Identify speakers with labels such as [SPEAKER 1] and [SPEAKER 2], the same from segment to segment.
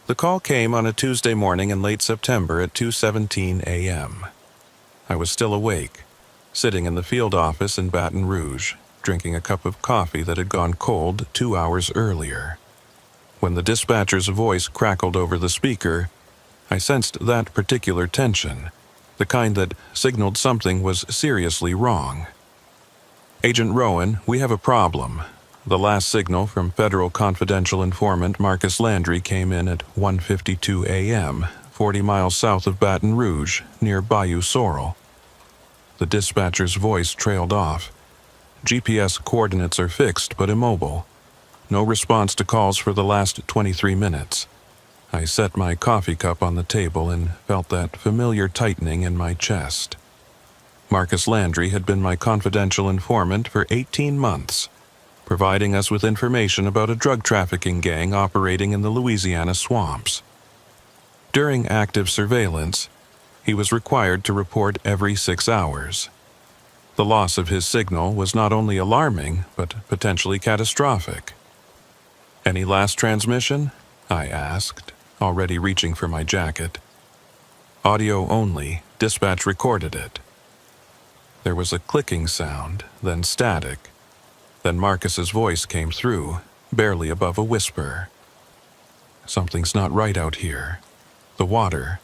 [SPEAKER 1] The call came on a Tuesday morning in late September at 2:17 a.m. I was still awake, sitting in the field office in Baton Rouge, drinking a cup of coffee that had gone cold 2 hours earlier. When the dispatcher's voice crackled over the speaker, I sensed that particular tension, the kind that signaled something was seriously wrong. "Agent Rowan, we have a problem." The last signal from federal confidential informant Marcus Landry came in at 1:52 a.m., 40 miles south of Baton Rouge, near Bayou Sorrel. The dispatcher's voice trailed off. "GPS coordinates are fixed but immobile. No response to calls for the last 23 minutes. I set my coffee cup on the table and felt that familiar tightening in my chest. Marcus Landry had been my confidential informant for 18 months, providing us with information about a drug trafficking gang operating in the Louisiana swamps. During active surveillance, he was required to report every 6 hours. The loss of his signal was not only alarming, but potentially catastrophic. "Any last transmission?" I asked, already reaching for my jacket. "Audio only. Dispatch recorded it." There was a clicking sound, then static. Then Marcus's voice came through, barely above a whisper. "Something's not right out here. The water.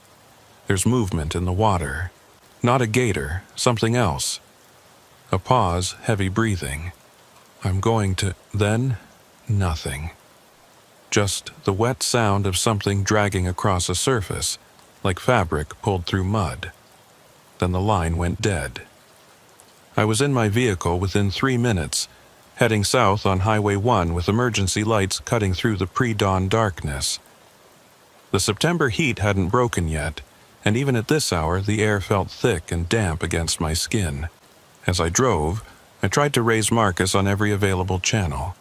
[SPEAKER 1] There's movement in the water. Not a gator, something else." A pause, heavy breathing. "I'm going to..." Then, nothing. Just the wet sound of something dragging across a surface, like fabric pulled through mud. Then the line went dead. I was in my vehicle within 3 minutes, heading south on Highway 1 with emergency lights cutting through the pre-dawn darkness. The September heat hadn't broken yet, and even at this hour the air felt thick and damp against my skin. As I drove, I tried to raise Marcus on every available channel.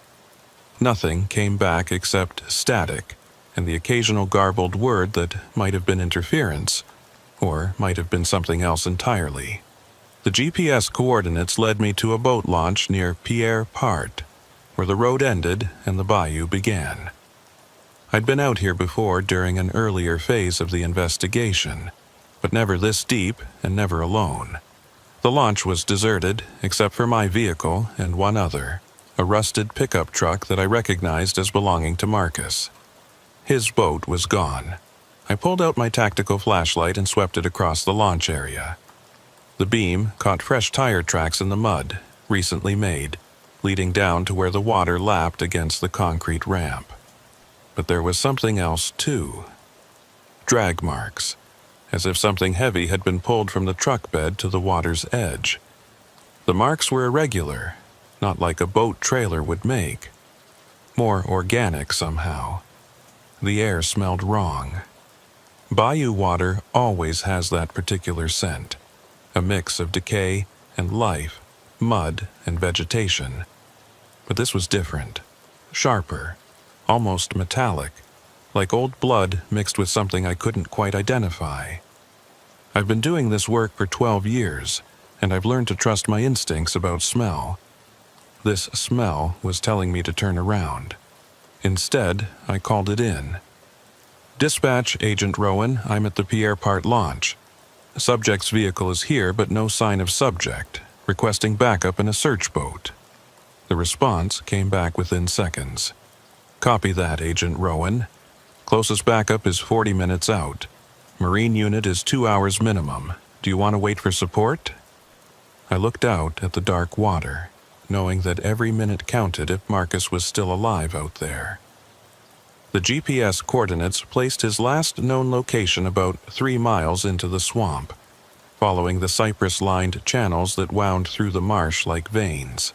[SPEAKER 1] Nothing came back except static, and the occasional garbled word that might have been interference, or might have been something else entirely. The GPS coordinates led me to a boat launch near Pierre Part, where the road ended and the bayou began. I'd been out here before during an earlier phase of the investigation, but never this deep and never alone. The launch was deserted, except for my vehicle and one other, a rusted pickup truck that I recognized as belonging to Marcus. His boat was gone. I pulled out my tactical flashlight and swept it across the launch area. The beam caught fresh tire tracks in the mud, recently made, leading down to where the water lapped against the concrete ramp. But there was something else, too. Drag marks, as if something heavy had been pulled from the truck bed to the water's edge. The marks were irregular, not like a boat trailer would make. More organic somehow. The air smelled wrong. Bayou water always has that particular scent. A mix of decay and life, mud and vegetation. But this was different, sharper, almost metallic, like old blood mixed with something I couldn't quite identify. I've been doing this work for 12 years, and I've learned to trust my instincts about smell. This smell was telling me to turn around. Instead, I called it in. "Dispatch, Agent Rowan, I'm at the Pierre Part launch. Subject's vehicle is here, but no sign of subject, requesting backup in a search boat." The response came back within seconds. "Copy that, Agent Rowan. Closest backup is 40 minutes out. Marine unit is 2 hours minimum. Do you want to wait for support?" I looked out at the dark water, knowing that every minute counted if Marcus was still alive out there. The GPS coordinates placed his last known location about 3 miles into the swamp, following the cypress-lined channels that wound through the marsh like veins.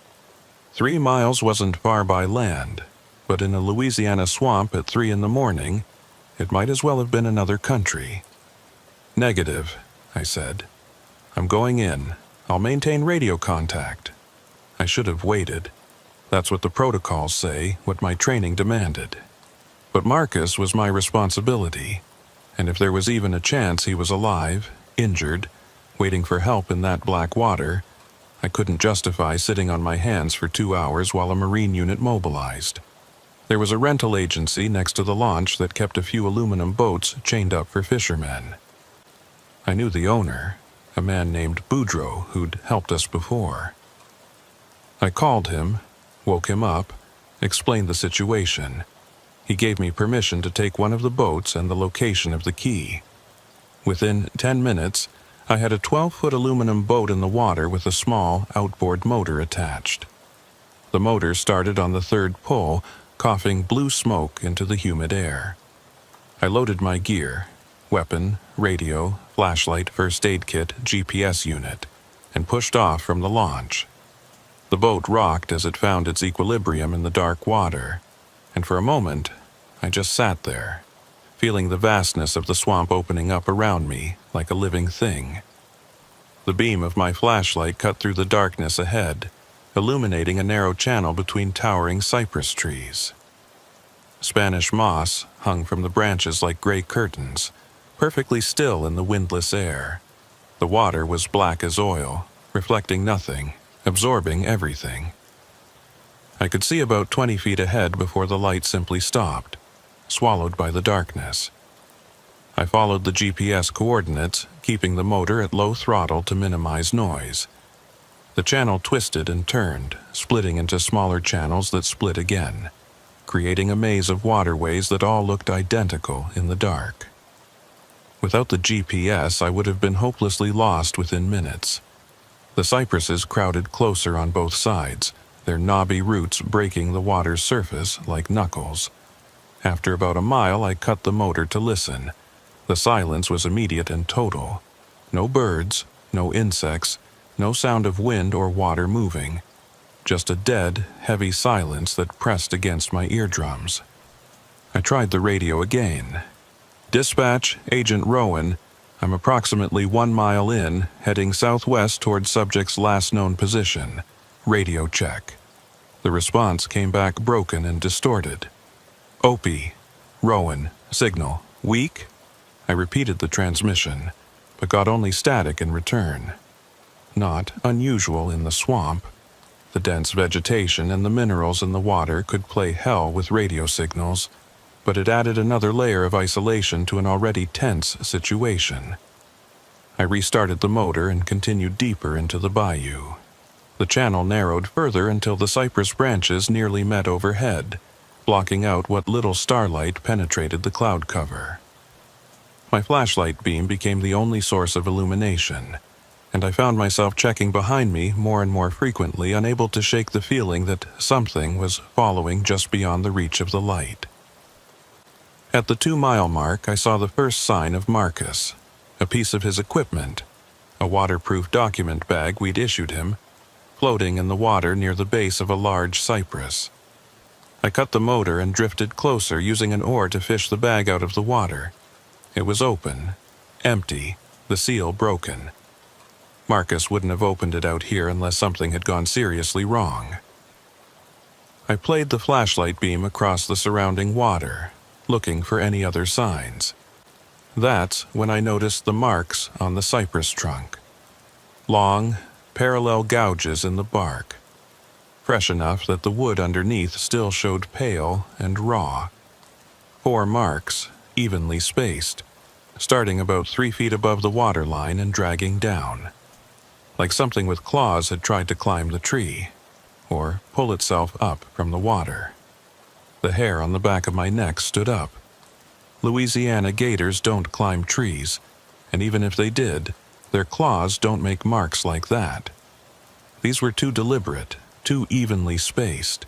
[SPEAKER 1] 3 miles wasn't far by land, but in a Louisiana swamp at 3 in the morning, it might as well have been another country. "Negative," I said. "I'm going in. I'll maintain radio contact." I should have waited. That's what the protocols say, what my training demanded. But Marcus was my responsibility, and if there was even a chance he was alive, injured, waiting for help in that black water, I couldn't justify sitting on my hands for 2 hours while a Marine unit mobilized. There was a rental agency next to the launch that kept a few aluminum boats chained up for fishermen. I knew the owner, a man named Boudreaux, who'd helped us before. I called him, woke him up, explained the situation. He gave me permission to take one of the boats and the location of the key. Within 10 minutes, I had a 12-foot aluminum boat in the water with a small outboard motor attached. The motor started on the third pull, coughing blue smoke into the humid air. I loaded my gear, weapon, radio, flashlight, first aid kit, GPS unit, and pushed off from the launch. The boat rocked as it found its equilibrium in the dark water, and for a moment, I just sat there, feeling the vastness of the swamp opening up around me like a living thing. The beam of my flashlight cut through the darkness ahead, illuminating a narrow channel between towering cypress trees. Spanish moss hung from the branches like gray curtains, perfectly still in the windless air. The water was black as oil, reflecting nothing, absorbing everything. I could see about 20 feet ahead before the light simply stopped, swallowed by the darkness. I followed the GPS coordinates, keeping the motor at low throttle to minimize noise. The channel twisted and turned, splitting into smaller channels that split again, creating a maze of waterways that all looked identical in the dark. Without the GPS, I would have been hopelessly lost within minutes. The cypresses crowded closer on both sides, their knobby roots breaking the water's surface like knuckles. After about a mile, I cut the motor to listen. The silence was immediate and total. No birds, no insects, no sound of wind or water moving. Just a dead, heavy silence that pressed against my eardrums. I tried the radio again. "Dispatch, Agent Rowan. I'm approximately 1 mile in, heading southwest toward subject's last known position. Radio check." The response came back broken and distorted. "Opie. Rowan. Signal. Weak?" I repeated the transmission, but got only static in return. Not unusual in the swamp. The dense vegetation and the minerals in the water could play hell with radio signals, but it added another layer of isolation to an already tense situation. I restarted the motor and continued deeper into the bayou. The channel narrowed further until the cypress branches nearly met overhead, blocking out what little starlight penetrated the cloud cover. My flashlight beam became the only source of illumination, and I found myself checking behind me more and more frequently, unable to shake the feeling that something was following just beyond the reach of the light. At the 2-mile mark, I saw the first sign of Marcus, a piece of his equipment, a waterproof document bag we'd issued him, floating in the water near the base of a large cypress. I cut the motor and drifted closer, using an oar to fish the bag out of the water. It was open, empty, the seal broken. Marcus wouldn't have opened it out here unless something had gone seriously wrong. I played the flashlight beam across the surrounding water, looking for any other signs. That's when I noticed the marks on the cypress trunk. Long, parallel gouges in the bark, fresh enough that the wood underneath still showed pale and raw. 4 marks, evenly spaced, starting about 3 feet above the waterline and dragging down, like something with claws had tried to climb the tree, or pull itself up from the water. The hair on the back of my neck stood up. Louisiana gators don't climb trees, and even if they did, their claws don't make marks like that. These were too deliberate, too evenly spaced,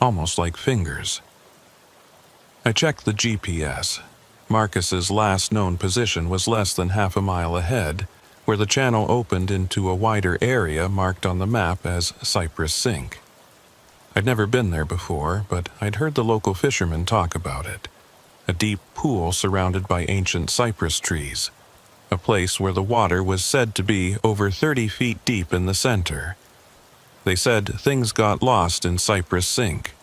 [SPEAKER 1] almost like fingers. I checked the GPS. Marcus's last known position was less than half a mile ahead, where the channel opened into a wider area marked on the map as Cypress Sink. I'd never been there before, but I'd heard the local fishermen talk about it. A deep pool surrounded by ancient cypress trees, a place where the water was said to be over 30 feet deep in the center. They said things got lost in Cypress Sink.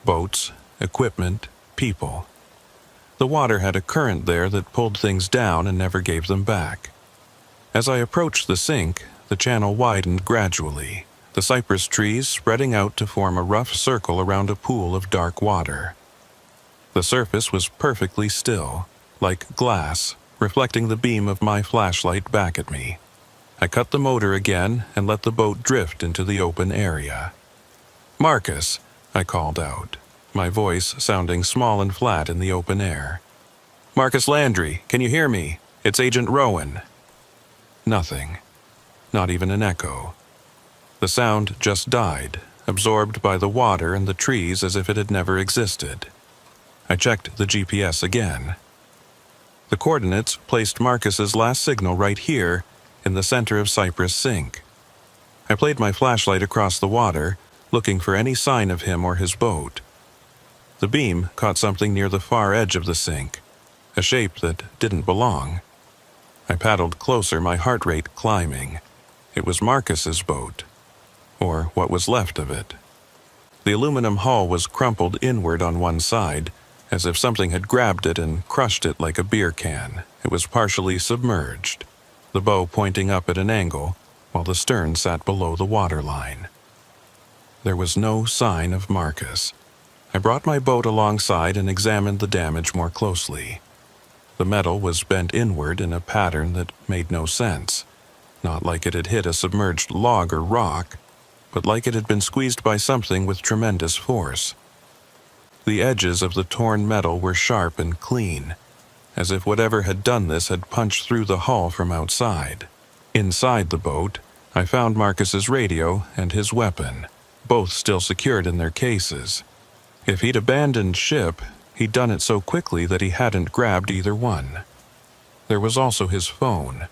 [SPEAKER 1] Boats, equipment, people. The water had a current there that pulled things down and never gave them back. As I approached the sink, the channel widened gradually, the cypress trees spreading out to form a rough circle around a pool of dark water. The surface was perfectly still, like glass, reflecting the beam of my flashlight back at me. I cut the motor again and let the boat drift into the open area. "Marcus," I called out, my voice sounding small and flat in the open air. "Marcus Landry, can you hear me? It's Agent Rowan." Nothing. Not even an echo. The sound just died, absorbed by the water and the trees as if it had never existed. I checked the GPS again. The coordinates placed Marcus's last signal right here in the center of Cypress Sink. I played my flashlight across the water, looking for any sign of him or his boat. The beam caught something near the far edge of the sink, a shape that didn't belong. I paddled closer, my heart rate climbing. It was Marcus's boat, or what was left of it. The aluminum hull was crumpled inward on one side, as if something had grabbed it and crushed it like a beer can. It was partially submerged, the bow pointing up at an angle, while the stern sat below the waterline. There was no sign of Marcus. I brought my boat alongside and examined the damage more closely. The metal was bent inward in a pattern that made no sense, not like it had hit a submerged log or rock, but like it had been squeezed by something with tremendous force. The edges of the torn metal were sharp and clean, as if whatever had done this had punched through the hull from outside. Inside the boat, I found Marcus's radio and his weapon, both still secured in their cases. If he'd abandoned ship, he'd done it so quickly that he hadn't grabbed either one. There was also his phone,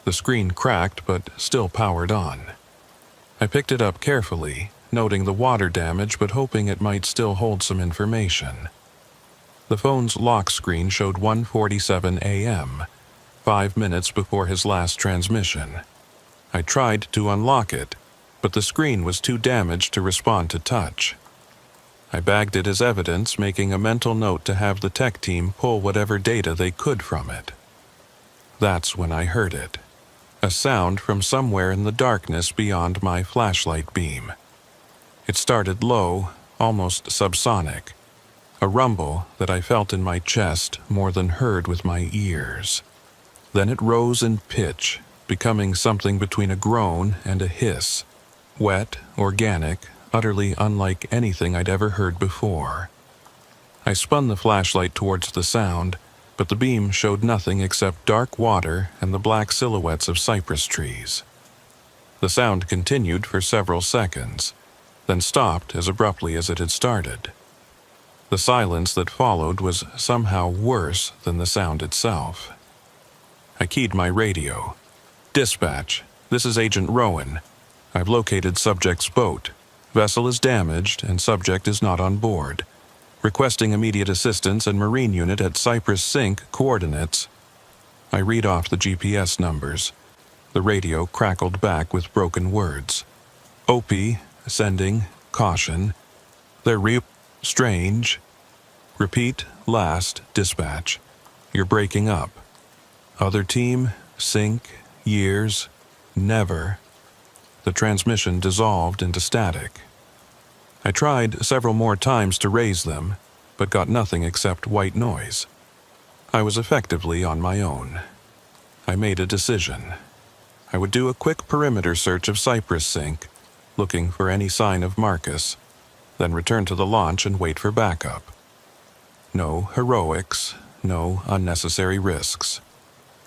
[SPEAKER 1] the screen cracked but still powered on. I picked it up carefully, noting the water damage but hoping it might still hold some information. The phone's lock screen showed 1:47 a.m., 5 minutes before his last transmission. I tried to unlock it, but the screen was too damaged to respond to touch. I bagged it as evidence, making a mental note to have the tech team pull whatever data they could from it. That's when I heard it. A sound from somewhere in the darkness beyond my flashlight beam. It started low, almost subsonic, a rumble that I felt in my chest more than heard with my ears. Then it rose in pitch, becoming something between a groan and a hiss, wet, organic, utterly unlike anything I'd ever heard before. I spun the flashlight towards the sound, but the beam showed nothing except dark water and the black silhouettes of cypress trees. The sound continued for several seconds, then stopped as abruptly as it had started. The silence that followed was somehow worse than the sound itself. I keyed my radio. "Dispatch, this is Agent Rowan. I've located subject's boat. Vessel is damaged and subject is not on board. Requesting immediate assistance and marine unit at Cypress Sink coordinates." I read off the GPS numbers. The radio crackled back with broken words. "OP, sending, caution. They're strange. Repeat, last, dispatch. You're breaking up. Other team, sink, years, never." The transmission dissolved into static. I tried several more times to raise them, but got nothing except white noise. I was effectively on my own. I made a decision. I would do a quick perimeter search of Cypress Sink, looking for any sign of Marcus, then return to the launch and wait for backup. No heroics, no unnecessary risks.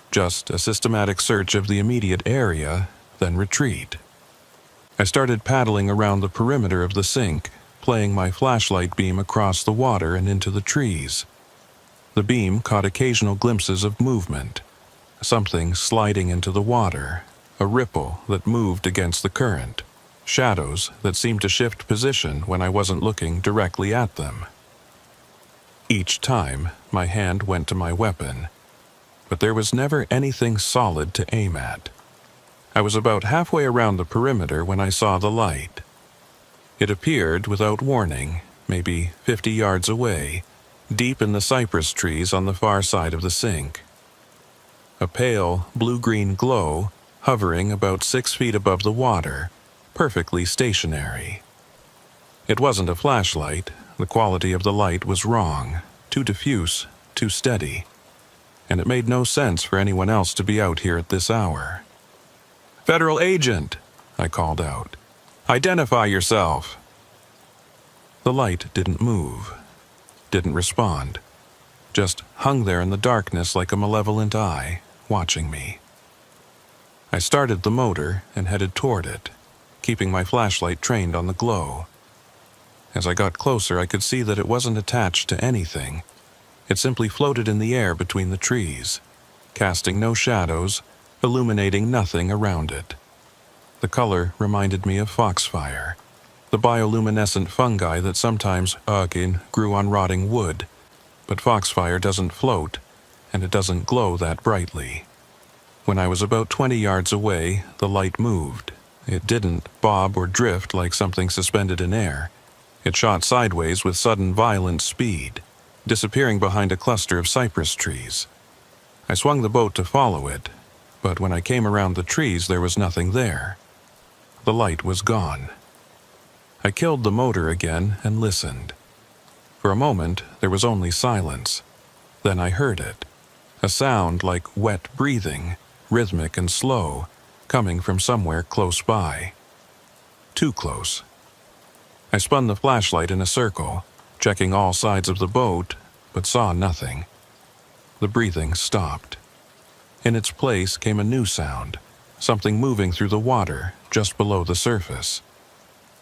[SPEAKER 1] Just a systematic search of the immediate area, then retreat. I started paddling around the perimeter of the sink, playing my flashlight beam across the water and into the trees. The beam caught occasional glimpses of movement, something sliding into the water, a ripple that moved against the current, shadows that seemed to shift position when I wasn't looking directly at them. Each time, my hand went to my weapon, but there was never anything solid to aim at. I was about halfway around the perimeter when I saw the light. It appeared without warning, maybe 50 yards away, deep in the cypress trees on the far side of the sink. A pale, blue-green glow, hovering about 6 feet above the water, perfectly stationary. It wasn't a flashlight. The quality of the light was wrong, too diffuse, too steady, and it made no sense for anyone else to be out here at this hour. "Federal agent," I called out. "Identify yourself." The light didn't move, didn't respond, just hung there in the darkness like a malevolent eye, watching me. I started the motor and headed toward it, keeping my flashlight trained on the glow. As I got closer, I could see that it wasn't attached to anything. It simply floated in the air between the trees, casting no shadows, illuminating nothing around it. The color reminded me of foxfire, the bioluminescent fungi that sometimes grew on rotting wood, but foxfire doesn't float, and it doesn't glow that brightly. When I was about 20 yards away, the light moved. It didn't bob or drift like something suspended in air. It shot sideways with sudden violent speed, disappearing behind a cluster of cypress trees. I swung the boat to follow it, but when I came around the trees, there was nothing there. The light was gone. I killed the motor again and listened. For a moment, there was only silence. Then I heard it, a sound like wet breathing, rhythmic and slow, coming from somewhere close by. Too close. I spun the flashlight in a circle, checking all sides of the boat, but saw nothing. The breathing stopped. In its place came a new sound, something moving through the water just below the surface.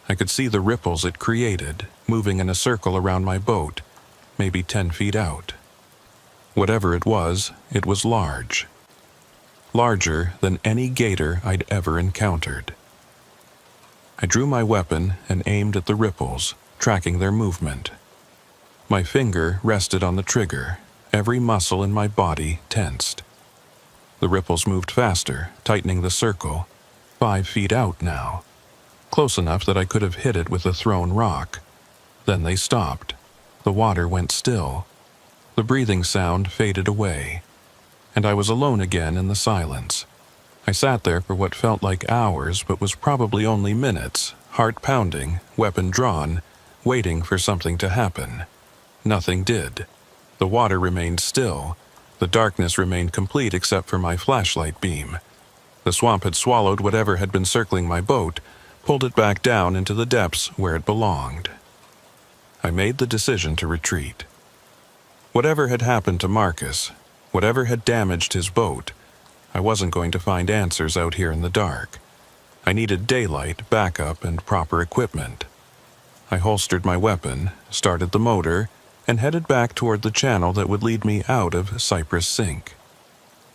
[SPEAKER 1] I could see the ripples it created, moving in a circle around my boat, maybe 10 feet out. Whatever it was large. Larger than any gator I'd ever encountered. I drew my weapon and aimed at the ripples, tracking their movement. My finger rested on the trigger, every muscle in my body tensed. The ripples moved faster, tightening the circle, 5 feet out now, close enough that I could have hit it with a thrown rock. Then they stopped. The water went still. The breathing sound faded away, and I was alone again in the silence. I sat there for what felt like hours, but was probably only minutes, heart pounding, weapon drawn, waiting for something to happen. Nothing did. The water remained still. The darkness remained complete except for my flashlight beam. The swamp had swallowed whatever had been circling my boat, pulled it back down into the depths where it belonged. I made the decision to retreat. Whatever had happened to Marcus, whatever had damaged his boat, I wasn't going to find answers out here in the dark. I needed daylight, backup, and proper equipment. I holstered my weapon, started the motor, and headed back toward the channel that would lead me out of Cypress Sink.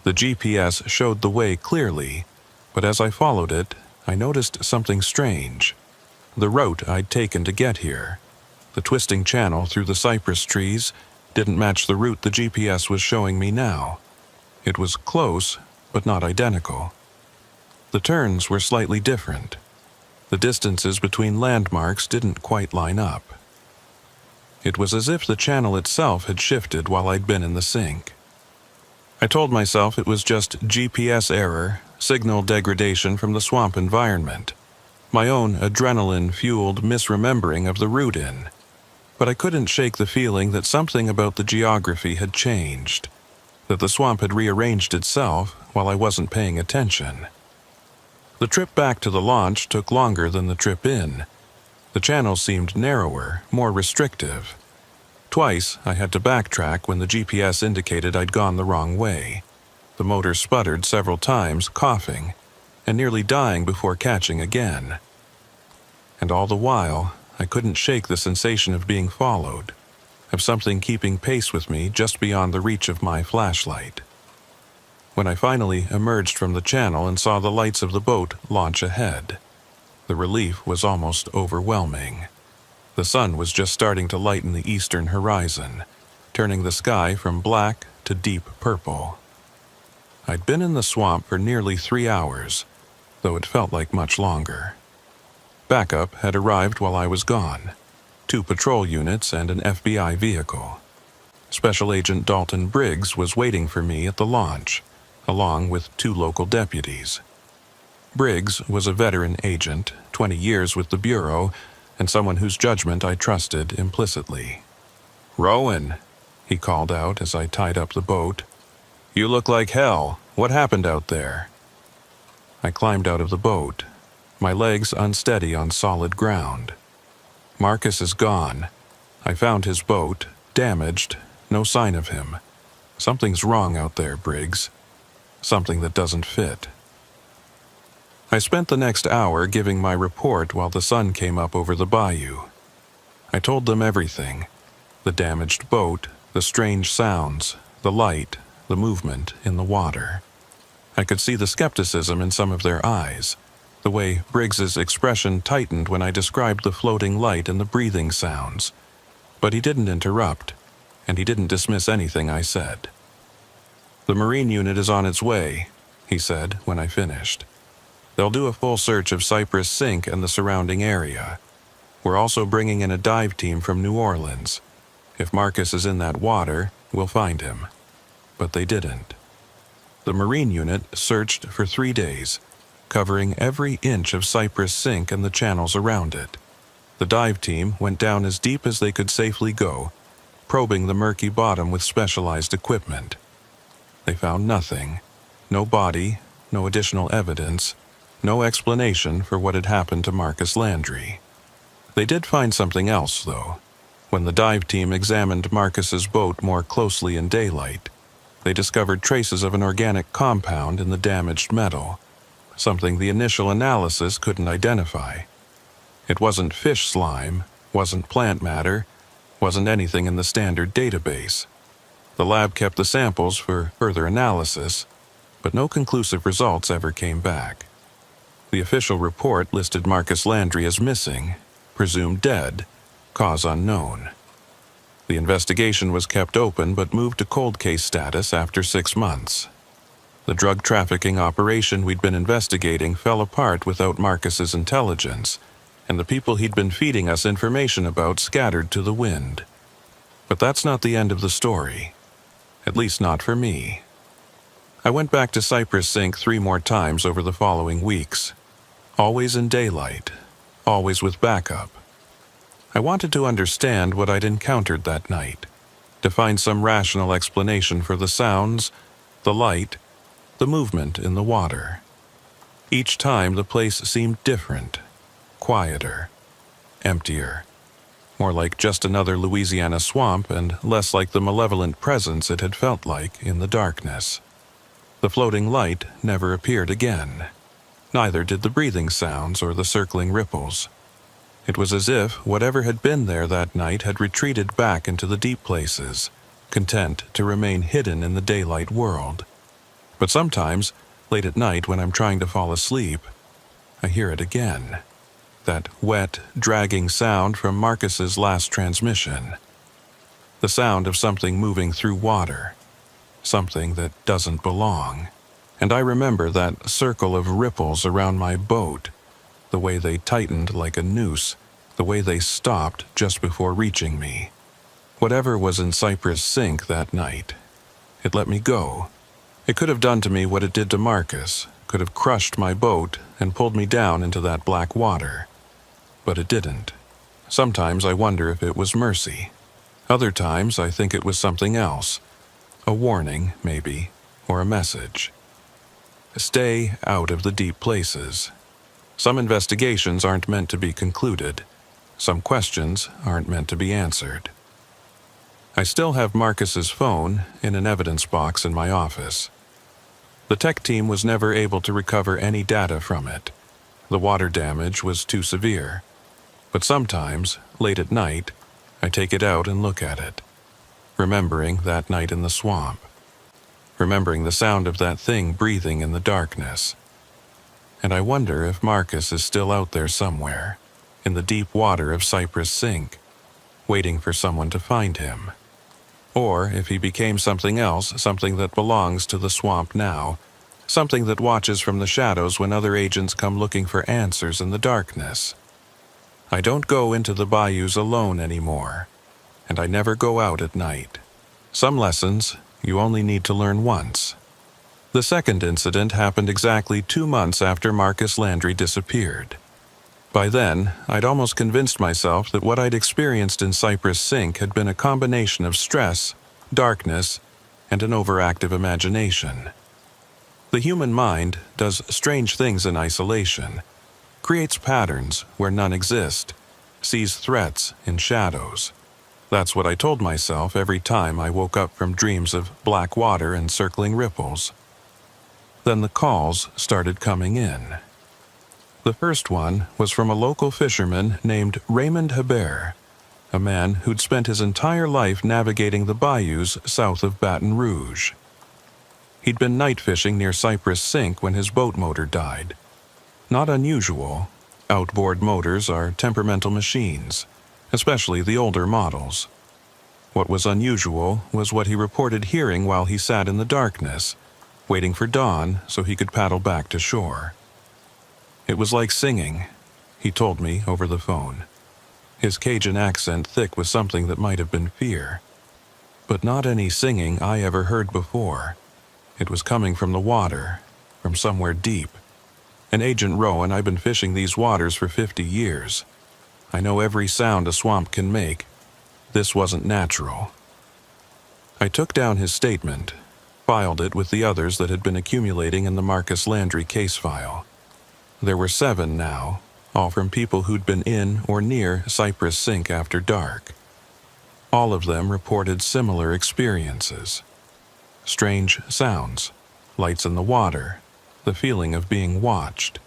[SPEAKER 1] The GPS showed the way clearly, but as I followed it, I noticed something strange. The route I'd taken to get here, the twisting channel through the cypress trees, didn't match the route the GPS was showing me now. It was close, but not identical. The turns were slightly different. The distances between landmarks didn't quite line up. It was as if the channel itself had shifted while I'd been in the sink. I told myself it was just GPS error, signal degradation from the swamp environment, my own adrenaline-fueled misremembering of the route in. But I couldn't shake the feeling that something about the geography had changed, that the swamp had rearranged itself while I wasn't paying attention. The trip back to the launch took longer than the trip in. The channel seemed narrower, more restrictive. Twice, I had to backtrack when the GPS indicated I'd gone the wrong way. The motor sputtered several times, coughing, and nearly dying before catching again. And all the while, I couldn't shake the sensation of being followed, of something keeping pace with me just beyond the reach of my flashlight. When I finally emerged from the channel and saw the lights of the boat launch ahead, the relief was almost overwhelming. The sun was just starting to lighten the eastern horizon, turning the sky from black to deep purple. I'd been in the swamp for nearly 3 hours, though it felt like much longer. Backup had arrived while I was gone, 2 patrol units and an FBI vehicle. Special Agent Dalton Briggs was waiting for me at the launch, along with 2 local deputies. Briggs was a veteran agent, 20 years with the Bureau, and someone whose judgment I trusted implicitly. "Rowan," he called out as I tied up the boat. "You look like hell. What happened out there?" I climbed out of the boat, my legs unsteady on solid ground. "Marcus is gone. I found his boat, damaged, no sign of him. Something's wrong out there, Briggs. Something that doesn't fit." I spent the next hour giving my report while the sun came up over the bayou. I told them everything: the damaged boat, the strange sounds, the light, the movement in the water. I could see the skepticism in some of their eyes, the way Briggs's expression tightened when I described the floating light and the breathing sounds. But he didn't interrupt, and he didn't dismiss anything I said. "The Marine unit is on its way," he said when I finished. "They'll do a full search of Cypress Sink and the surrounding area. We're also bringing in a dive team from New Orleans. If Marcus is in that water, we'll find him." But they didn't. The Marine unit searched for 3 days, covering every inch of Cypress Sink and the channels around it. The dive team went down as deep as they could safely go, probing the murky bottom with specialized equipment. They found nothing. No body, no additional evidence, no explanation for what had happened to Marcus Landry. They did find something else, though. When the dive team examined Marcus's boat more closely in daylight, they discovered traces of an organic compound in the damaged metal, something the initial analysis couldn't identify. It wasn't fish slime, wasn't plant matter, wasn't anything in the standard database. The lab kept the samples for further analysis, but no conclusive results ever came back. The official report listed Marcus Landry as missing, presumed dead, cause unknown. The investigation was kept open but moved to cold case status after 6 months. The drug trafficking operation we'd been investigating fell apart without Marcus's intelligence, and the people he'd been feeding us information about scattered to the wind. But that's not the end of the story. At least not for me. I went back to Cypress Sink 3 more times over the following weeks. Always in daylight, always with backup. I wanted to understand what I'd encountered that night, to find some rational explanation for the sounds, the light, the movement in the water. Each time the place seemed different, quieter, emptier, more like just another Louisiana swamp and less like the malevolent presence it had felt like in the darkness. The floating light never appeared again. Neither did the breathing sounds or the circling ripples. It was as if whatever had been there that night had retreated back into the deep places, content to remain hidden in the daylight world. But sometimes, late at night when I'm trying to fall asleep, I hear it again. That wet, dragging sound from Marcus's last transmission. The sound of something moving through water. Something that doesn't belong. And I remember that circle of ripples around my boat, the way they tightened like a noose, the way they stopped just before reaching me. Whatever was in Cypress Sink that night, it let me go. It could have done to me what it did to Marcus, could have crushed my boat and pulled me down into that black water. But it didn't. Sometimes I wonder if it was mercy. Other times I think it was something else. A warning, maybe, or a message. Stay out of the deep places. Some investigations aren't meant to be concluded. Some questions aren't meant to be answered. I still have Marcus's phone in an evidence box in my office. The tech team was never able to recover any data from it. The water damage was too severe. But sometimes, late at night, I take it out and look at it, remembering that night in the swamp, remembering the sound of that thing breathing in the darkness. And I wonder if Marcus is still out there somewhere, in the deep water of Cypress Sink, waiting for someone to find him. Or if he became something else, something that belongs to the swamp now, something that watches from the shadows when other agents come looking for answers in the darkness. I don't go into the bayous alone anymore, and I never go out at night. Some lessons you only need to learn once. The second incident happened exactly 2 months after Marcus Landry disappeared. By then, I'd almost convinced myself that what I'd experienced in Cypress Sink had been a combination of stress, darkness, and an overactive imagination. The human mind does strange things in isolation, creates patterns where none exist, sees threats in shadows. That's what I told myself every time I woke up from dreams of black water and circling ripples. Then the calls started coming in. The first one was from a local fisherman named Raymond Hebert, a man who'd spent his entire life navigating the bayous south of Baton Rouge. He'd been night fishing near Cypress Sink when his boat motor died. Not unusual. Outboard motors are temperamental machines, especially the older models. What was unusual was what he reported hearing while he sat in the darkness, waiting for dawn so he could paddle back to shore. It was like singing, he told me over the phone, his Cajun accent thick with something that might have been fear. But not any singing I ever heard before. It was coming from the water, from somewhere deep. And Agent Rowan, I've been fishing these waters for 50 years. I know every sound a swamp can make. This wasn't natural. I took down his statement, filed it with the others that had been accumulating in the Marcus Landry case file. There were 7 now, all from people who'd been in or near Cypress Sink after dark. All of them reported similar experiences. Strange sounds, lights in the water, the feeling of being watched.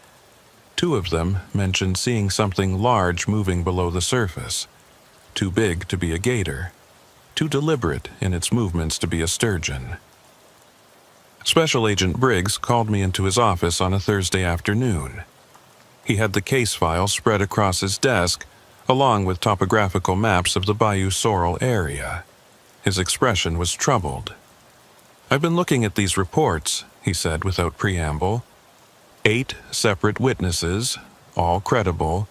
[SPEAKER 1] 2 of them mentioned seeing something large moving below the surface, too big to be a gator, too deliberate in its movements to be a sturgeon. Special Agent Briggs called me into his office on a Thursday afternoon. He had the case file spread across his desk, along with topographical maps of the Bayou Sorrel area. His expression was troubled. "I've been looking at these reports," he said without preamble. 8 separate witnesses, all credible,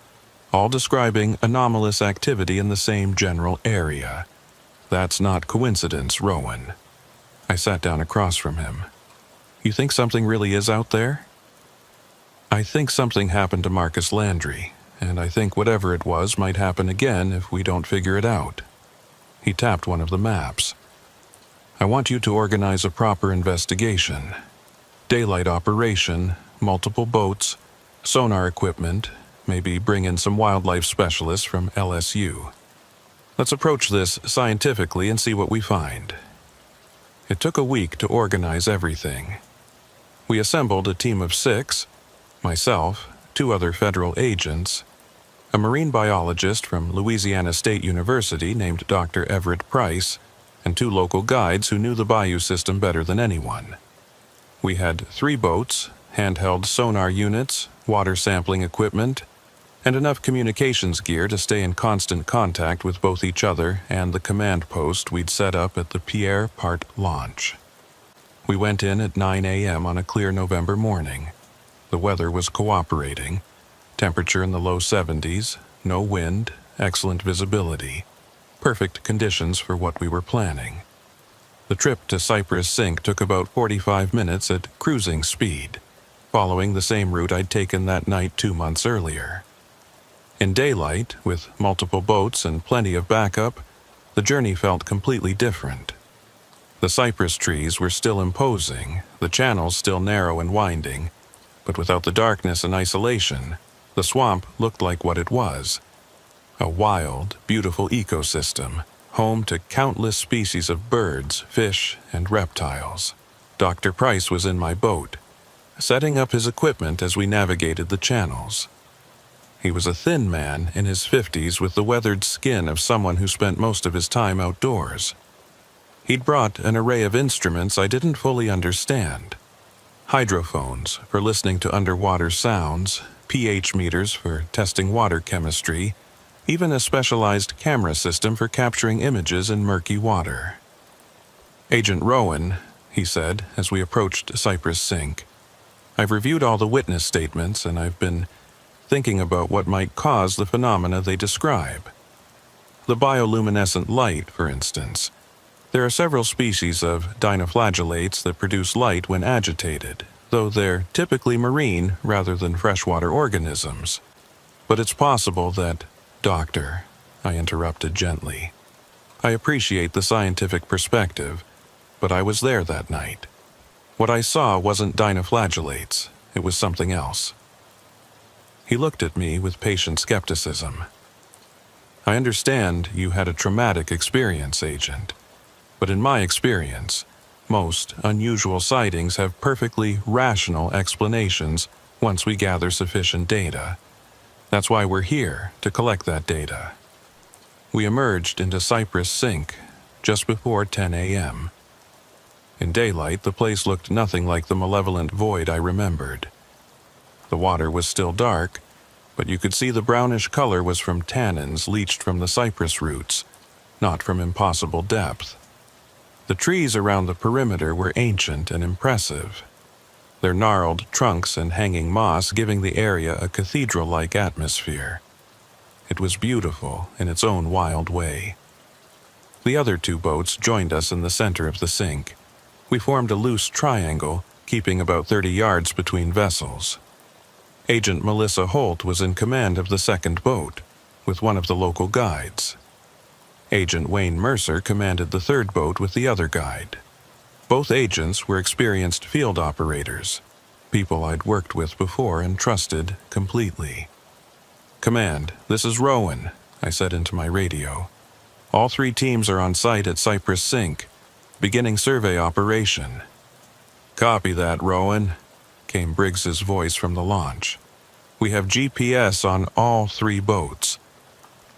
[SPEAKER 1] all describing anomalous activity in the same general area. That's not coincidence, Rowan. I sat down across from him. "You think something really is out there?" "I think something happened to Marcus Landry, and I think whatever it was might happen again if we don't figure it out." He tapped one of the maps. "I want you to organize a proper investigation. Daylight operation, multiple boats, sonar equipment, maybe bring in some wildlife specialists from LSU. Let's approach this scientifically and see what we find." It took a week to organize everything. We assembled a team of 6, myself, 2 other federal agents, a marine biologist from Louisiana State University named Dr. Everett Price, and 2 local guides who knew the bayou system better than anyone. We had 3 boats, handheld sonar units, water sampling equipment, and enough communications gear to stay in constant contact with both each other and the command post we'd set up at the Pierre Part launch. We went in at 9 a.m. on a clear November morning. The weather was cooperating, temperature in the low 70s, no wind, excellent visibility, perfect conditions for what we were planning. The trip to Cypress Sink took about 45 minutes at cruising speed, following the same route I'd taken that night 2 months earlier. In daylight, with multiple boats and plenty of backup, the journey felt completely different. The cypress trees were still imposing, the channels still narrow and winding, but without the darkness and isolation, the swamp looked like what it was. A wild, beautiful ecosystem, home to countless species of birds, fish, and reptiles. Dr. Price was in my boat, setting up his equipment as we navigated the channels. He was a thin man in his 50s with the weathered skin of someone who spent most of his time outdoors. He'd brought an array of instruments I didn't fully understand. Hydrophones for listening to underwater sounds, pH meters for testing water chemistry, even a specialized camera system for capturing images in murky water. "Agent Rowan," he said as we approached Cypress Sink, "I've reviewed all the witness statements and I've been thinking about what might cause the phenomena they describe. The bioluminescent light, for instance. There are several species of dinoflagellates that produce light when agitated, though they're typically marine rather than freshwater organisms. But it's possible that, Doctor, I interrupted gently. I appreciate the scientific perspective, but I was there that night. What I saw wasn't dinoflagellates, it was something else. He looked at me with patient skepticism. I understand you had a traumatic experience, Agent, but in my experience, most unusual sightings have perfectly rational explanations once we gather sufficient data. That's why we're here, to collect that data. We emerged into Cypress Sink just before 10 a.m. In daylight, the place looked nothing like the malevolent void I remembered. The water was still dark, but you could see the brownish color was from tannins leached from the cypress roots, not from impossible depth. The trees around the perimeter were ancient and impressive, their gnarled trunks and hanging moss giving the area a cathedral-like atmosphere. It was beautiful in its own wild way. The other two boats joined us in the center of the sink. We formed a loose triangle, keeping about 30 yards between vessels. Agent Melissa Holt was in command of the second boat, with one of the local guides. Agent Wayne Mercer commanded the third boat with the other guide. Both agents were experienced field operators, people I'd worked with before and trusted completely. "Command, this is Rowan," I said into my radio. "All 3 teams are on site at Cypress Sink, beginning survey operation." "Copy that, Rowan," came Briggs's voice from the launch. "We have GPS on all 3 boats.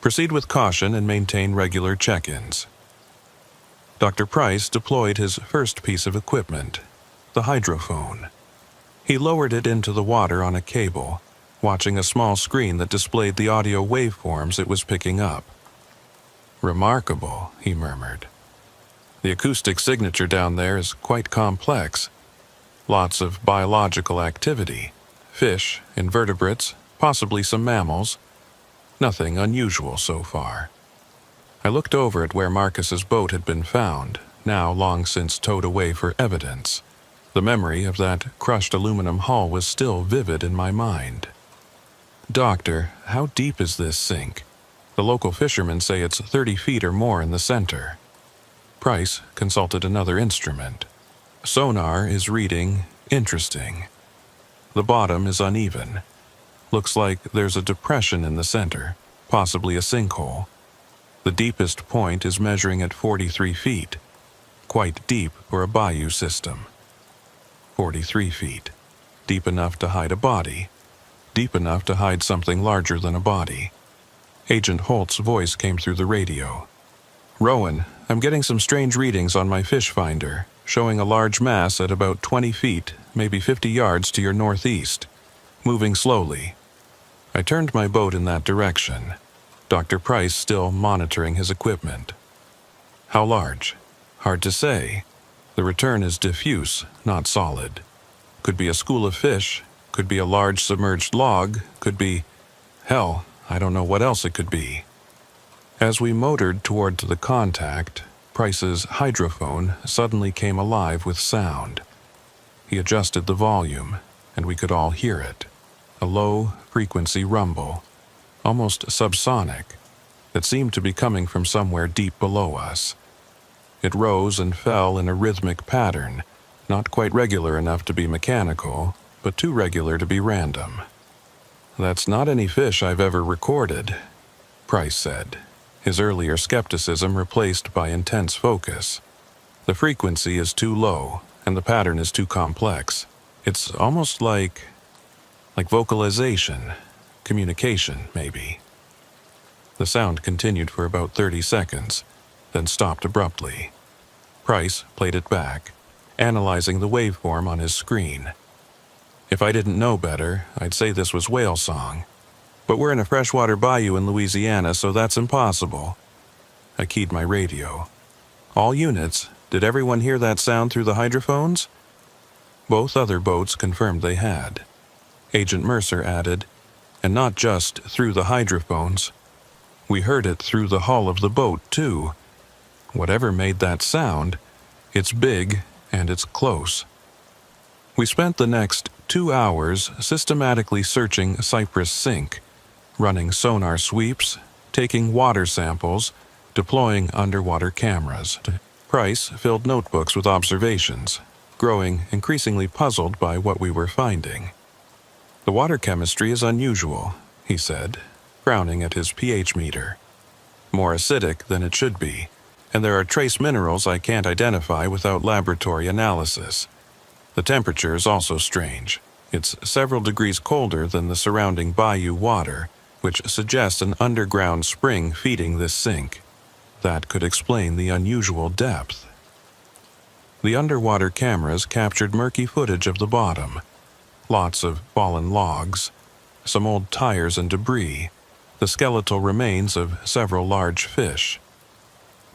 [SPEAKER 1] Proceed with caution and maintain regular check-ins." Dr. Price deployed his first piece of equipment, the hydrophone. He lowered it into the water on a cable, watching a small screen that displayed the audio waveforms it was picking up. "Remarkable," he murmured. "The acoustic signature down there is quite complex. Lots of biological activity, fish, invertebrates, possibly some mammals. Nothing unusual so far." I looked over at where Marcus's boat had been found, now long since towed away for evidence. The memory of that crushed aluminum hull was still vivid in my mind. "Doctor, how deep is this sink? The local fishermen say it's 30 feet or more in the center." Price consulted another instrument. Sonar is reading interesting. The bottom is uneven. Looks like there's a depression in the center, possibly a sinkhole. The deepest point is measuring at 43 feet. Quite deep for a bayou system. 43 feet. Deep enough to hide a body. Deep enough to hide something larger than a body. Agent Holt's voice came through the radio. "Rowan, I'm getting some strange readings on my fish finder, showing a large mass at about 20 feet, maybe 50 yards to your northeast, moving slowly." I turned my boat in that direction, Dr. Price still monitoring his equipment. "How large?" "Hard to say. The return is diffuse, not solid. Could be a school of fish, could be a large submerged log, could be... hell, I don't know what else it could be." As we motored toward the contact, Price's hydrophone suddenly came alive with sound. He adjusted the volume, and we could all hear it. A low-frequency rumble, almost subsonic, that seemed to be coming from somewhere deep below us. It rose and fell in a rhythmic pattern, not quite regular enough to be mechanical, but too regular to be random. "That's not any fish I've ever recorded," Price said, his earlier skepticism replaced by intense focus. "The frequency is too low, and the pattern is too complex. It's almost like vocalization, communication, maybe." The sound continued for about 30 seconds, then stopped abruptly. Price played it back, analyzing the waveform on his screen. "If I didn't know better, I'd say this was whale song. But we're in a freshwater bayou in Louisiana, so that's impossible." I keyed my radio. "All units, did everyone hear that sound through the hydrophones?" Both other boats confirmed they had. Agent Mercer added, "And not just through the hydrophones. We heard it through the hull of the boat, too." Whatever made that sound, it's big and it's close. We spent the next 2 hours systematically searching Cypress Sink, running sonar sweeps, taking water samples, deploying underwater cameras. Price filled notebooks with observations, growing increasingly puzzled by what we were finding. "The water chemistry is unusual," he said, frowning at his pH meter. "More acidic than it should be, and there are trace minerals I can't identify without laboratory analysis. The temperature is also strange. It's several degrees colder than the surrounding bayou water, which suggests an underground spring feeding this sink. That could explain the unusual depth." The underwater cameras captured murky footage of the bottom. Lots of fallen logs, some old tires and debris, the skeletal remains of several large fish.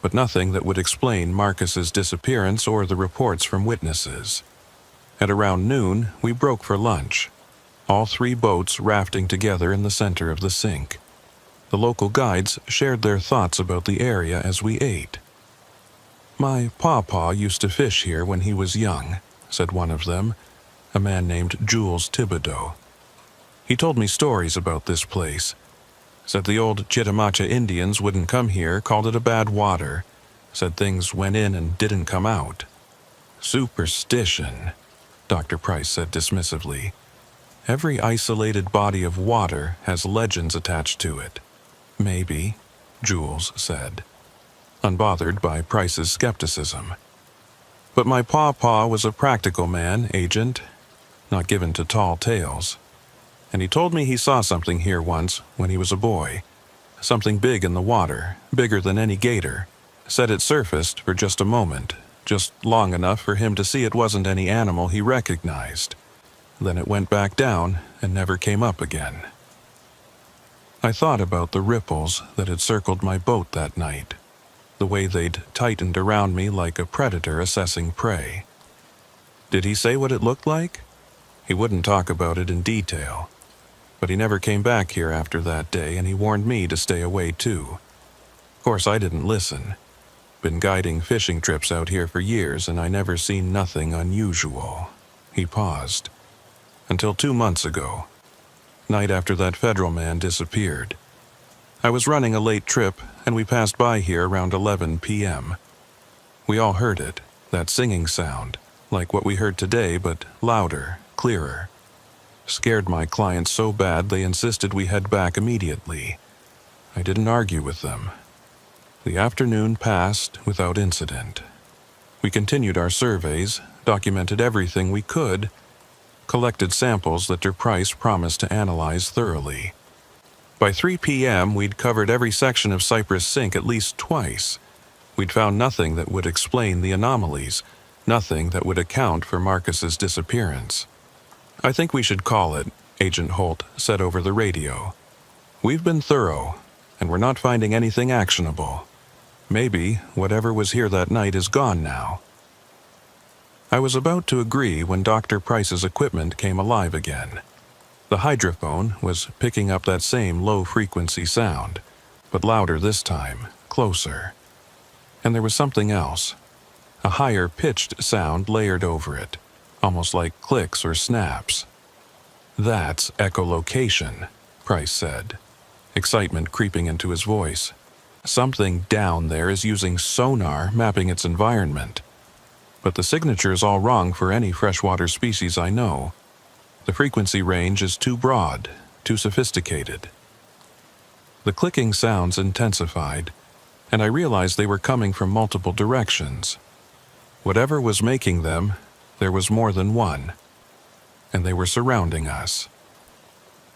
[SPEAKER 1] But nothing that would explain Marcus's disappearance or the reports from witnesses. At around noon, we broke for lunch, all 3 boats rafting together in the center of the sink. The local guides shared their thoughts about the area as we ate. "My pawpaw used to fish here when he was young," said one of them, a man named Jules Thibodeau. "He told me stories about this place. Said the old Chitimacha Indians wouldn't come here, called it a bad water. Said things went in and didn't come out." "Superstition," Dr. Price said dismissively. "Every isolated body of water has legends attached to it." "Maybe," Jules said, unbothered by Price's skepticism. "But my pawpaw was a practical man, Agent, not given to tall tales. And he told me he saw something here once when he was a boy. Something big in the water, bigger than any gator. Said it surfaced for just a moment, just long enough for him to see it wasn't any animal he recognized. Then it went back down and never came up again." I thought about the ripples that had circled my boat that night, the way they'd tightened around me like a predator assessing prey. Did he say what it looked like? He wouldn't talk about it in detail. But he never came back here after that day, and he warned me to stay away too. Of course, I didn't listen. Been guiding fishing trips out here for years, and I never seen nothing unusual. He paused. Until 2 months ago, night after that federal man disappeared. I was running a late trip, and we passed by here around 11 p.m. We all heard it, that singing sound, like what we heard today, but louder, clearer. Scared my clients so bad they insisted we head back immediately. I didn't argue with them. The afternoon passed without incident. We continued our surveys, documented everything we could, collected samples that Dr. Price promised to analyze thoroughly. By 3 p.m., we'd covered every section of Cypress Sink at least twice. We'd found nothing that would explain the anomalies, nothing that would account for Marcus's disappearance. "I think we should call it," Agent Holt said over the radio. "We've been thorough, and we're not finding anything actionable. Maybe whatever was here that night is gone now." I was about to agree when Dr. Price's equipment came alive again. The hydrophone was picking up that same low-frequency sound, but louder this time, closer. And there was something else, a higher-pitched sound layered over it, almost like clicks or snaps. "That's echolocation," Price said, excitement creeping into his voice. "Something down there is using sonar mapping its environment. But the signature is all wrong for any freshwater species I know. The frequency range is too broad, too sophisticated." The clicking sounds intensified, and I realized they were coming from multiple directions. Whatever was making them, there was more than one, and they were surrounding us.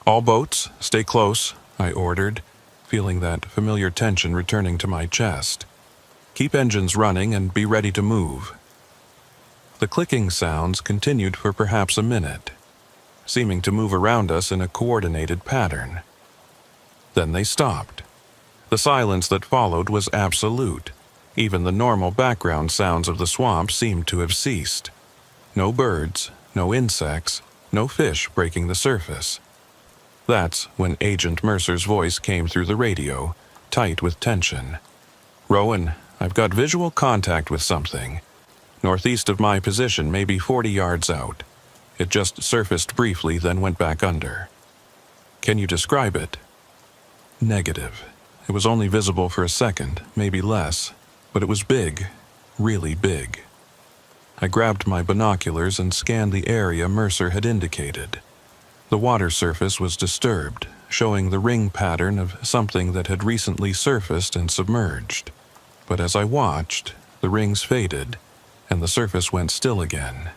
[SPEAKER 1] "All boats, stay close," I ordered, feeling that familiar tension returning to my chest. "Keep engines running and be ready to move." The clicking sounds continued for perhaps a minute, seeming to move around us in a coordinated pattern. Then they stopped. The silence that followed was absolute. Even the normal background sounds of the swamp seemed to have ceased. No birds, no insects, no fish breaking the surface. That's when Agent Mercer's voice came through the radio, tight with tension. "Rowan, I've got visual contact with something. Northeast of my position, maybe 40 yards out. It just surfaced briefly, then went back under. Can you describe it? Negative. It was only visible for a second, maybe less, but it was big, really big. I grabbed my binoculars and scanned the area Mercer had indicated. The water surface was disturbed, showing the ring pattern of something that had recently surfaced and submerged. But as I watched, the rings faded, and the surface went still again.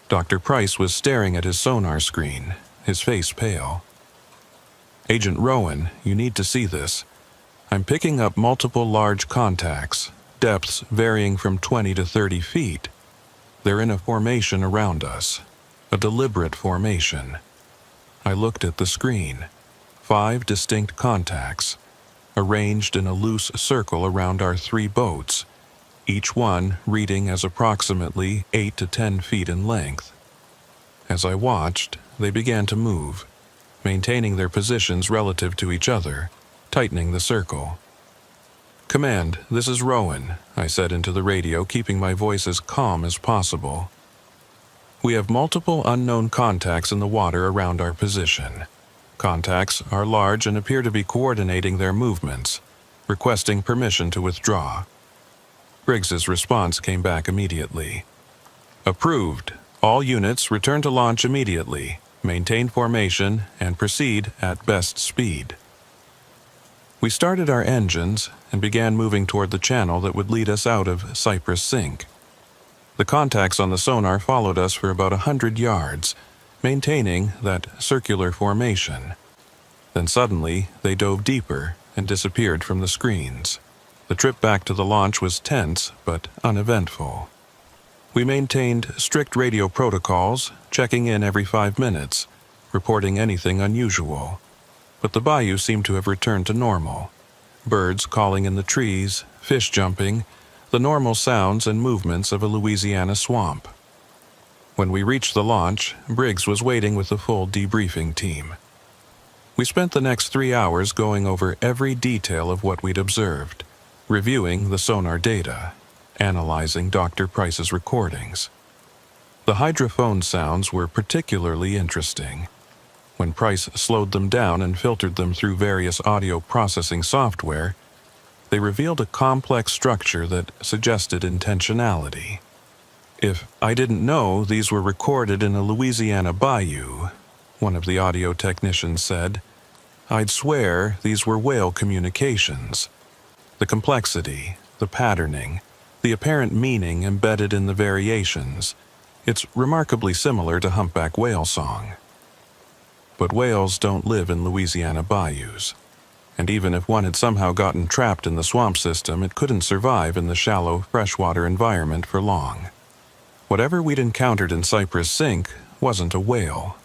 [SPEAKER 1] Dr. Price was staring at his sonar screen, his face pale. Agent Rowan, you need to see this. I'm picking up multiple large contacts, depths varying from 20 to 30 feet. They're in a formation around us, a deliberate formation. I looked at the screen. 5 distinct contacts, arranged in a loose circle around our 3 boats, each one reading as approximately 8 to 10 feet in length. As I watched, they began to move, maintaining their positions relative to each other, tightening the circle. "Command, this is Rowan," I said into the radio, keeping my voice as calm as possible. "We have multiple unknown contacts in the water around our position. Contacts are large and appear to be coordinating their movements, requesting permission to withdraw." Briggs's response came back immediately. "Approved. All units return to launch immediately, maintain formation, and proceed at best speed." We started our engines and began moving toward the channel that would lead us out of Cypress Sink. The contacts on the sonar followed us for about 100 yards, maintaining that circular formation. Then suddenly, they dove deeper and disappeared from the screens. The trip back to the launch was tense but uneventful. We maintained strict radio protocols, checking in every 5 minutes, reporting anything unusual. But the bayou seemed to have returned to normal. Birds calling in the trees, fish jumping, the normal sounds and movements of a Louisiana swamp. When we reached the launch, Briggs was waiting with the full debriefing team. We spent the next 3 hours going over every detail of what we'd observed, reviewing the sonar data, analyzing Dr. Price's recordings. The hydrophone sounds were particularly interesting. When Price slowed them down and filtered them through various audio processing software, they revealed a complex structure that suggested intentionality. "If I didn't know these were recorded in a Louisiana bayou," one of the audio technicians said, "I'd swear these were whale communications. The complexity, the patterning, the apparent meaning embedded in the variations, it's remarkably similar to humpback whale song." But whales don't live in Louisiana bayous, and even if one had somehow gotten trapped in the swamp system, it couldn't survive in the shallow freshwater environment for long. Whatever we'd encountered in Cypress Sink wasn't a whale.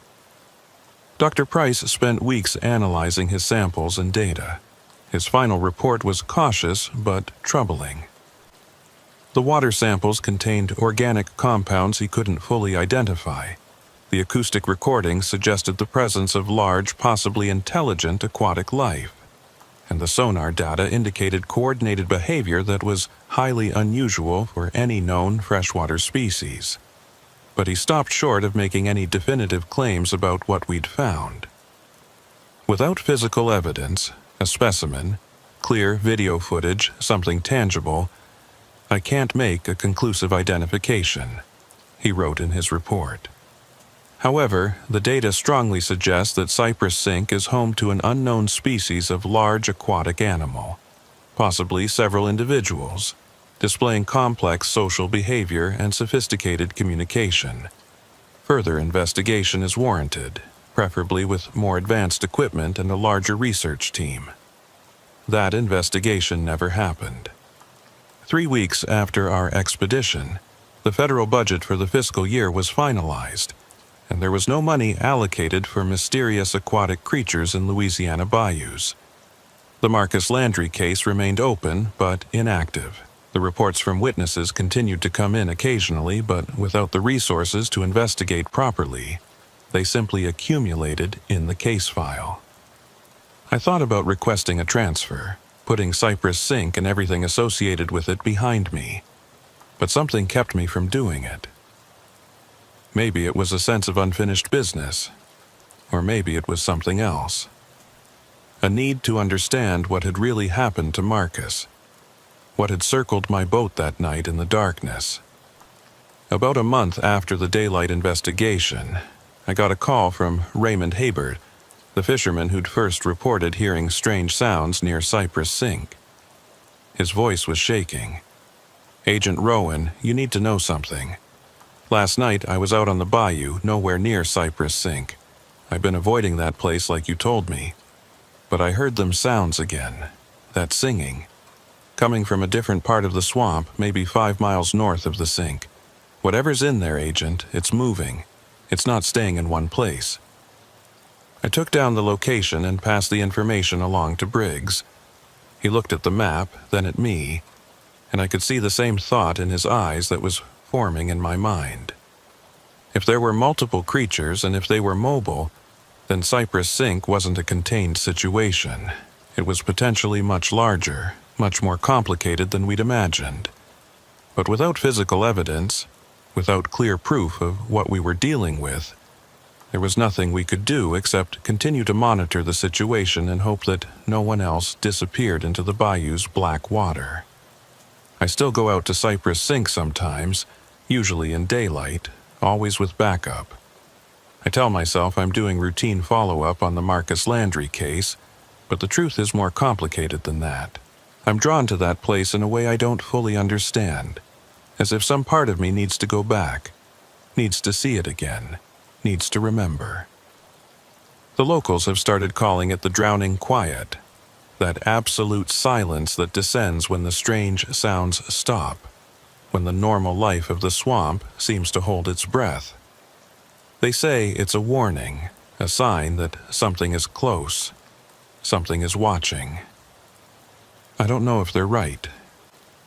[SPEAKER 1] Dr. Price spent weeks analyzing his samples and data. His final report was cautious but troubling. The water samples contained organic compounds he couldn't fully identify. The acoustic recordings suggested the presence of large, possibly intelligent aquatic life, and the sonar data indicated coordinated behavior that was highly unusual for any known freshwater species. But he stopped short of making any definitive claims about what we'd found. Without physical evidence, a specimen, clear video footage, something tangible, I can't make a conclusive identification, he wrote in his report. However, the data strongly suggests that Cypress Sink is home to an unknown species of large aquatic animal, possibly several individuals, displaying complex social behavior and sophisticated communication. Further investigation is warranted, preferably with more advanced equipment and a larger research team. That investigation never happened. 3 weeks after our expedition, the federal budget for the fiscal year was finalized, and there was no money allocated for mysterious aquatic creatures in Louisiana bayous. The Marcus Landry case remained open but inactive. The reports from witnesses continued to come in occasionally, but without the resources to investigate properly, they simply accumulated in the case file. I thought about requesting a transfer. putting Cypress Sink and everything associated with it behind me. But something kept me from doing it. Maybe it was a sense of unfinished business, or maybe it was something else. A need to understand what had really happened to Marcus, what had circled my boat that night in the darkness. About a month after the daylight investigation, I got a call from Raymond Habert, the fisherman who'd first reported hearing strange sounds near Cypress Sink. His voice was shaking. "Agent Rowan, you need to know something. Last night I was out on the bayou, nowhere near Cypress Sink. I've been avoiding that place like you told me. But I heard them sounds again, that singing, coming from a different part of the swamp, maybe 5 miles north of the sink. Whatever's in there, Agent, it's moving. It's not staying in one place." I took down the location and passed the information along to Briggs. He looked at the map, then at me, and I could see the same thought in his eyes that was forming in my mind. If there were multiple creatures and if they were mobile, then Cypress Sink wasn't a contained situation. It was potentially much larger, much more complicated than we'd imagined. But without physical evidence, without clear proof of what we were dealing with, there was nothing we could do except continue to monitor the situation and hope that no one else disappeared into the bayou's black water. I still go out to Cypress Sink sometimes, usually in daylight, always with backup. I tell myself I'm doing routine follow-up on the Marcus Landry case, but the truth is more complicated than that. I'm drawn to that place in a way I don't fully understand, as if some part of me needs to go back, needs to see it again, needs to remember. The locals have started calling it the drowning quiet, that absolute silence that descends when the strange sounds stop, when the normal life of the swamp seems to hold its breath. They say it's a warning, a sign that something is close, something is watching. I don't know if they're right,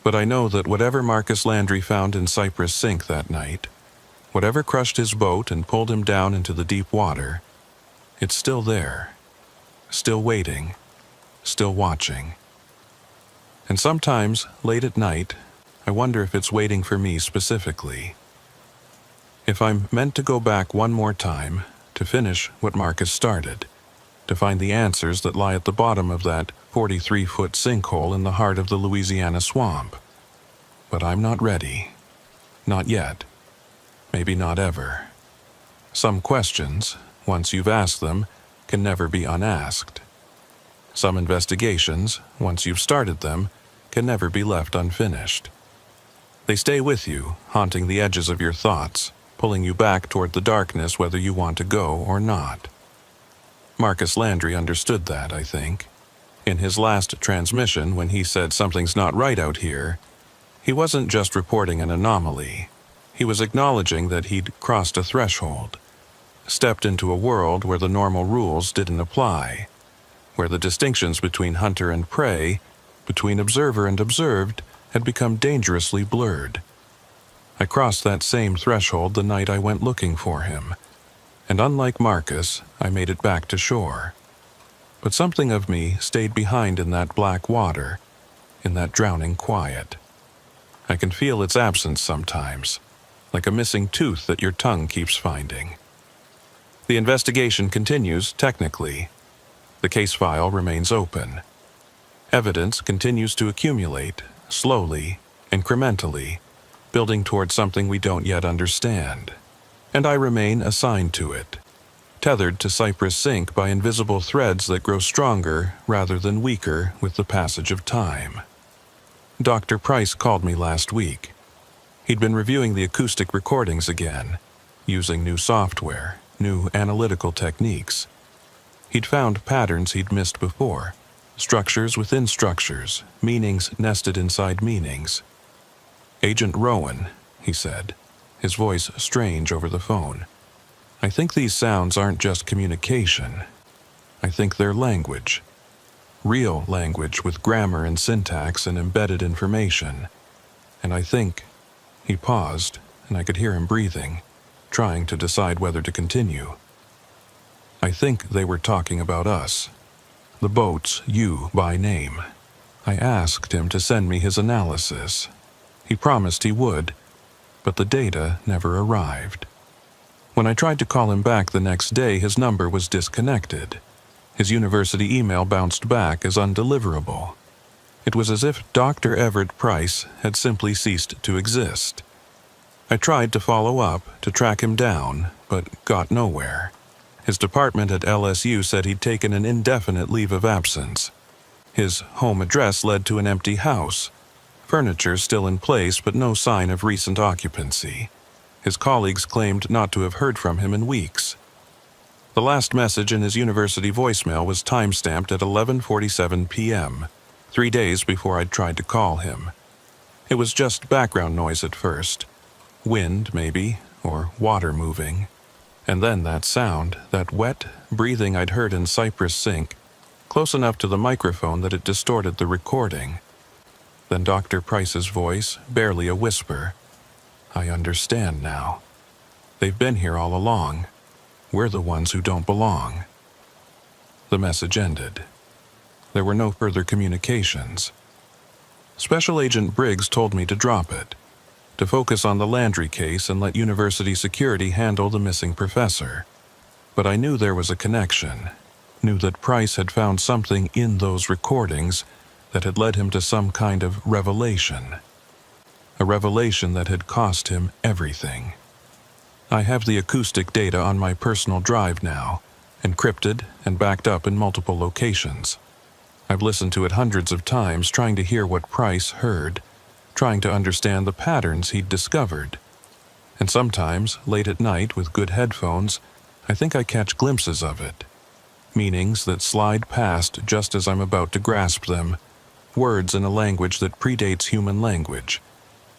[SPEAKER 1] but I know that whatever Marcus Landry found in Cypress Sink that night, whatever crushed his boat and pulled him down into the deep water, it's still there, still waiting, still watching. And sometimes, late at night, I wonder if it's waiting for me specifically. If I'm meant to go back one more time, to finish what Marcus started, to find the answers that lie at the bottom of that 43-foot sinkhole in the heart of the Louisiana swamp. But I'm not ready. Not yet. Maybe not ever. Some questions, once you've asked them, can never be unasked. Some investigations, once you've started them, can never be left unfinished. They stay with you, haunting the edges of your thoughts, pulling you back toward the darkness whether you want to go or not. Marcus Landry understood that, I think. In his last transmission, when he said something's not right out here, he wasn't just reporting an anomaly. He was acknowledging that he'd crossed a threshold, stepped into a world where the normal rules didn't apply, where the distinctions between hunter and prey, between observer and observed, had become dangerously blurred. I crossed that same threshold the night I went looking for him, and unlike Marcus, I made it back to shore. But something of me stayed behind in that black water, in that drowning quiet. I can feel its absence sometimes, like a missing tooth that your tongue keeps finding. The investigation continues, technically. The case file remains open. Evidence continues to accumulate, slowly, incrementally, building towards something we don't yet understand. And I remain assigned to it, tethered to Cypress Sink by invisible threads that grow stronger rather than weaker with the passage of time. Dr. Price called me last week. He'd been reviewing the acoustic recordings again, using new software, new analytical techniques. He'd found patterns he'd missed before, structures within structures, meanings nested inside meanings. "Agent Rowan," he said, his voice strange over the phone. "I think these sounds aren't just communication. I think they're language. Real language with grammar and syntax and embedded information. And I think..." He paused, and I could hear him breathing, trying to decide whether to continue. "I think they were talking about us. The boats you by name. I asked him to send me his analysis. He promised he would, but the data never arrived. When I tried to call him back the next day, his number was disconnected. His university email bounced back as undeliverable. It was as if Dr. Everett Price had simply ceased to exist. I tried to follow up, to track him down, but got nowhere. His department at LSU said he'd taken an indefinite leave of absence. His home address led to an empty house. Furniture still in place, but no sign of recent occupancy. His colleagues claimed not to have heard from him in weeks. The last message in his university voicemail was time-stamped at 11:47 p.m., 3 days before I'd tried to call him. It was just background noise at first. Wind, maybe, or water moving. And then that sound, that wet breathing I'd heard in Cypress Sink, close enough to the microphone that it distorted the recording. Then Dr. Price's voice, barely a whisper. I understand now. They've been here all along. We're the ones who don't belong. The message ended. There were no further communications. Special Agent Briggs told me to drop it, to focus on the Landry case and let university security handle the missing professor. But I knew there was a connection, knew that Price had found something in those recordings that had led him to some kind of revelation. A revelation that had cost him everything. I have the acoustic data on my personal drive now, encrypted and backed up in multiple locations. I've listened to it hundreds of times, trying to hear what Price heard, trying to understand the patterns he'd discovered. And sometimes, late at night with good headphones, I think I catch glimpses of it. Meanings that slide past just as I'm about to grasp them, words in a language that predates human language,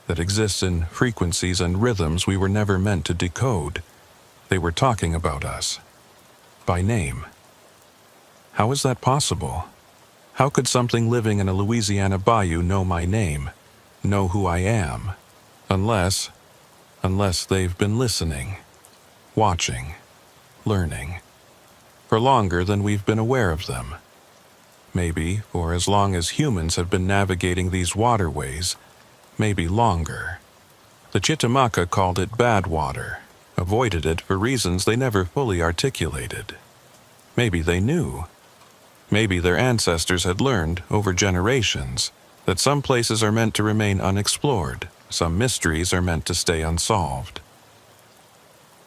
[SPEAKER 1] that exists in frequencies and rhythms we were never meant to decode. They were talking about us. By name. How is that possible? How could something living in a Louisiana bayou know my name, know who I am, unless they've been listening, watching, learning, for longer than we've been aware of them? Maybe for as long as humans have been navigating these waterways, maybe longer. The Chitimaca called it bad water, avoided it for reasons they never fully articulated. Maybe they knew. Maybe their ancestors had learned, over generations, that some places are meant to remain unexplored, some mysteries are meant to stay unsolved.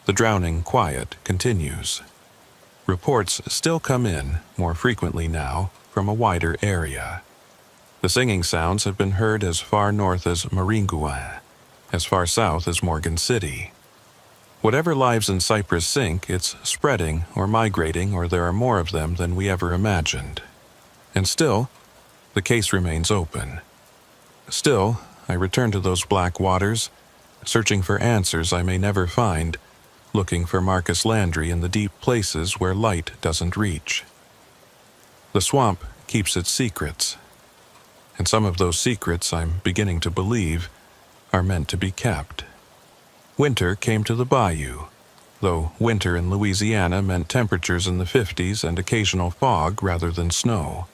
[SPEAKER 1] The drowning quiet continues. Reports still come in, more frequently now, from a wider area. The singing sounds have been heard as far north as Maringouin, as far south as Morgan City. Whatever lives in Cypress Sink, it's spreading or migrating, or there are more of them than we ever imagined. And still, the case remains open. Still, I return to those black waters, searching for answers I may never find, looking for Marcus Landry in the deep places where light doesn't reach. The swamp keeps its secrets, and some of those secrets, I'm beginning to believe, are meant to be kept. Winter came to the bayou, though winter in Louisiana meant temperatures in the 50s and occasional fog rather than snow.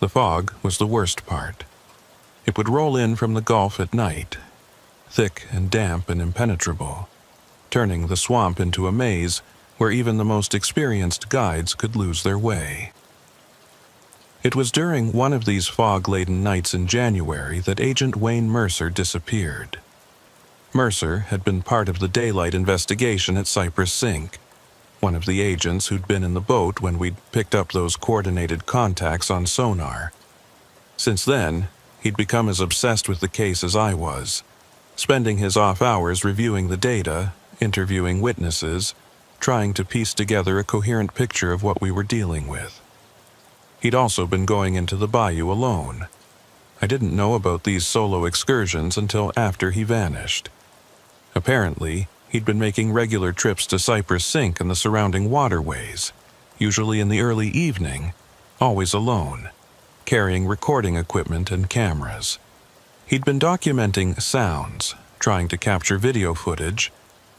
[SPEAKER 1] The fog was the worst part. It would roll in from the Gulf at night, thick and damp and impenetrable, turning the swamp into a maze where even the most experienced guides could lose their way. It was during one of these fog-laden nights in January that Agent Wayne Mercer disappeared. Mercer had been part of the daylight investigation at Cypress Sink, one of the agents who'd been in the boat when we'd picked up those coordinated contacts on sonar. Since then, he'd become as obsessed with the case as I was, spending his off hours reviewing the data, interviewing witnesses, trying to piece together a coherent picture of what we were dealing with. He'd also been going into the bayou alone. I didn't know about these solo excursions until after he vanished. Apparently, he'd been making regular trips to Cypress Sink and the surrounding waterways, usually in the early evening, always alone, carrying recording equipment and cameras. He'd been documenting sounds, trying to capture video footage,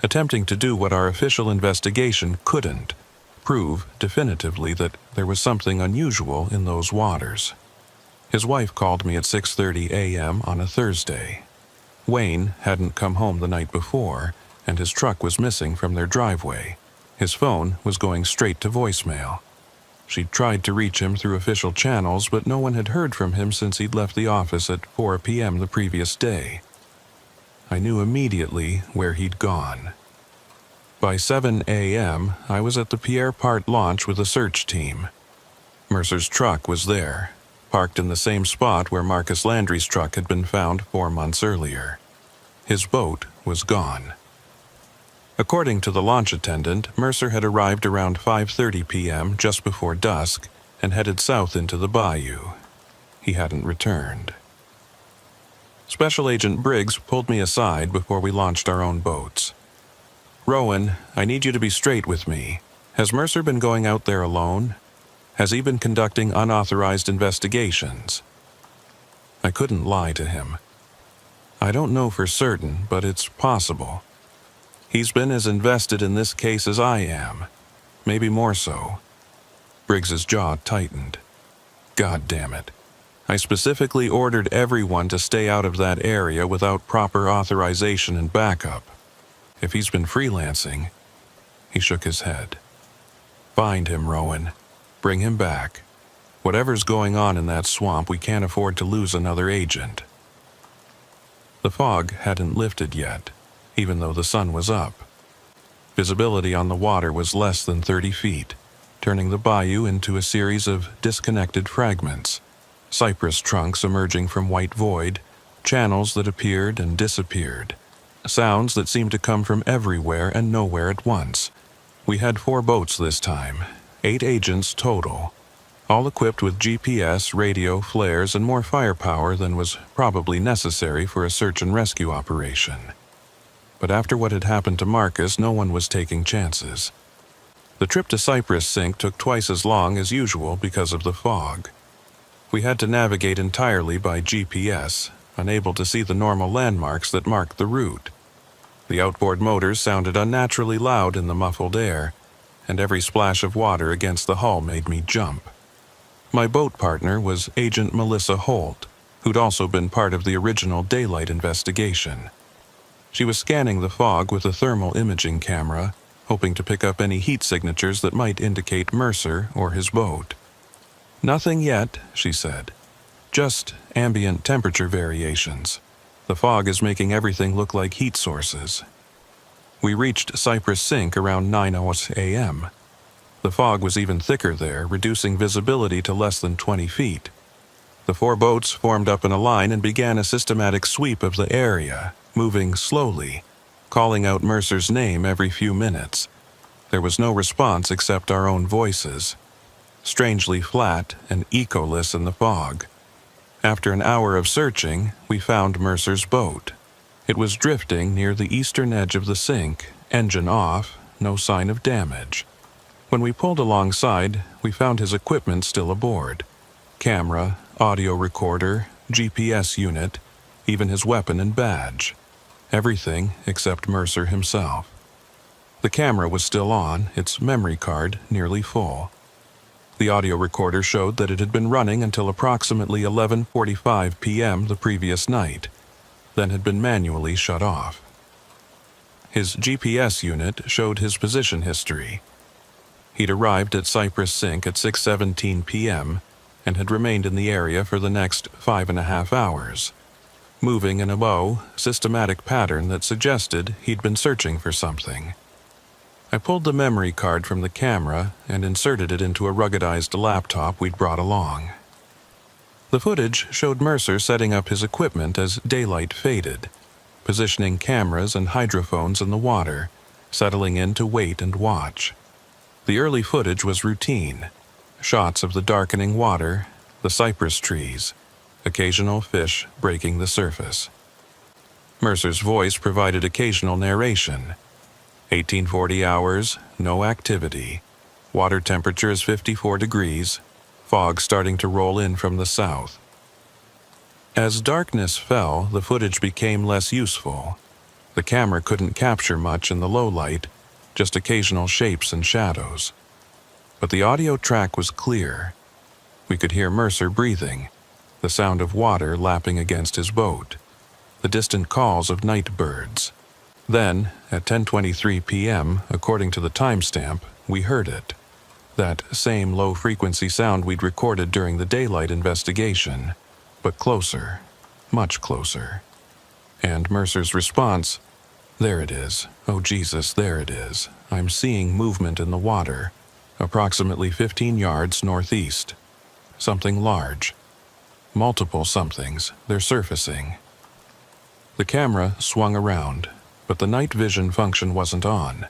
[SPEAKER 1] attempting to do what our official investigation couldn't, prove definitively that there was something unusual in those waters. His wife called me at 6:30 a.m. on a Thursday. Wayne hadn't come home the night before, and his truck was missing from their driveway. His phone was going straight to voicemail. She'd tried to reach him through official channels, but no one had heard from him since he'd left the office at 4 p.m. the previous day. I knew immediately where he'd gone. By 7 a.m., I was at the Pierre Part launch with a search team. Mercer's truck was there, parked in the same spot where Marcus Landry's truck had been found 4 months earlier. His boat was gone. According to the launch attendant, Mercer had arrived around 5:30 p.m. just before dusk and headed south into the bayou. He hadn't returned. Special Agent Briggs pulled me aside before we launched our own boats. "Rowan, I need you to be straight with me. Has Mercer been going out there alone? Has he been conducting unauthorized investigations?" I couldn't lie to him. "I don't know for certain, but it's possible. He's been as invested in this case as I am, maybe more so." Briggs's jaw tightened. God damn it. I specifically ordered everyone to stay out of that area without proper authorization and backup. If he's been freelancing... He shook his head. "Find him, Rowan. Bring him back. Whatever's going on in that swamp, we can't afford to lose another agent." The fog hadn't lifted yet, even though the sun was up. Visibility on the water was less than 30 feet, turning the bayou into a series of disconnected fragments. Cypress trunks emerging from white void, channels that appeared and disappeared, sounds that seemed to come from everywhere and nowhere at once. We had 4 boats this time, 8 agents total, all equipped with GPS, radio, flares, and more firepower than was probably necessary for a search and rescue operation. But after what had happened to Marcus, no one was taking chances. The trip to Cypress Sink took twice as long as usual because of the fog. We had to navigate entirely by GPS, unable to see the normal landmarks that marked the route. The outboard motors sounded unnaturally loud in the muffled air, and every splash of water against the hull made me jump. My boat partner was Agent Melissa Holt, who'd also been part of the original daylight investigation. She was scanning the fog with a thermal imaging camera, hoping to pick up any heat signatures that might indicate Mercer or his boat. "Nothing yet," she said. "Just ambient temperature variations. The fog is making everything look like heat sources." We reached Cypress Sink around 9 a.m. The fog was even thicker there, reducing visibility to less than 20 feet. The 4 boats formed up in a line and began a systematic sweep of the area, moving slowly, calling out Mercer's name every few minutes. There was no response except our own voices, strangely flat and echoless in the fog. After an hour of searching, we found Mercer's boat. It was drifting near the eastern edge of the sink, engine off, no sign of damage. When we pulled alongside, we found his equipment still aboard. Camera, audio recorder, GPS unit, even his weapon and badge. Everything except Mercer himself. The camera was still on, its memory card nearly full. The audio recorder showed that it had been running until approximately 11:45 p.m. the previous night, then had been manually shut off. His GPS unit showed his position history. He'd arrived at Cypress Sink at 6:17 p.m. and had remained in the area for the next 5.5 hours, moving in a low, systematic pattern that suggested he'd been searching for something. I pulled the memory card from the camera and inserted it into a ruggedized laptop we'd brought along. The footage showed Mercer setting up his equipment as daylight faded, positioning cameras and hydrophones in the water, settling in to wait and watch. The early footage was routine. Shots of the darkening water, the cypress trees, occasional fish breaking the surface. Mercer's voice provided occasional narration. 1840 hours, no activity. Water temperature is 54 degrees. Fog starting to roll in from the south. As darkness fell, the footage became less useful. The camera couldn't capture much in the low light, just occasional shapes and shadows. But the audio track was clear. We could hear Mercer breathing, the the sound of water lapping against his boat, the distant calls of night birds. Then, at 10:23 p.m., according to the timestamp, we heard it. That same low-frequency sound we'd recorded during the daylight investigation, but closer, much closer. And Mercer's response, "There it is. Oh Jesus, there it is. I'm seeing movement in the water, approximately 15 yards northeast. Something large. Multiple somethings. They're surfacing." The camera swung around, but the night vision function wasn't on,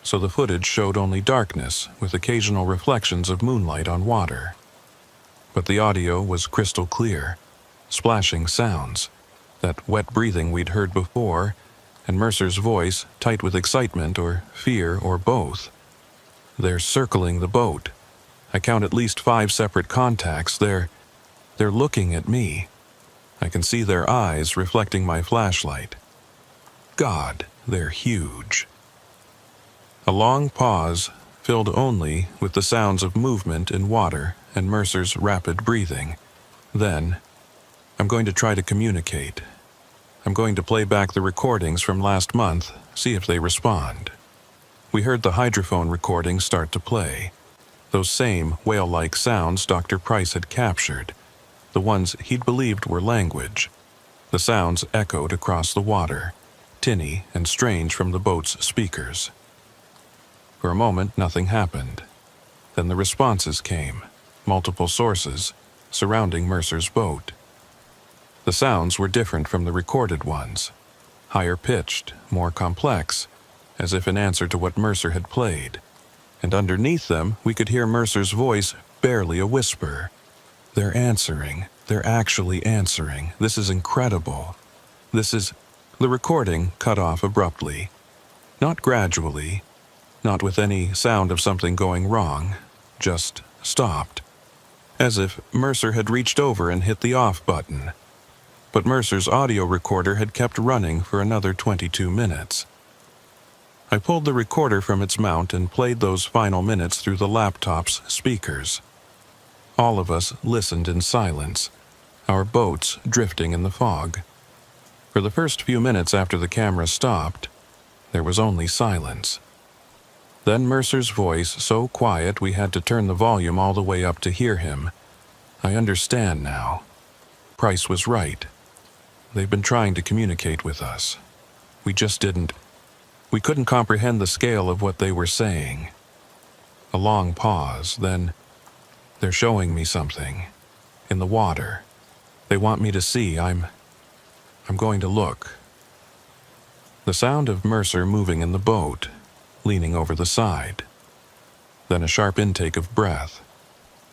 [SPEAKER 1] so the footage showed only darkness with occasional reflections of moonlight on water. But the audio was crystal clear, splashing sounds, that wet breathing we'd heard before, and Mercer's voice tight with excitement or fear or both. "They're circling the boat. I count at least 5 separate contacts. They're looking at me. I can see their eyes reflecting my flashlight. God, they're huge." A long pause, filled only with the sounds of movement in water and Mercer's rapid breathing. Then, "I'm going to try to communicate. I'm going to play back the recordings from last month, see if they respond." We heard the hydrophone recordings start to play. Those same whale-like sounds Dr. Price had captured, the ones he'd believed were language. The sounds echoed across the water, tinny and strange from the boat's speakers. For a moment, nothing happened. Then the responses came, multiple sources, surrounding Mercer's boat. The sounds were different from the recorded ones, higher-pitched, more complex, as if in answer to what Mercer had played. And underneath them, we could hear Mercer's voice barely a whisper. "They're answering. They're actually answering. This is incredible. This is..." The recording cut off abruptly. Not gradually, not with any sound of something going wrong, just stopped. As if Mercer had reached over and hit the off button. But Mercer's audio recorder had kept running for another 22 minutes. I pulled the recorder from its mount and played those final minutes through the laptop's speakers. All of us listened in silence, our boats drifting in the fog. For the first few minutes after the camera stopped, there was only silence. Then Mercer's voice, so quiet we had to turn the volume all the way up to hear him. "I understand now. Price was right. They've been trying to communicate with us. We just didn't. We couldn't comprehend the scale of what they were saying." A long pause, then, "They're showing me something. In the water. They want me to see. I'm going to look." The sound of Mercer moving in the boat, leaning over the side. Then a sharp intake of breath.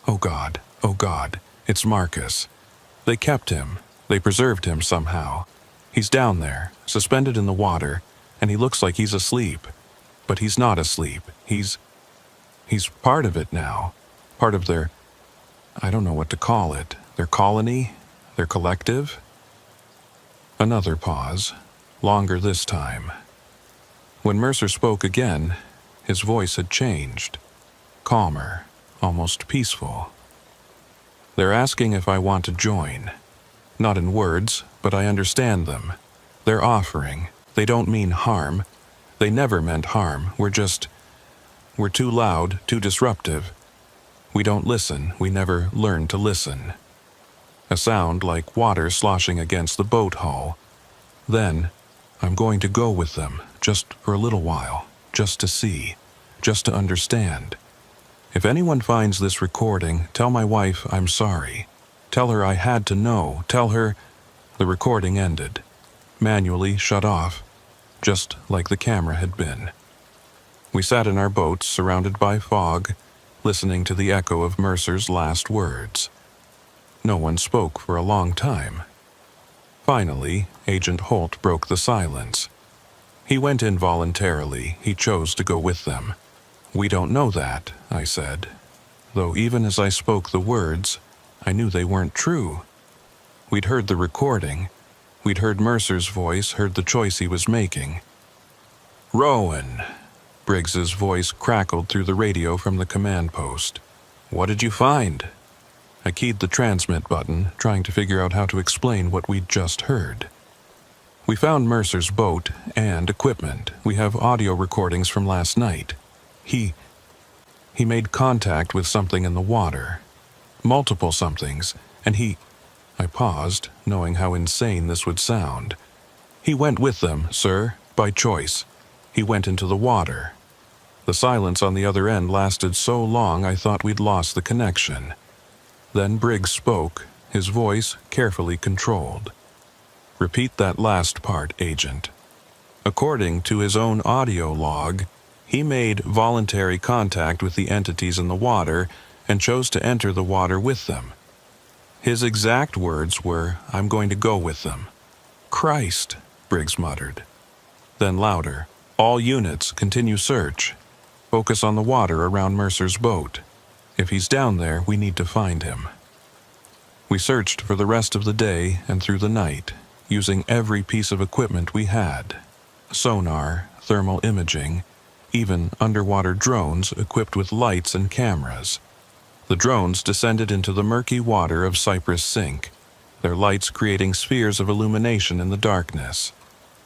[SPEAKER 1] Oh God, it's Marcus. They kept him. They preserved him somehow. He's down there, suspended in the water, and he looks like he's asleep. But he's not asleep. He's part of it now. Part of their, I don't know what to call it, their colony, their collective. Another pause, longer this time. When Mercer spoke again, his voice had changed. Calmer, almost peaceful. "They're asking if I want to join. Not in words, but I understand them. They're offering. They don't mean harm. They never meant harm. We're too loud, too disruptive. We don't listen. We never learn to listen." A sound like water sloshing against the boat hull. Then, "I'm going to go with them, just for a little while, just to see, just to understand. If anyone finds this recording, tell my wife I'm sorry. Tell her I had to know. Tell her..." The recording ended, manually shut off, just like the camera had been. We sat in our boats, surrounded by fog, listening to the echo of Mercer's last words. No one spoke for a long time. Finally, Agent Holt broke the silence. He went in voluntarily. He chose to go with them. "We don't know that," I said, though even as I spoke the words, I knew they weren't true. We'd heard the recording. We'd heard Mercer's voice, heard the choice he was making. "Rowan," Briggs's voice crackled through the radio from the command post. "What did you find?" I keyed the transmit button, trying to figure out how to explain what we'd just heard. We found Mercer's boat and equipment. We have audio recordings from last night. He made contact with something in the water. Multiple somethings, and I paused, knowing how insane this would sound. He went with them, sir, by choice. He went into the water. The silence on the other end lasted so long I thought we'd lost the connection. Then Briggs spoke, his voice carefully controlled. Repeat that last part, Agent. According to his own audio log, he made voluntary contact with the entities in the water and chose to enter the water with them. His exact words were, "I'm going to go with them." "Christ," Briggs muttered. Then louder, "All units, continue search. Focus on the water around Mercer's boat. If he's down there, we need to find him." We searched for the rest of the day and through the night, using every piece of equipment we had. Sonar, thermal imaging, even underwater drones equipped with lights and cameras. The drones descended into the murky water of Cypress Sink, their lights creating spheres of illumination in the darkness,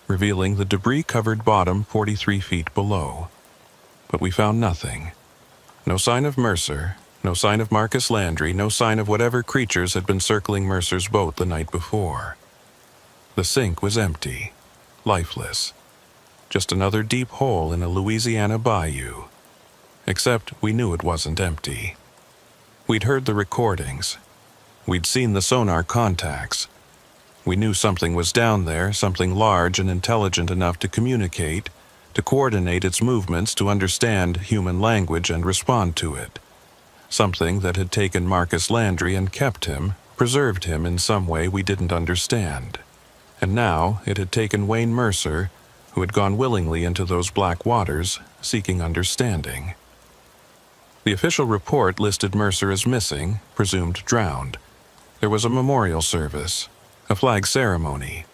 [SPEAKER 1] revealing the debris-covered bottom 43 feet below. But we found nothing. No sign of Mercer, no sign of Marcus Landry, no sign of whatever creatures had been circling Mercer's boat the night before. The sink was empty, lifeless. Just another deep hole in a Louisiana bayou. Except we knew it wasn't empty. We'd heard the recordings. We'd seen the sonar contacts. We knew something was down there, something large and intelligent enough to communicate, to coordinate its movements, to understand human language and respond to it. Something that had taken Marcus Landry and kept him, preserved him in some way we didn't understand. And now it had taken Wayne Mercer, who had gone willingly into those black waters, seeking understanding. The official report listed Mercer as missing, presumed drowned. There was a memorial service, a flag ceremony,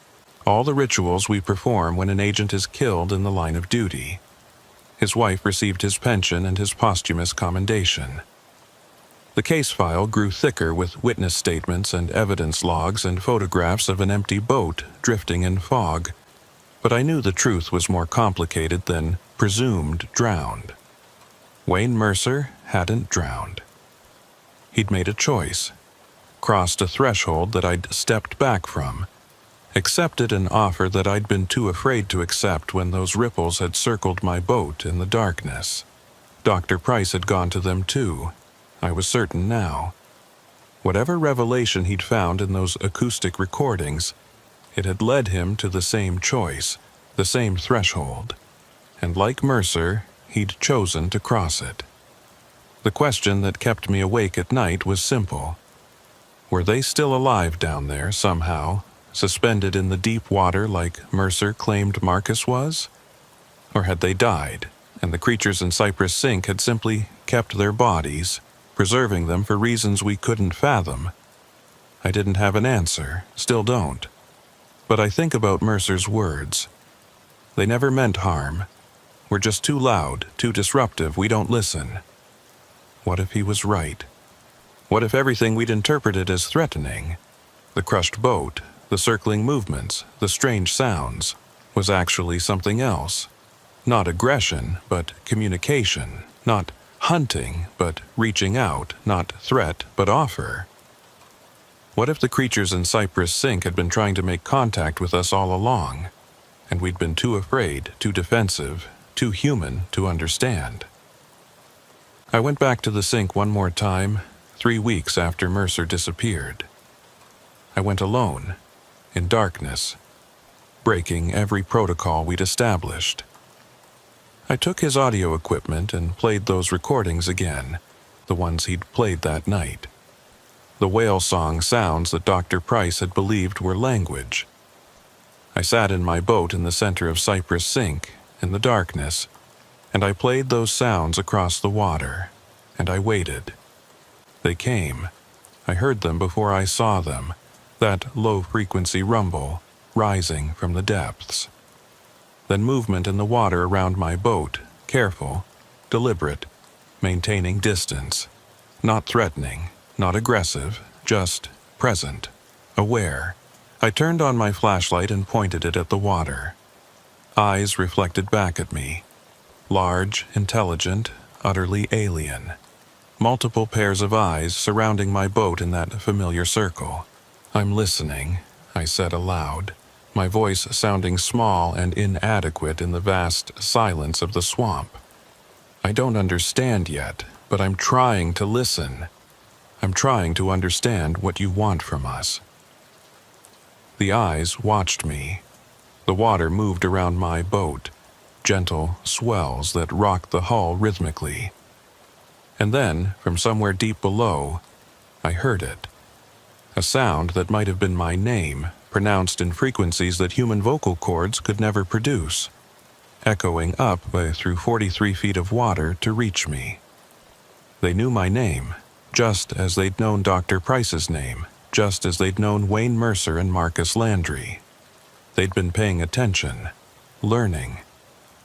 [SPEAKER 1] all the rituals we perform when an agent is killed in the line of duty. His wife received his pension and his posthumous commendation. The case file grew thicker with witness statements and evidence logs and photographs of an empty boat drifting in fog, but I knew the truth was more complicated than presumed drowned. Wayne Mercer hadn't drowned. He'd made a choice, crossed a threshold that I'd stepped back from, accepted an offer that I'd been too afraid to accept when those ripples had circled my boat in the darkness. Dr. Price had gone to them too, I was certain now. Whatever revelation he'd found in those acoustic recordings, it had led him to the same choice, the same threshold. And like Mercer, he'd chosen to cross it. The question that kept me awake at night was simple. Were they still alive down there somehow, suspended in the deep water like Mercer claimed Marcus was? Or had they died, and the creatures in Cypress Sink had simply kept their bodies, preserving them for reasons we couldn't fathom? I didn't have an answer, still don't. But I think about Mercer's words. They never meant harm. We're just too loud, too disruptive, we don't listen. What if he was right? What if everything we'd interpreted as threatening, the crushed boat, the circling movements, the strange sounds, was actually something else? Not aggression, but communication. Not hunting, but reaching out. Not threat, but offer. What if the creatures in Cypress Sink had been trying to make contact with us all along, and we'd been too afraid, too defensive, too human to understand? I went back to the sink one more time, 3 weeks after Mercer disappeared. I went alone, in darkness, breaking every protocol we'd established. I took his audio equipment and played those recordings again, the ones he'd played that night. The whale song sounds that Dr. Price had believed were language. I sat in my boat in the center of Cypress Sink, in the darkness, and I played those sounds across the water, and I waited. They came. I heard them before I saw them, that low-frequency rumble, rising from the depths. Then movement in the water around my boat, careful, deliberate, maintaining distance, not threatening, not aggressive, just present, aware. I turned on my flashlight and pointed it at the water. Eyes reflected back at me. Large, intelligent, utterly alien. Multiple pairs of eyes surrounding my boat in that familiar circle. "I'm listening," I said aloud, my voice sounding small and inadequate in the vast silence of the swamp. "I don't understand yet, but I'm trying to listen. I'm trying to understand what you want from us." The eyes watched me. The water moved around my boat, gentle swells that rocked the hull rhythmically. And then, from somewhere deep below, I heard it. A sound that might have been my name, pronounced in frequencies that human vocal cords could never produce, echoing up through 43 feet of water to reach me. They knew my name, just as they'd known Dr. Price's name, just as they'd known Wayne Mercer and Marcus Landry. They'd been paying attention, learning,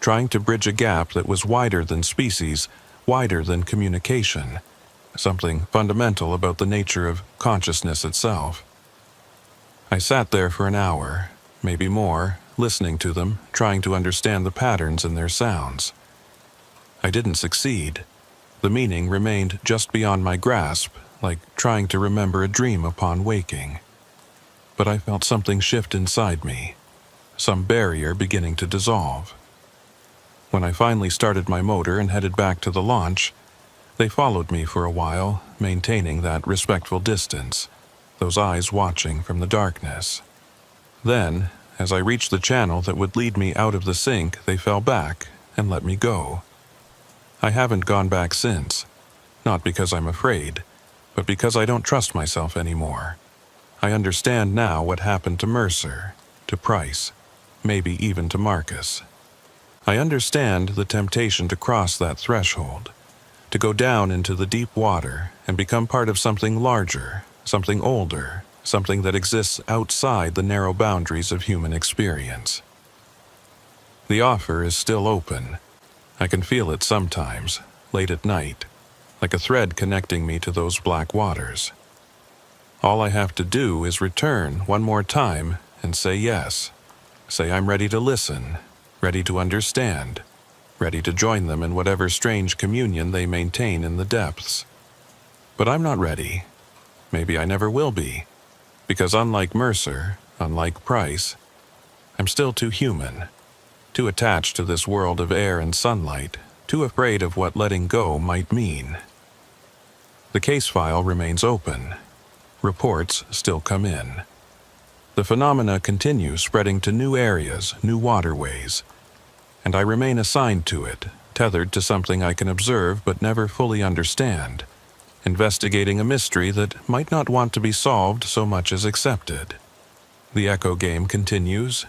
[SPEAKER 1] trying to bridge a gap that was wider than species, wider than communication, something fundamental about the nature of consciousness itself. I sat there for an hour, maybe more, listening to them, trying to understand the patterns in their sounds. I didn't succeed. The meaning remained just beyond my grasp, like trying to remember a dream upon waking. But I felt something shift inside me, some barrier beginning to dissolve. When I finally started my motor and headed back to the launch, they followed me for a while, maintaining that respectful distance, those eyes watching from the darkness. Then, as I reached the channel that would lead me out of the sink, they fell back and let me go. I haven't gone back since, not because I'm afraid, but because I don't trust myself anymore. I understand now what happened to Mercer, to Price, maybe even to Marcus. I understand the temptation to cross that threshold, to go down into the deep water and become part of something larger, something older, something that exists outside the narrow boundaries of human experience. The offer is still open. I can feel it sometimes, late at night, like a thread connecting me to those black waters. All I have to do is return one more time and say yes. Say I'm ready to listen, ready to understand, ready to join them in whatever strange communion they maintain in the depths. But I'm not ready. Maybe I never will be, because unlike Mercer, unlike Price, I'm still too human, too attached to this world of air and sunlight, too afraid of what letting go might mean. The case file remains open. Reports still come in. The phenomena continue spreading to new areas, new waterways, and I remain assigned to it, tethered to something I can observe but never fully understand, investigating a mystery that might not want to be solved so much as accepted. The echo game continues.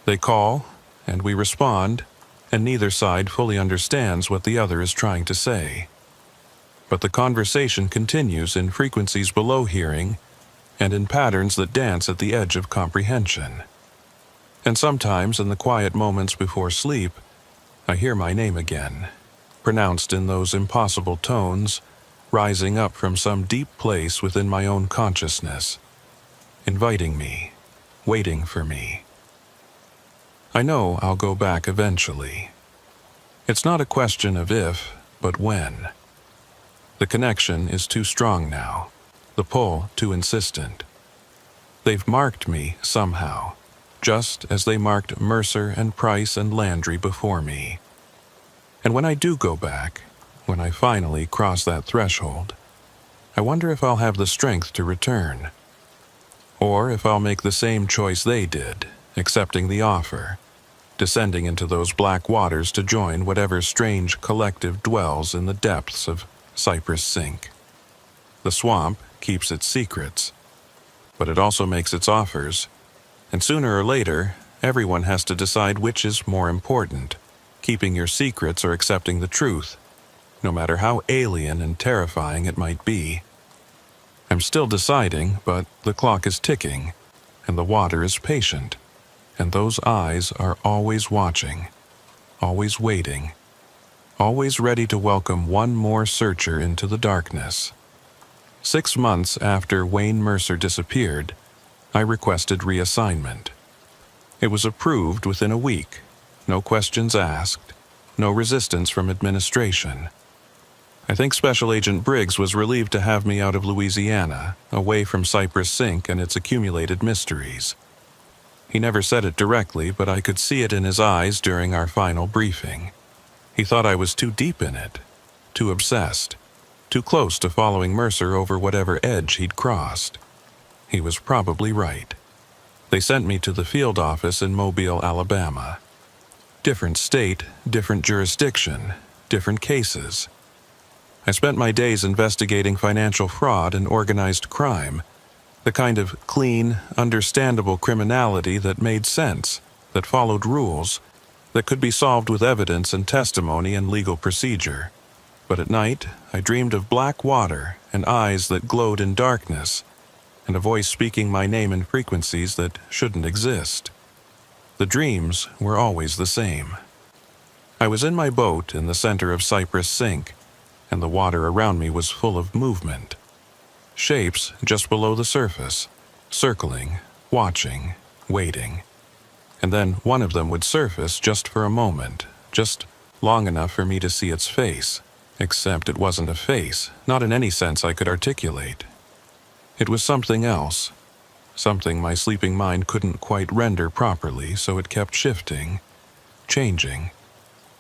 [SPEAKER 1] They call, and we respond, and neither side fully understands what the other is trying to say. But the conversation continues in frequencies below hearing and in patterns that dance at the edge of comprehension. And sometimes in the quiet moments before sleep, I hear my name again, pronounced in those impossible tones, rising up from some deep place within my own consciousness, inviting me, waiting for me. I know I'll go back eventually. It's not a question of if, but when. The connection is too strong now, the pull too insistent. They've marked me somehow, just as they marked Mercer and Price and Landry before me. And when I do go back, when I finally cross that threshold, I wonder if I'll have the strength to return. Or if I'll make the same choice they did, accepting the offer, descending into those black waters to join whatever strange collective dwells in the depths of Cypress Sink. The swamp keeps its secrets, but it also makes its offers, and sooner or later, everyone has to decide which is more important, keeping your secrets or accepting the truth, no matter how alien and terrifying it might be. I'm still deciding, but the clock is ticking, and the water is patient, and those eyes are always watching, always waiting, always ready to welcome one more searcher into the darkness. 6 months after Wayne Mercer disappeared, I requested reassignment. It was approved within a week. No questions asked. No resistance from administration. I think Special Agent Briggs was relieved to have me out of Louisiana, away from Cypress Sink and its accumulated mysteries. He never said it directly, but I could see it in his eyes during our final briefing. He thought I was too deep in it, too obsessed, too close to following Mercer over whatever edge he'd crossed. He was probably right. They sent me to the field office in Mobile, Alabama. Different state, different jurisdiction, different cases. I spent my days investigating financial fraud and organized crime, the kind of clean, understandable criminality that made sense, that followed rules, that could be solved with evidence and testimony and legal procedure. But at night, I dreamed of black water and eyes that glowed in darkness, and a voice speaking my name in frequencies that shouldn't exist. The dreams were always the same. I was in my boat in the center of Cypress Sink, and the water around me was full of movement. Shapes just below the surface, circling, watching, waiting. And then one of them would surface just for a moment, just long enough for me to see its face, except it wasn't a face, not in any sense I could articulate. It was something else, something my sleeping mind couldn't quite render properly, so it kept shifting, changing,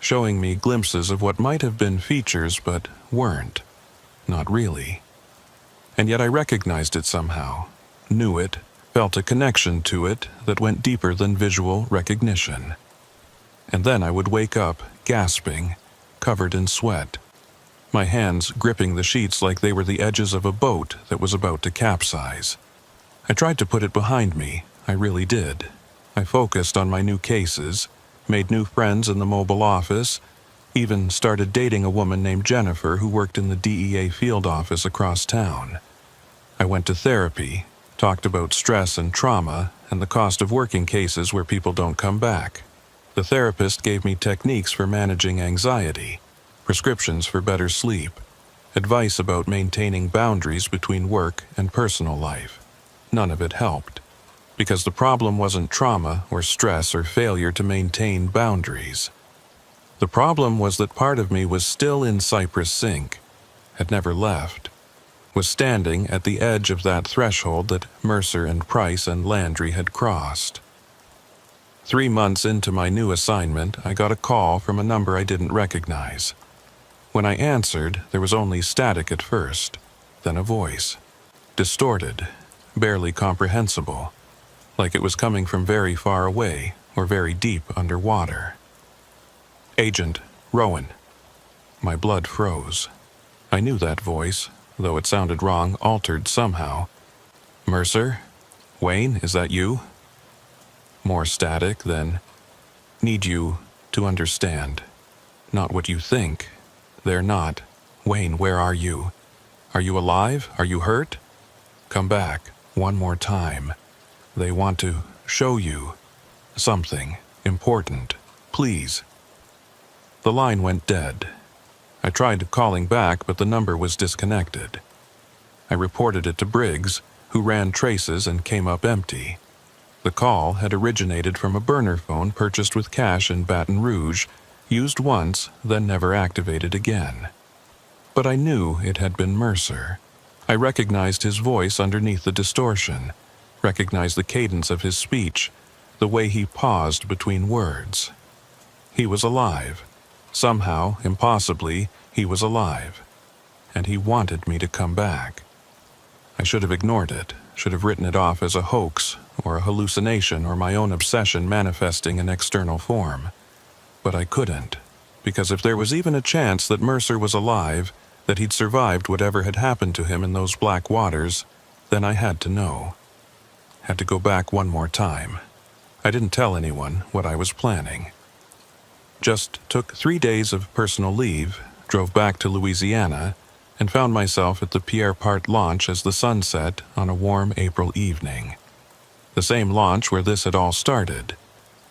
[SPEAKER 1] showing me glimpses of what might have been features but weren't, not really. And yet I recognized it somehow, knew it, felt a connection to it that went deeper than visual recognition. And then I would wake up, gasping, covered in sweat, my hands gripping the sheets like they were the edges of a boat that was about to capsize. I tried to put it behind me, I really did. I focused on my new cases, made new friends in the mobile office, even started dating a woman named Jennifer who worked in the DEA field office across town. I went to therapy, talked about stress and trauma and the cost of working cases where people don't come back. The therapist gave me techniques for managing anxiety, prescriptions for better sleep, advice about maintaining boundaries between work and personal life. None of it helped, because the problem wasn't trauma or stress or failure to maintain boundaries. The problem was that part of me was still in Cypress Sink, had never left, was standing at the edge of that threshold that Mercer and Price and Landry had crossed. 3 months into my new assignment, I got a call from a number I didn't recognize. When I answered, there was only static at first, then a voice, distorted, barely comprehensible, like it was coming from very far away or very deep underwater. "Agent Rowan." My blood froze. I knew that voice, though it sounded wrong, altered somehow. "Mercer? Wayne, is that you?" More static, then, "Need you to understand. Not what you think. They're not. Wayne, where are you? Are you alive? Are you hurt? Come back, one more time. They want to show you something important. Please." The line went dead. I tried calling back, but the number was disconnected. I reported it to Briggs, who ran traces and came up empty. The call had originated from a burner phone purchased with cash in Baton Rouge, used once, then never activated again. But I knew it had been Mercer. I recognized his voice underneath the distortion, recognized the cadence of his speech, the way he paused between words. He was alive. Somehow, impossibly, he was alive. And he wanted me to come back. I should have ignored it, should have written it off as a hoax, or a hallucination, or my own obsession manifesting in external form. But I couldn't, because if there was even a chance that Mercer was alive, that he'd survived whatever had happened to him in those black waters, then I had to know. Had to go back one more time. I didn't tell anyone what I was planning. Just took 3 days of personal leave, drove back to Louisiana, and found myself at the Pierre Part launch as the sun set on a warm April evening. The same launch where this had all started,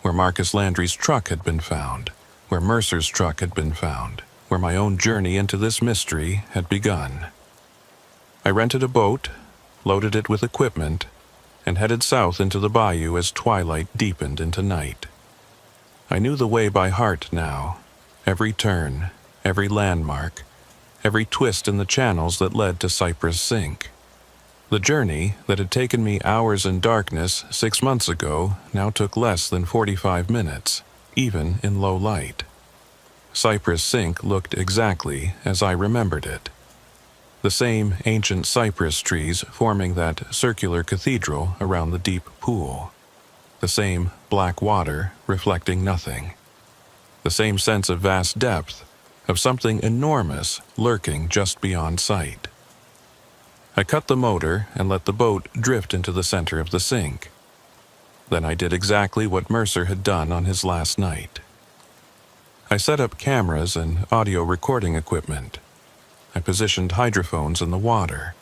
[SPEAKER 1] where Marcus Landry's truck had been found, where Mercer's truck had been found, where my own journey into this mystery had begun. I rented a boat, loaded it with equipment, and headed south into the bayou as twilight deepened into night. I knew the way by heart now, every turn, every landmark, every twist in the channels that led to Cypress Sink. The journey that had taken me hours in darkness 6 months ago now took less than 45 minutes, even in low light. Cypress Sink looked exactly as I remembered it. The same ancient cypress trees forming that circular cathedral around the deep pool. The same black water reflecting nothing. The same sense of vast depth, of something enormous lurking just beyond sight. I cut the motor and let the boat drift into the center of the sink. Then I did exactly what Mercer had done on his last night. I set up cameras and audio recording equipment. I positioned hydrophones in the water.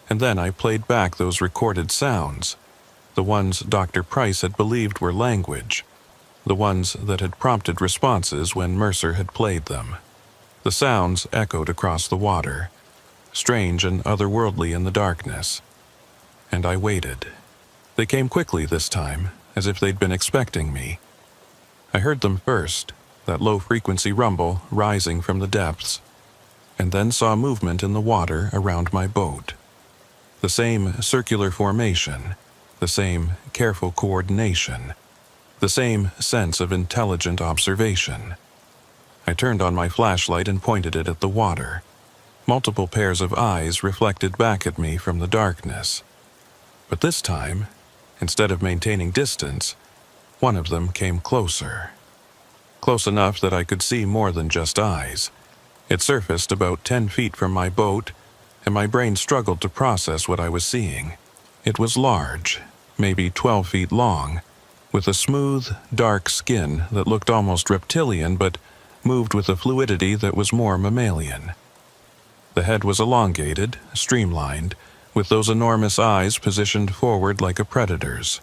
[SPEAKER 1] And then I played back those recorded sounds, the ones Dr. Price had believed were language, the ones that had prompted responses when Mercer had played them. The sounds echoed across the water, strange and otherworldly in the darkness. And I waited. They came quickly this time, as if they'd been expecting me. I heard them first, that low-frequency rumble rising from the depths, and then saw movement in the water around my boat. The same circular formation, the same careful coordination, the same sense of intelligent observation. I turned on my flashlight and pointed it at the water. Multiple pairs of eyes reflected back at me from the darkness. But this time, instead of maintaining distance, one of them came closer. Close enough that I could see more than just eyes. It surfaced about 10 feet from my boat, and my brain struggled to process what I was seeing. It was large, maybe 12 feet long, with a smooth, dark skin that looked almost reptilian but moved with a fluidity that was more mammalian. The head was elongated, streamlined, with those enormous eyes positioned forward like a predator's.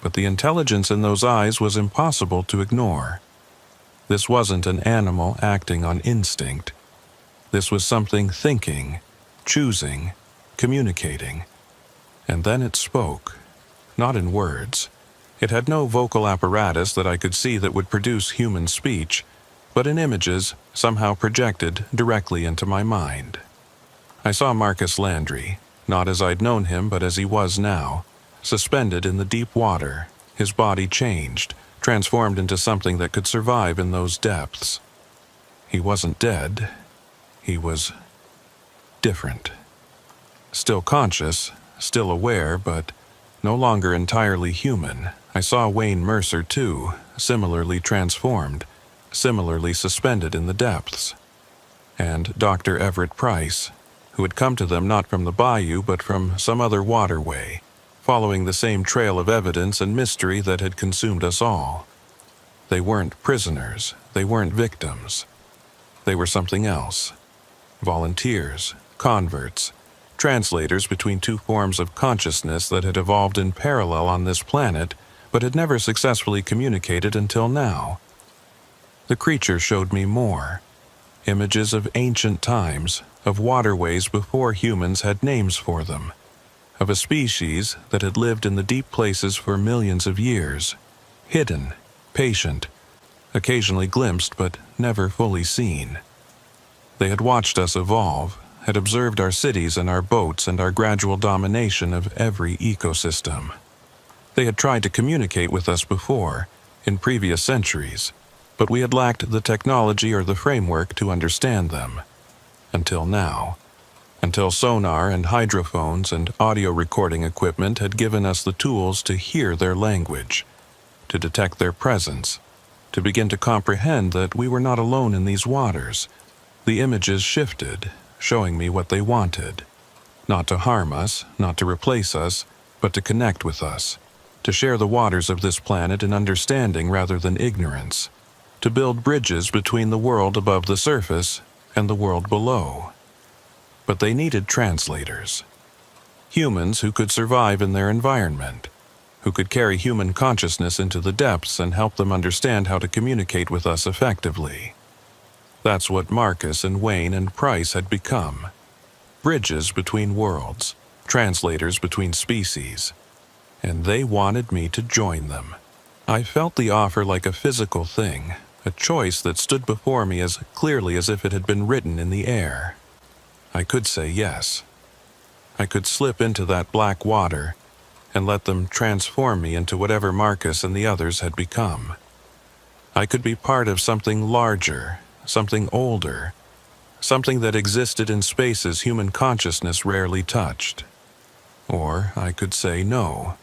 [SPEAKER 1] But the intelligence in those eyes was impossible to ignore. This wasn't an animal acting on instinct. This was something thinking, choosing, communicating. And then it spoke, not in words. It had no vocal apparatus that I could see that would produce human speech, but in images somehow projected directly into my mind. I saw Marcus Landry, not as I'd known him but as he was now, suspended in the deep water, his body changed, transformed into something that could survive in those depths. He wasn't dead. He was different. Still conscious, still aware, but no longer entirely human. I saw Wayne Mercer, too, similarly transformed, similarly suspended in the depths. And Dr. Everett Price, who had come to them not from the bayou but from some other waterway, following the same trail of evidence and mystery that had consumed us all. They weren't prisoners. They weren't victims. They were something else. Volunteers, converts, translators between two forms of consciousness that had evolved in parallel on this planet but had never successfully communicated until now. The creature showed me more. Images of ancient times, of waterways before humans had names for them, of a species that had lived in the deep places for millions of years, hidden, patient, occasionally glimpsed but never fully seen. They had watched us evolve, had observed our cities and our boats and our gradual domination of every ecosystem. They had tried to communicate with us before, in previous centuries, but we had lacked the technology or the framework to understand them. Until now. Until sonar and hydrophones and audio recording equipment had given us the tools to hear their language, to detect their presence, to begin to comprehend that we were not alone in these waters. The images shifted, showing me what they wanted. Not to harm us, not to replace us, but to connect with us, to share the waters of this planet in understanding rather than ignorance, to build bridges between the world above the surface and the world below. But they needed translators. Humans who could survive in their environment, who could carry human consciousness into the depths and help them understand how to communicate with us effectively. That's what Marcus and Wayne and Price had become. bridges between worlds, translators between species, and they wanted me to join them. I felt the offer like a physical thing, a choice that stood before me as clearly as if it had been written in the air. I could say yes. I could slip into that black water and let them transform me into whatever Marcus and the others had become. I could be part of something larger, something older, something that existed in spaces human consciousness rarely touched. Or I could say no.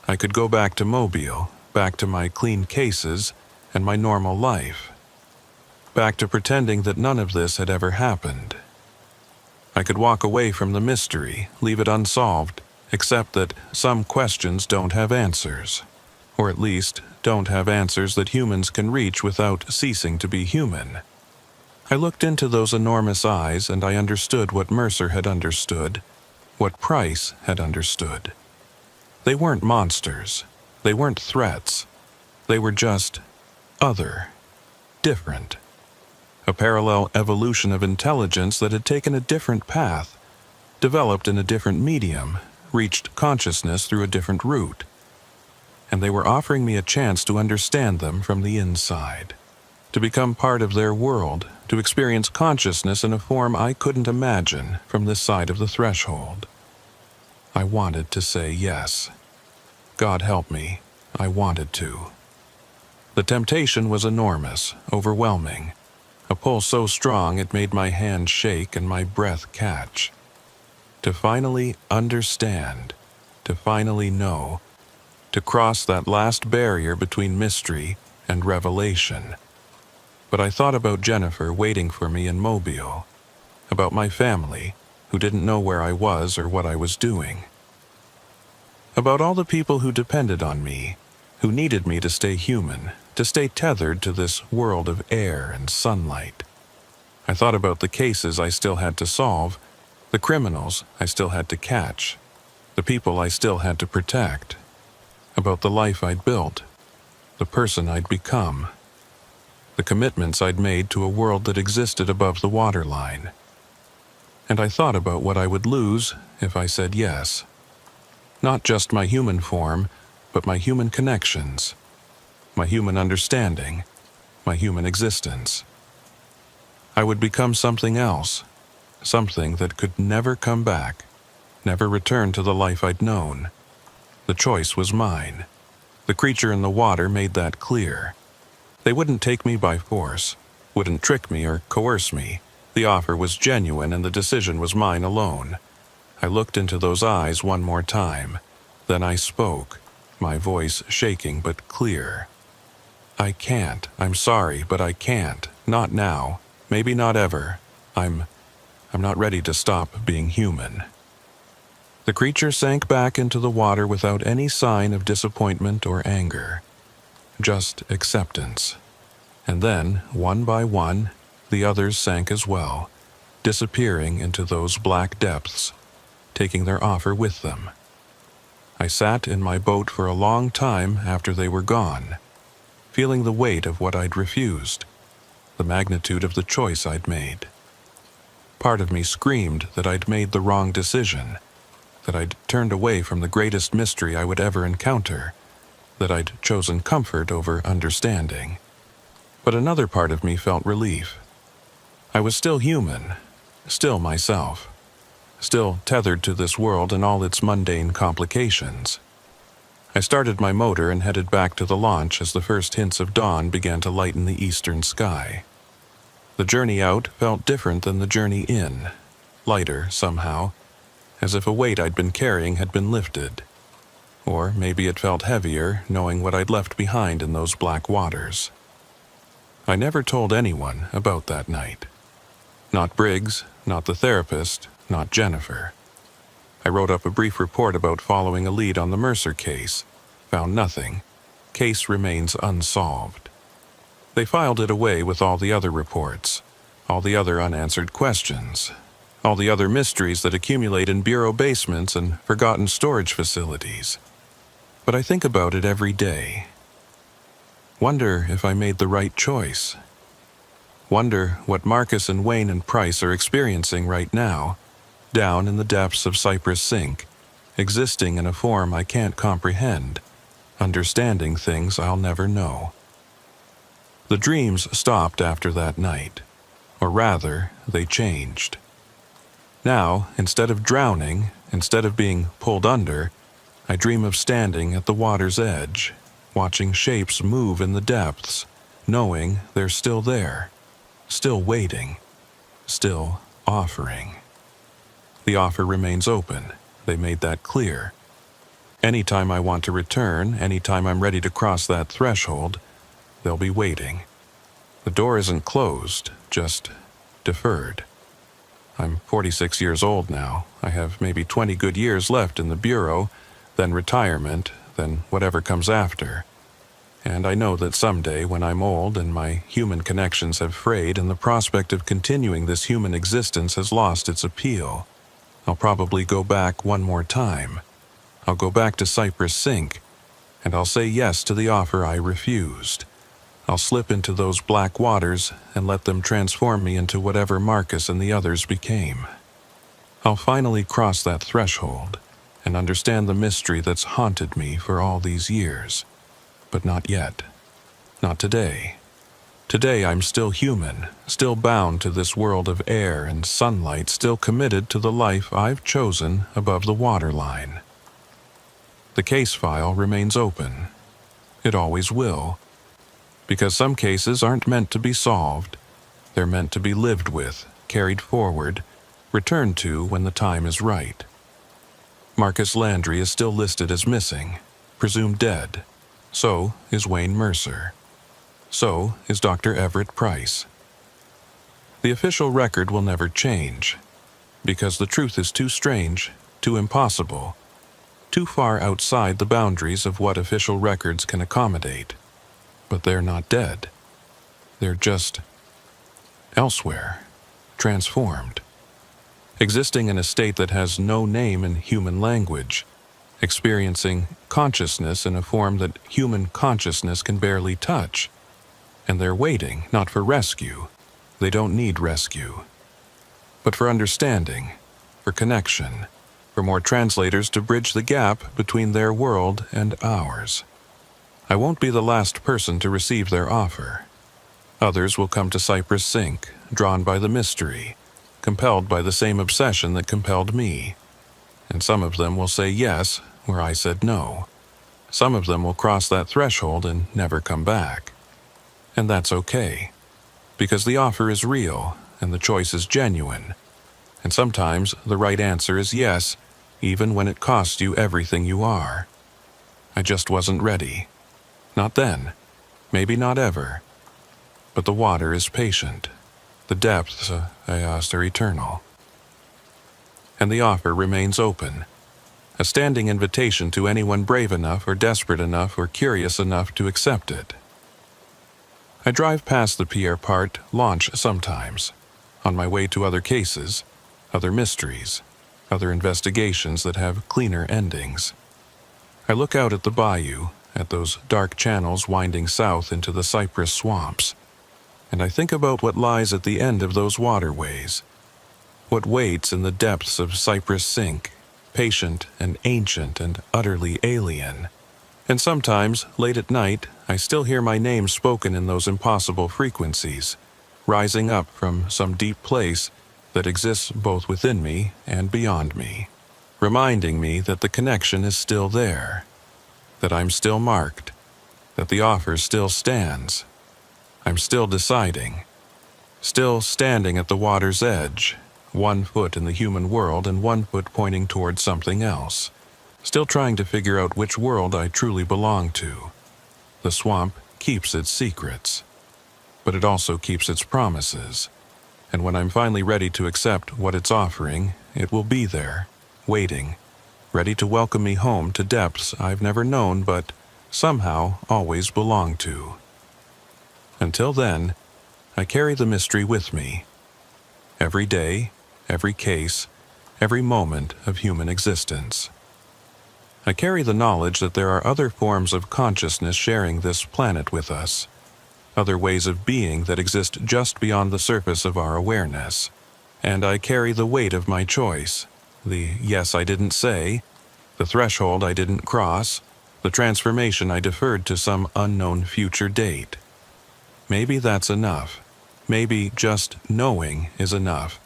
[SPEAKER 1] I could go back to Mobile, back to my clean cases and my normal life, back to pretending that none of this had ever happened. I could walk away from the mystery, leave it unsolved, except that some questions don't have answers, or at least don't have answers that humans can reach without ceasing to be human. I looked into those enormous eyes and I understood what Mercer had understood, what Price had understood. They weren't monsters. They weren't threats. They were just other, different. A parallel evolution of intelligence that had taken a different path, developed in a different medium, reached consciousness through a different route. And they were offering me a chance to understand them from the inside, to become part of their world, to experience consciousness in a form I couldn't imagine from this side of the threshold. I wanted to say yes. God help me, I wanted to. The temptation was enormous, overwhelming, a pull so strong it made my hand shake and my breath catch. To finally understand, to finally know, to cross that last barrier between mystery and revelation. But I thought about Jennifer waiting for me in Mobile, about my family, who didn't know where I was or what I was doing, about all the people who depended on me, who needed me to stay human, to stay tethered to this world of air and sunlight. I thought about the cases I still had to solve, the criminals I still had to catch, the people I still had to protect, about the life I'd built, the person I'd become, the commitments I'd made to a world that existed above the waterline. And I thought about what I would lose if I said yes. Not just my human form, but my human connections, my human understanding, my human existence. I would become something else, something that could never come back, never return to the life I'd known. The choice was mine. The creature in the water made that clear. They wouldn't take me by force, wouldn't trick me or coerce me. The offer was genuine and the decision was mine alone. I looked into those eyes one more time. Then I spoke, my voice shaking but clear. I can't. I'm sorry, but I can't. Not now. Maybe not ever. I'm not ready to stop being human. The creature sank back into the water without any sign of disappointment or anger. Just acceptance. And then, one by one, the others sank as well, disappearing into those black depths, taking their offer with them. I sat in my boat for a long time after they were gone, feeling the weight of what I'd refused, the magnitude of the choice I'd made. Part of me screamed that I'd made the wrong decision, that I'd turned away from the greatest mystery I would ever encounter, that I'd chosen comfort over understanding. But another part of me felt relief. I was still human, still myself, still tethered to this world and all its mundane complications. I started my motor and headed back to the launch as the first hints of dawn began to lighten the eastern sky. The journey out felt different than the journey in, lighter somehow, as if a weight I'd been carrying had been lifted. Or maybe it felt heavier, knowing what I'd left behind in those black waters. I never told anyone about that night. Not Briggs, not the therapist, not Jennifer. I wrote up a brief report about following a lead on the Mercer case. Found nothing. Case remains unsolved. They filed it away with all the other reports, all the other unanswered questions, all the other mysteries that accumulate in bureau basements and forgotten storage facilities. But I think about it every day. Wonder if I made the right choice. Wonder what Marcus and Wayne and Price are experiencing right now, down in the depths of Cypress Sink, existing in a form I can't comprehend, understanding things I'll never know. The dreams stopped after that night, or rather, they changed. Now, instead of drowning, instead of being pulled under, I dream of standing at the water's edge, watching shapes move in the depths, knowing they're still there, still waiting, still offering. The offer remains open. They made that clear. Anytime I want to return, anytime I'm ready to cross that threshold, they'll be waiting. The door isn't closed, just deferred. I'm 46 years old now. I have maybe 20 good years left in the Bureau, then retirement, then whatever comes after. And I know that someday, when I'm old and my human connections have frayed and the prospect of continuing this human existence has lost its appeal, I'll probably go back one more time. I'll go back to Cypress Sink, and I'll say yes to the offer I refused. I'll slip into those black waters and let them transform me into whatever Marcus and the others became. I'll finally cross that threshold and understand the mystery that's haunted me for all these years. But not yet. Not today. Today I'm still human, still bound to this world of air and sunlight, still committed to the life I've chosen above the waterline. The case file remains open. It always will. Because some cases aren't meant to be solved. They're meant to be lived with, carried forward, returned to when the time is right. Marcus Landry is still listed as missing, presumed dead. So is Wayne Mercer. So is Dr. Everett Price. The official record will never change, because the truth is too strange, too impossible, too far outside the boundaries of what official records can accommodate. But they're not dead. They're just elsewhere, transformed, existing in a state that has no name in human language, experiencing consciousness in a form that human consciousness can barely touch. And they're waiting, not for rescue. They don't need rescue. But for understanding, for connection, for more translators to bridge the gap between their world and ours. I won't be the last person to receive their offer. Others will come to Cypress Sink, drawn by the mystery, compelled by the same obsession that compelled me. And some of them will say yes where I said no. Some of them will cross that threshold and never come back. And that's okay, because the offer is real and the choice is genuine. And sometimes the right answer is yes, even when it costs you everything you are. I just wasn't ready. Not then, maybe not ever. But the water is patient. The depths are eternal. And the offer remains open, a standing invitation to anyone brave enough or desperate enough or curious enough to accept it. I drive past the Pierre Part launch sometimes, on my way to other cases, other mysteries, other investigations that have cleaner endings. I look out at the bayou, at those dark channels winding south into the cypress swamps, and I think about what lies at the end of those waterways, what waits in the depths of Cypress Sink, patient and ancient and utterly alien. And sometimes, late at night, I still hear my name spoken in those impossible frequencies, rising up from some deep place that exists both within me and beyond me, reminding me that the connection is still there, that I'm still marked, that the offer still stands. I'm still deciding, still standing at the water's edge, 1 foot in the human world and 1 foot pointing towards something else, still trying to figure out which world I truly belong to. The swamp keeps its secrets, but it also keeps its promises, and when I'm finally ready to accept what it's offering, it will be there, waiting, ready to welcome me home to depths I've never known but somehow always belonged to. Until then, I carry the mystery with me. Every day, every case, every moment of human existence. I carry the knowledge that there are other forms of consciousness sharing this planet with us, other ways of being that exist just beyond the surface of our awareness, And I carry the weight of my choice, the yes I didn't say, the threshold I didn't cross, the transformation I deferred to some unknown future date. Maybe that's enough. Maybe just knowing is enough,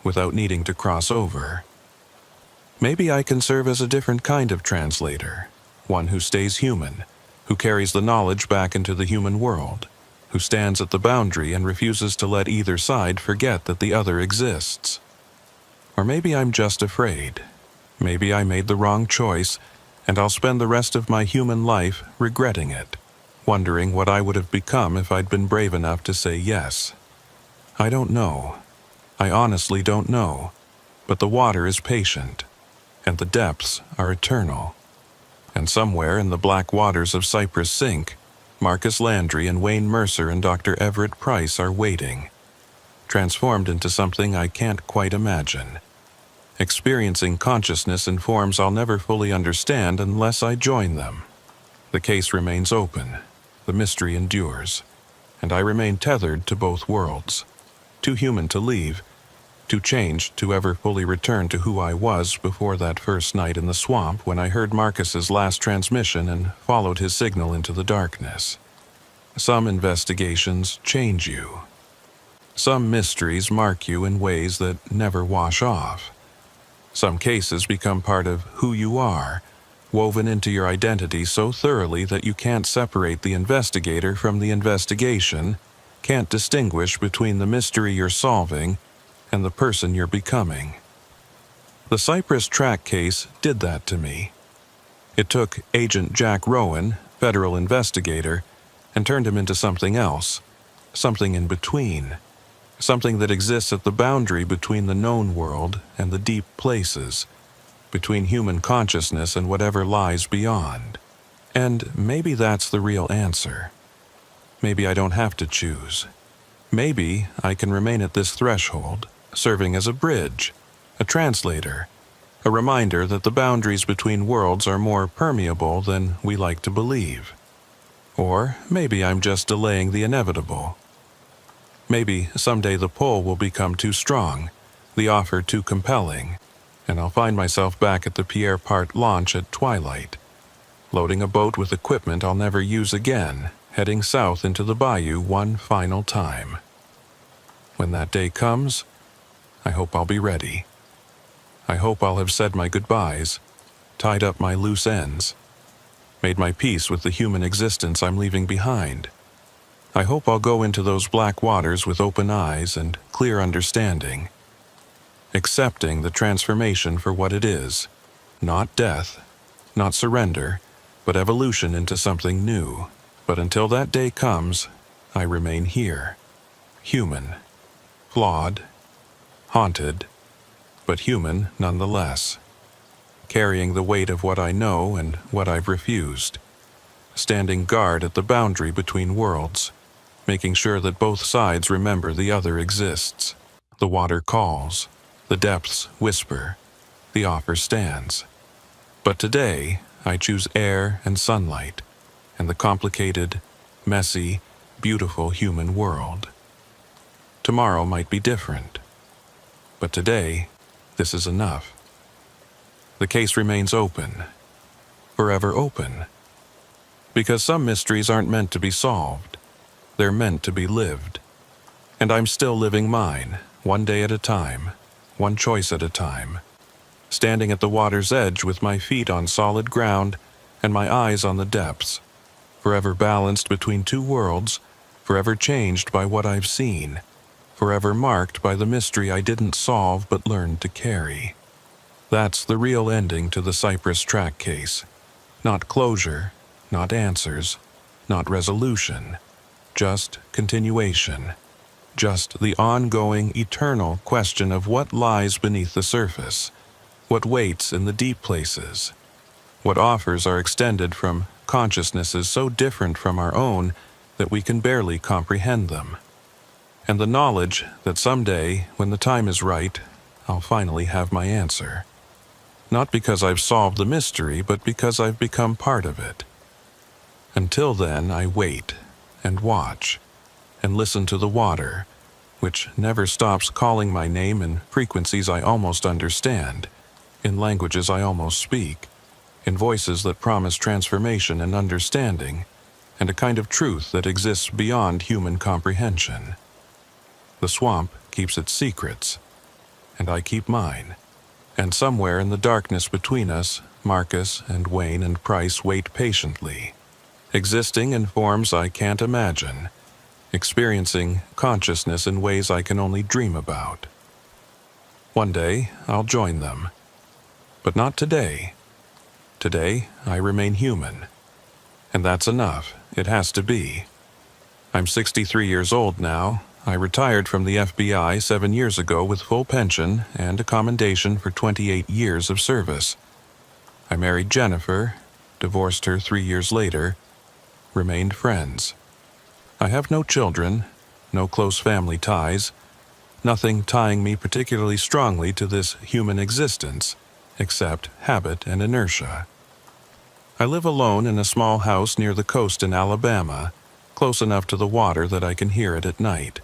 [SPEAKER 1] without needing to cross over. Maybe I can serve as a different kind of translator, one who stays human, who carries the knowledge back into the human world, who stands at the boundary and refuses to let either side forget that the other exists. Or maybe I'm just afraid. Maybe I made the wrong choice, and I'll spend the rest of my human life regretting it, wondering what I would have become if I'd been brave enough to say yes. I don't know. I honestly don't know. But the water is patient, and the depths are eternal. And somewhere in the black waters of Cypress Sink, Marcus Landry and Wayne Mercer and Dr. Everett Price are waiting, transformed into something I can't quite imagine, experiencing consciousness in forms I'll never fully understand unless I join them. The case remains open, the mystery endures, and I remain tethered to both worlds, too human to leave, too changed to ever fully return to who I was before that first night in the swamp when I heard Marcus's last transmission and followed his signal into the darkness. Some investigations change you. Some mysteries mark you in ways that never wash off. Some cases become part of who you are, woven into your identity so thoroughly that you can't separate the investigator from the investigation, can't distinguish between the mystery you're solving and the person you're becoming. The Cypress Track case did that to me. It took Agent Jack Rowan, federal investigator, and turned him into something else, something in between, something that exists at the boundary between the known world and the deep places, between human consciousness and whatever lies beyond. And maybe that's the real answer. Maybe I don't have to choose. Maybe I can remain at this threshold, serving as a bridge, a translator, a reminder that the boundaries between worlds are more permeable than we like to believe. Or maybe I'm just delaying the inevitable. Maybe someday the pull will become too strong, the offer too compelling, and I'll find myself back at the Pierre Part launch at twilight, loading a boat with equipment I'll never use again, heading south into the bayou one final time. When that day comes, I hope I'll be ready. I hope I'll have said my goodbyes, tied up my loose ends, made my peace with the human existence I'm leaving behind. I hope I'll go into those black waters with open eyes and clear understanding, accepting the transformation for what it is, not death, not surrender, but evolution into something new. But until that day comes, I remain here, human, flawed, haunted, but human nonetheless, carrying the weight of what I know and what I've refused, standing guard at the boundary between worlds, making sure that both sides remember the other exists. The water calls, the depths whisper, the offer stands. But today, I choose air and sunlight, and the complicated, messy, beautiful human world. Tomorrow might be different. But today, this is enough. The case remains open, forever open. Because some mysteries aren't meant to be solved. They're meant to be lived. And I'm still living mine, one day at a time, one choice at a time, standing at the water's edge with my feet on solid ground and my eyes on the depths, forever balanced between two worlds, forever changed by what I've seen, forever marked by the mystery I didn't solve but learned to carry. That's the real ending to the Cypress Track case. Not closure, not answers, not resolution, just continuation. Just the ongoing, eternal question of what lies beneath the surface, what waits in the deep places, what offers are extended from consciousnesses so different from our own that we can barely comprehend them. And the knowledge that someday, when the time is right, I'll finally have my answer. Not because I've solved the mystery, but because I've become part of it. Until then, I wait and watch and listen to the water, which never stops calling my name in frequencies I almost understand, in languages I almost speak, in voices that promise transformation and understanding, and a kind of truth that exists beyond human comprehension. The swamp keeps its secrets, and I keep mine. And somewhere in the darkness between us, Marcus and Wayne and Price wait patiently, existing in forms I can't imagine, experiencing consciousness in ways I can only dream about. One day, I'll join them. But not today. Today, I remain human. And that's enough. It has to be. I'm 63 years old now. I retired from the FBI 7 years ago with full pension and a commendation for 28 years of service. I married Jennifer, divorced her 3 years later, remained friends. I have no children, no close family ties, nothing tying me particularly strongly to this human existence, except habit and inertia. I live alone in a small house near the coast in Alabama, close enough to the water that I can hear it at night,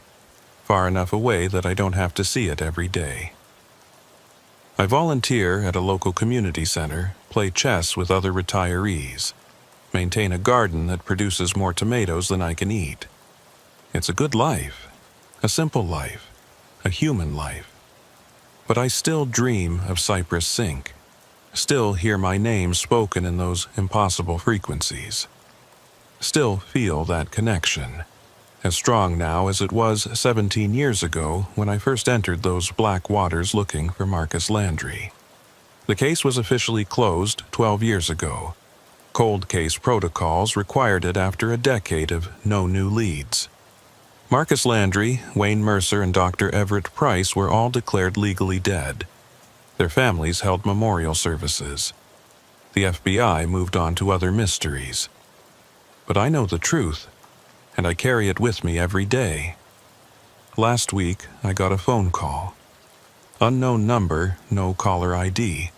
[SPEAKER 1] far enough away that I don't have to see it every day. I volunteer at a local community center, play chess with other retirees, maintain a garden that produces more tomatoes than I can eat. It's a good life, a simple life, a human life. But I still dream of Cypress Sink, still hear my name spoken in those impossible frequencies, still feel that connection, as strong now as it was 17 years ago when I first entered those black waters looking for Marcus Landry. The case was officially closed 12 years ago. Cold case protocols required it after a decade of no new leads. Marcus Landry, Wayne Mercer, and Dr. Everett Price were all declared legally dead. Their families held memorial services. The FBI moved on to other mysteries. But I know the truth, and I carry it with me every day. Last week, I got a phone call. Unknown number, no caller ID.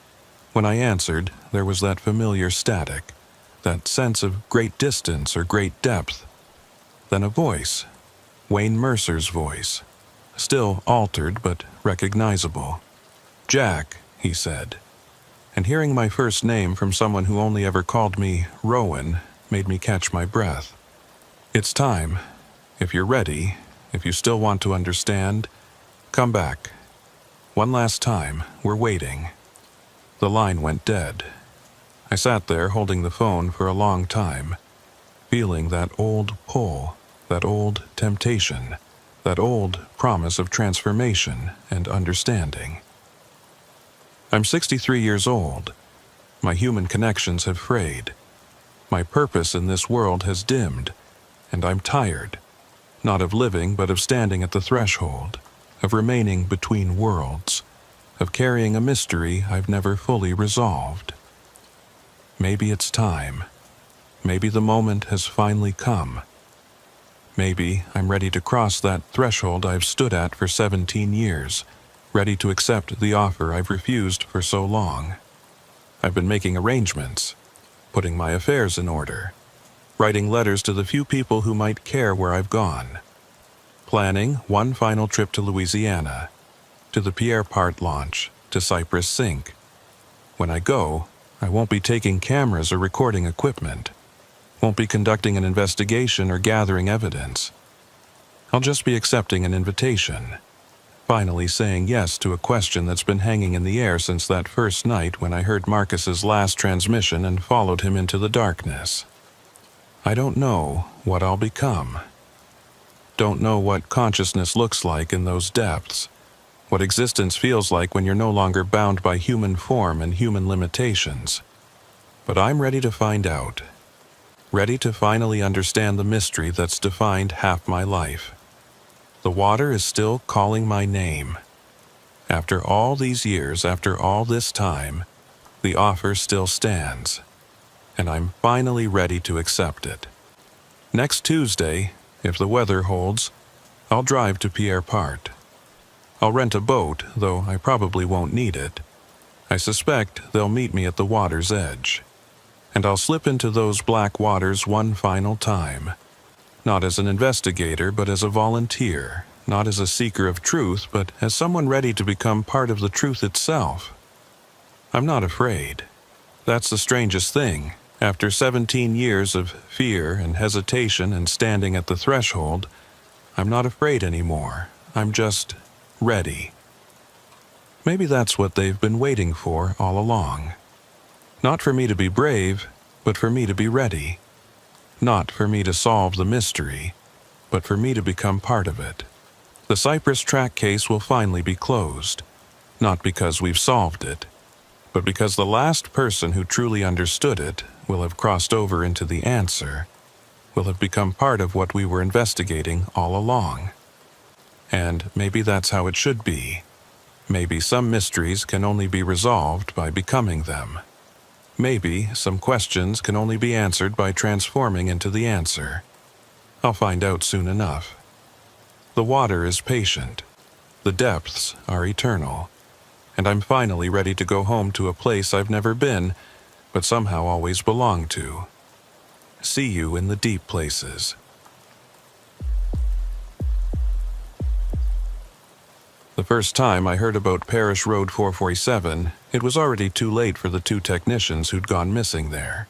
[SPEAKER 1] When I answered, there was that familiar static, that sense of great distance or great depth. Then a voice, Wayne Mercer's voice, still altered but recognizable. "Jack," he said, and hearing my first name from someone who only ever called me Rowan made me catch my breath. "It's time. If you're ready, if you still want to understand, come back. One last time, we're waiting." The line went dead. I sat there holding the phone for a long time, feeling that old pull, that old temptation, that old promise of transformation and understanding. I'm 63 years old. My human connections have frayed. My purpose in this world has dimmed, and I'm tired, not of living but of standing at the threshold, of remaining between worlds, of carrying a mystery I've never fully resolved. Maybe it's time. Maybe the moment has finally come. Maybe I'm ready to cross that threshold I've stood at for 17 years, ready to accept the offer I've refused for so long. I've been making arrangements, putting my affairs in order, writing letters to the few people who might care where I've gone, planning one final trip to Louisiana, to the Pierre Part launch, to Cypress Sink. When I go, I won't be taking cameras or recording equipment, won't be conducting an investigation or gathering evidence. I'll just be accepting an invitation, finally saying yes to a question that's been hanging in the air since that first night when I heard Marcus's last transmission and followed him into the darkness. I don't know what I'll become. Don't know what consciousness looks like in those depths, what existence feels like when you're no longer bound by human form and human limitations. But I'm ready to find out. Ready to finally understand the mystery that's defined half my life. The water is still calling my name. After all these years, after all this time, the offer still stands, and I'm finally ready to accept it. Next Tuesday, if the weather holds, I'll drive to Pierre Part. I'll rent a boat, though I probably won't need it. I suspect they'll meet me at the water's edge. And I'll slip into those black waters one final time. Not as an investigator, but as a volunteer, not as a seeker of truth, but as someone ready to become part of the truth itself. I'm not afraid. That's the strangest thing. After 17 years of fear and hesitation and standing at the threshold, I'm not afraid anymore. I'm just ready. Maybe that's what they've been waiting for all along. Not for me to be brave, but for me to be ready. Not for me to solve the mystery, but for me to become part of it. The Cypress track case will finally be closed, not because we've solved it, but because the last person who truly understood it will have crossed over into the answer, will have become part of what we were investigating all along. And maybe that's how it should be. Maybe some mysteries can only be resolved by becoming them. Maybe some questions can only be answered by transforming into the answer. I'll find out soon enough. The water is patient. The depths are eternal. And I'm finally ready to go home to a place I've never been, but somehow always belonged to. See you in the deep places. The first time I heard about Parish Road 447, it was already too late for the 2 technicians who'd gone missing there.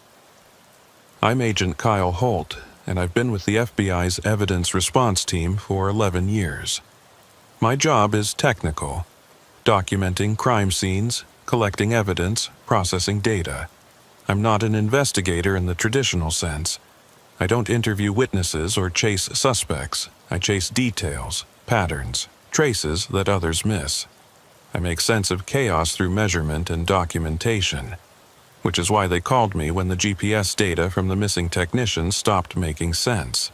[SPEAKER 1] I'm Agent Kyle Holt, and I've been with the FBI's Evidence Response Team for 11 years. My job is technical, documenting crime scenes, collecting evidence, processing data. I'm not an investigator in the traditional sense. I don't interview witnesses or chase suspects. I chase details, patterns, traces that others miss. I make sense of chaos through measurement and documentation, which is why they called me when the GPS data from the missing technicians stopped making sense.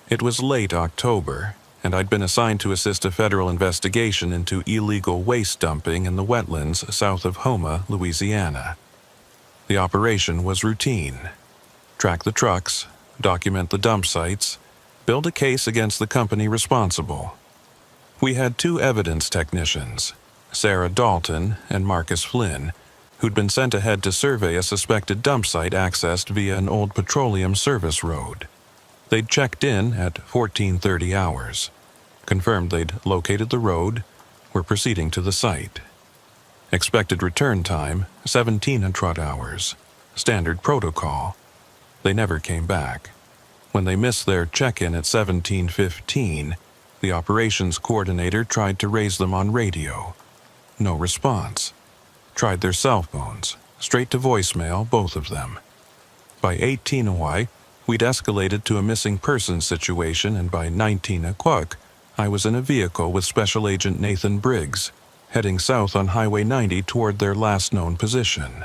[SPEAKER 1] It was late October, and I'd been assigned to assist a federal investigation into illegal waste dumping in the wetlands south of Houma, Louisiana. The operation was routine. Track the trucks, document the dump sites, build a case against the company responsible. We had 2 evidence technicians, Sarah Dalton and Marcus Flynn, who'd been sent ahead to survey a suspected dump site accessed via an old petroleum service road. They'd checked in at 14:30 hours, confirmed they'd located the road, were proceeding to the site. Expected return time, 1700 hours. Standard protocol. They never came back. When they missed their check-in at 17:15, the operations coordinator tried to raise them on radio. No response. Tried their cell phones. Straight to voicemail, both of them. By 18:00, we'd escalated to a missing persons situation, and by 19:00, I was in a vehicle with Special Agent Nathan Briggs, heading south on Highway 90 toward their last known position.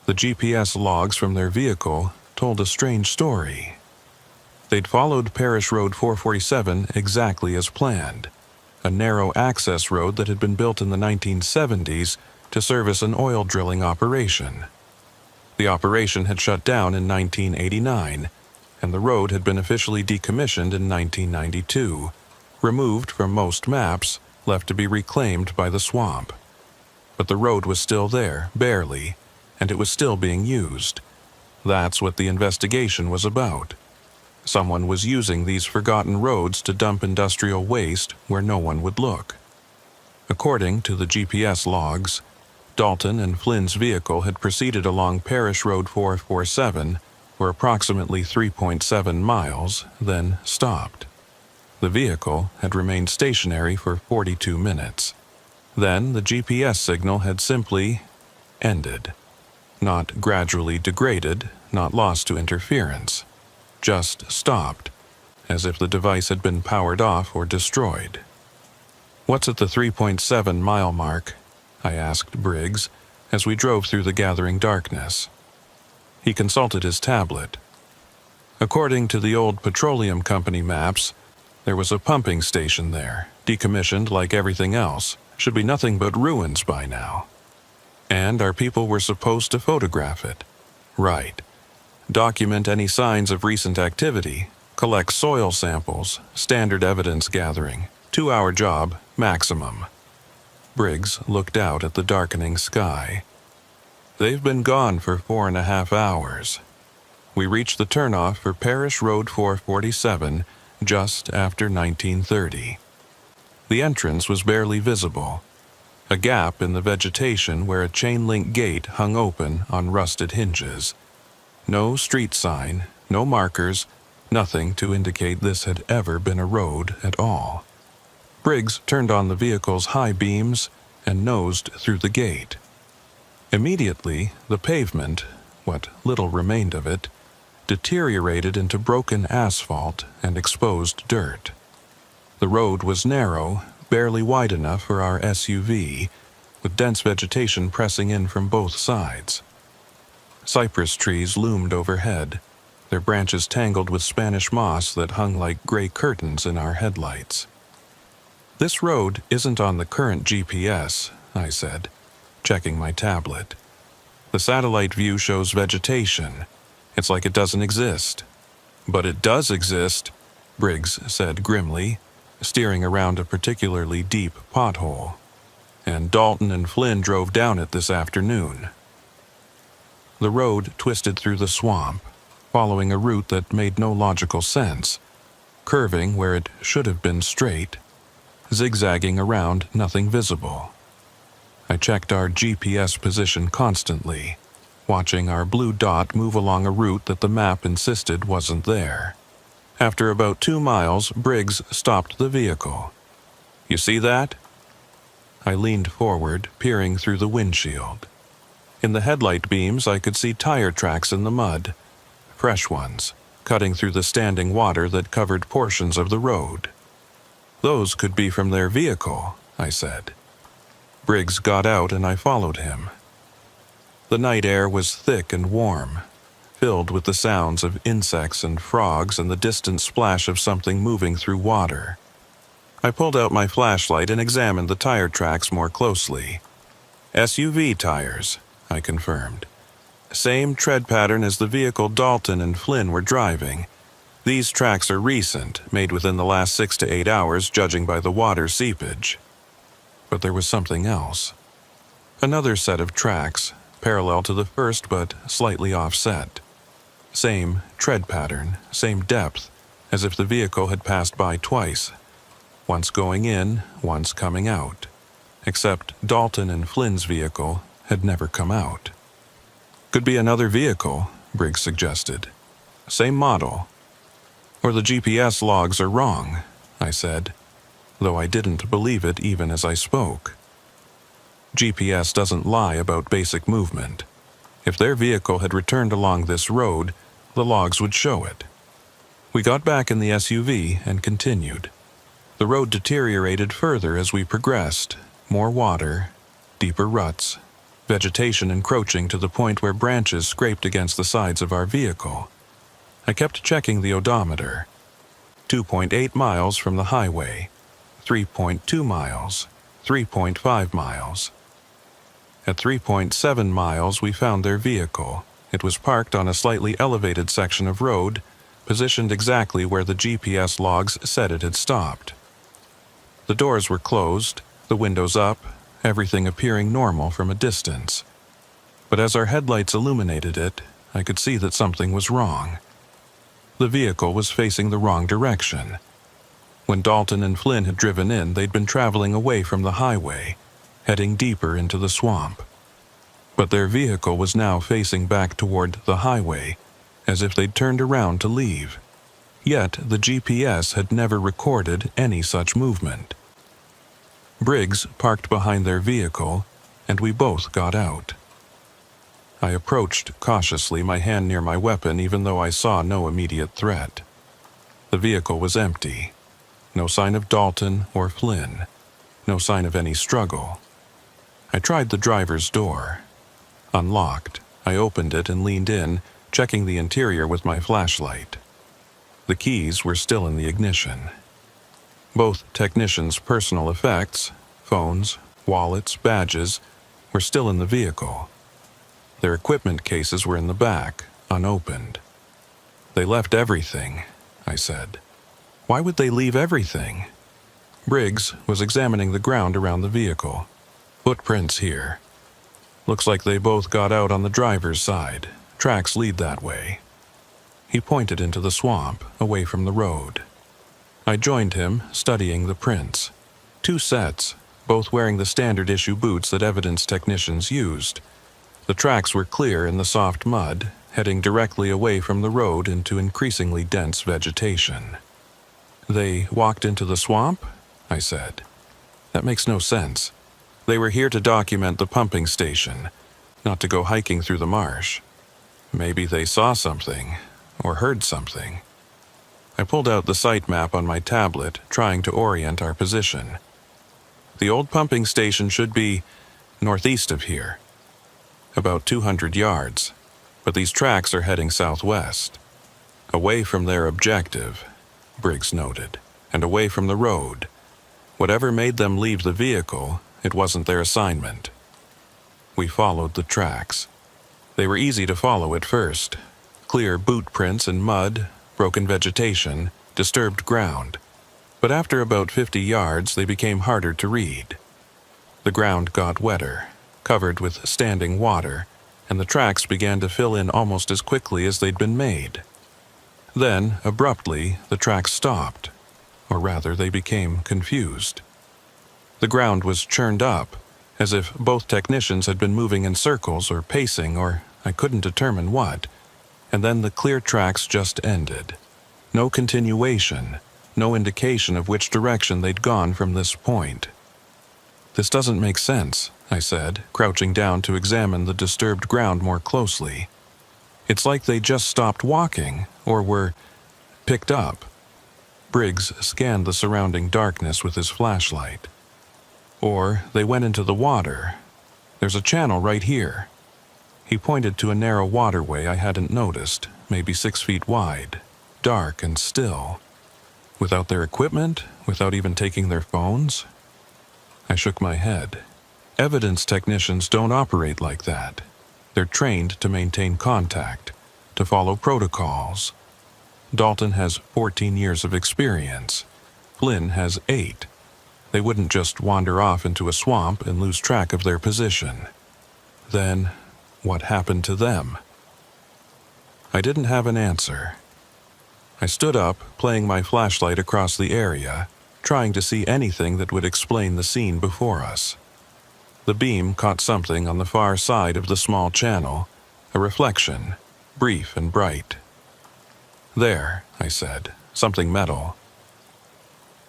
[SPEAKER 1] The GPS logs from their vehicle told a strange story. They'd followed Parish Road 447 exactly as planned, a narrow access road that had been built in the 1970s to service an oil drilling operation. The operation had shut down in 1989, and the road had been officially decommissioned in 1992, removed from most maps, left to be reclaimed by the swamp. But the road was still there, barely, and it was still being used. That's what the investigation was about. Someone was using these forgotten roads to dump industrial waste where no one would look. According to the GPS logs, Dalton and Flynn's vehicle had proceeded along Parish Road 447 for approximately 3.7 miles, then stopped. The vehicle had remained stationary for 42 minutes. Then the GPS signal had simply ended. Not gradually degraded, not lost to interference. Just stopped, as if the device had been powered off or destroyed. "What's at the 3.7-mile mark?" I asked Briggs as we drove through the gathering darkness. He consulted his tablet. According to the old petroleum company maps, there was a pumping station there, decommissioned like everything else, should be nothing but ruins by now. And our people were supposed to photograph it. Right. Document any signs of recent activity, collect soil samples, standard evidence gathering, 2-hour job, maximum. Briggs looked out at the darkening sky. They've been gone for 4.5 hours. We reached the turnoff for Parish Road 447 just after 1930. The entrance was barely visible, a gap in the vegetation where a chain-link gate hung open on rusted hinges. No street sign, no markers, nothing to indicate this had ever been a road at all. Briggs turned on the vehicle's high beams and nosed through the gate. Immediately, the pavement, what little remained of it, deteriorated into broken asphalt and exposed dirt. The road was narrow, barely wide enough for our SUV, with dense vegetation pressing in from both sides. Cypress trees loomed overhead, their branches tangled with Spanish moss that hung like gray curtains in our headlights. "This road isn't on the current GPS," I said, checking my tablet. "The satellite view shows vegetation. It's like it doesn't exist." "But it does exist," Briggs said grimly, steering around a particularly deep pothole. "And Dalton and Flynn drove down it this afternoon." The road twisted through the swamp, following a route that made no logical sense, curving where it should have been straight, zigzagging around nothing visible. I checked our GPS position constantly, watching our blue dot move along a route that the map insisted wasn't there. After about 2 miles, Briggs stopped the vehicle. "You see that?" I leaned forward, peering through the windshield. In the headlight beams, I could see tire tracks in the mud, fresh ones, cutting through the standing water that covered portions of the road. "Those could be from their vehicle," I said. Briggs got out and I followed him. The night air was thick and warm, filled with the sounds of insects and frogs and the distant splash of something moving through water. I pulled out my flashlight and examined the tire tracks more closely. "SUV tires," I confirmed. "Same tread pattern as the vehicle Dalton and Flynn were driving. These tracks are recent, made within the last 6 to 8 hours, judging by the water seepage." But there was something else. Another set of tracks, parallel to the first but slightly offset. Same tread pattern, same depth, as if the vehicle had passed by twice, once going in, once coming out, except Dalton and Flynn's vehicle had never come out. "Could be another vehicle," Briggs suggested. "Same model." "Or the GPS logs are wrong," I said, though I didn't believe it even as I spoke. GPS doesn't lie about basic movement. If their vehicle had returned along this road, the logs would show it. We got back in the SUV and continued. The road deteriorated further as we progressed. More water, deeper ruts, vegetation encroaching to the point where branches scraped against the sides of our vehicle. I kept checking the odometer. 2.8 miles from the highway, 3.2 miles, 3.5 miles. At 3.7 miles, we found their vehicle. It was parked on a slightly elevated section of road, positioned exactly where the GPS logs said it had stopped. The doors were closed, the windows up, everything appearing normal from a distance. But as our headlights illuminated it, I could see that something was wrong. The vehicle was facing the wrong direction. When Dalton and Flynn had driven in, they'd been traveling away from the highway, heading deeper into the swamp. But their vehicle was now facing back toward the highway, as if they'd turned around to leave. Yet the GPS had never recorded any such movement. Briggs parked behind their vehicle, and we both got out. I approached cautiously, my hand near my weapon, even though I saw no immediate threat. The vehicle was empty. No sign of Dalton or Flynn. No sign of any struggle. I tried the driver's door. Unlocked, I opened it and leaned in, checking the interior with my flashlight. The keys were still in the ignition. Both technicians' personal effects, phones, wallets, badges, were still in the vehicle. Their equipment cases were in the back, unopened. "They left everything," I said. "Why would they leave everything?" Briggs was examining the ground around the vehicle. "Footprints here. Looks like they both got out on the driver's side. Tracks lead that way." He pointed into the swamp, away from the road. I joined him, studying the prints. 2 sets, both wearing the standard issue boots that evidence technicians used. The tracks were clear in the soft mud, heading directly away from the road into increasingly dense vegetation. They walked into the swamp? I said. That makes no sense. They were here to document the pumping station, not to go hiking through the marsh. Maybe they saw something, or heard something. I pulled out the site map on my tablet, trying to orient our position. The old pumping station should be northeast of here, about 200 yards, but these tracks are heading southwest, away from their objective, Briggs noted, and away from the road. Whatever made them leave the vehicle, it wasn't their assignment. We followed the tracks. They were easy to follow at first. Clear boot prints in mud, broken vegetation, disturbed ground. But after about 50 yards, they became harder to read. The ground got wetter, covered with standing water, and the tracks began to fill in almost as quickly as they'd been made. Then, abruptly, the tracks stopped, or rather, they became confused. The ground was churned up, as if both technicians had been moving in circles or pacing, or I couldn't determine what, and then the clear tracks just ended. No continuation, no indication of which direction they'd gone from this point. This doesn't make sense, I said, crouching down to examine the disturbed ground more closely. It's like they just stopped walking, or were picked up. Briggs scanned the surrounding darkness with his flashlight. Or they went into the water. There's a channel right here. He pointed to a narrow waterway I hadn't noticed, maybe 6 feet wide, dark and still. Without their equipment, without even taking their phones? I shook my head. Evidence technicians don't operate like that. They're trained to maintain contact, to follow protocols. Dalton has 14 years of experience. Flynn has 8. They wouldn't just wander off into a swamp and lose track of their position. Then, what happened to them? I didn't have an answer. I stood up, playing my flashlight across the area, trying to see anything that would explain the scene before us. The beam caught something on the far side of the small channel, a reflection, brief and bright. There, I said, something metal.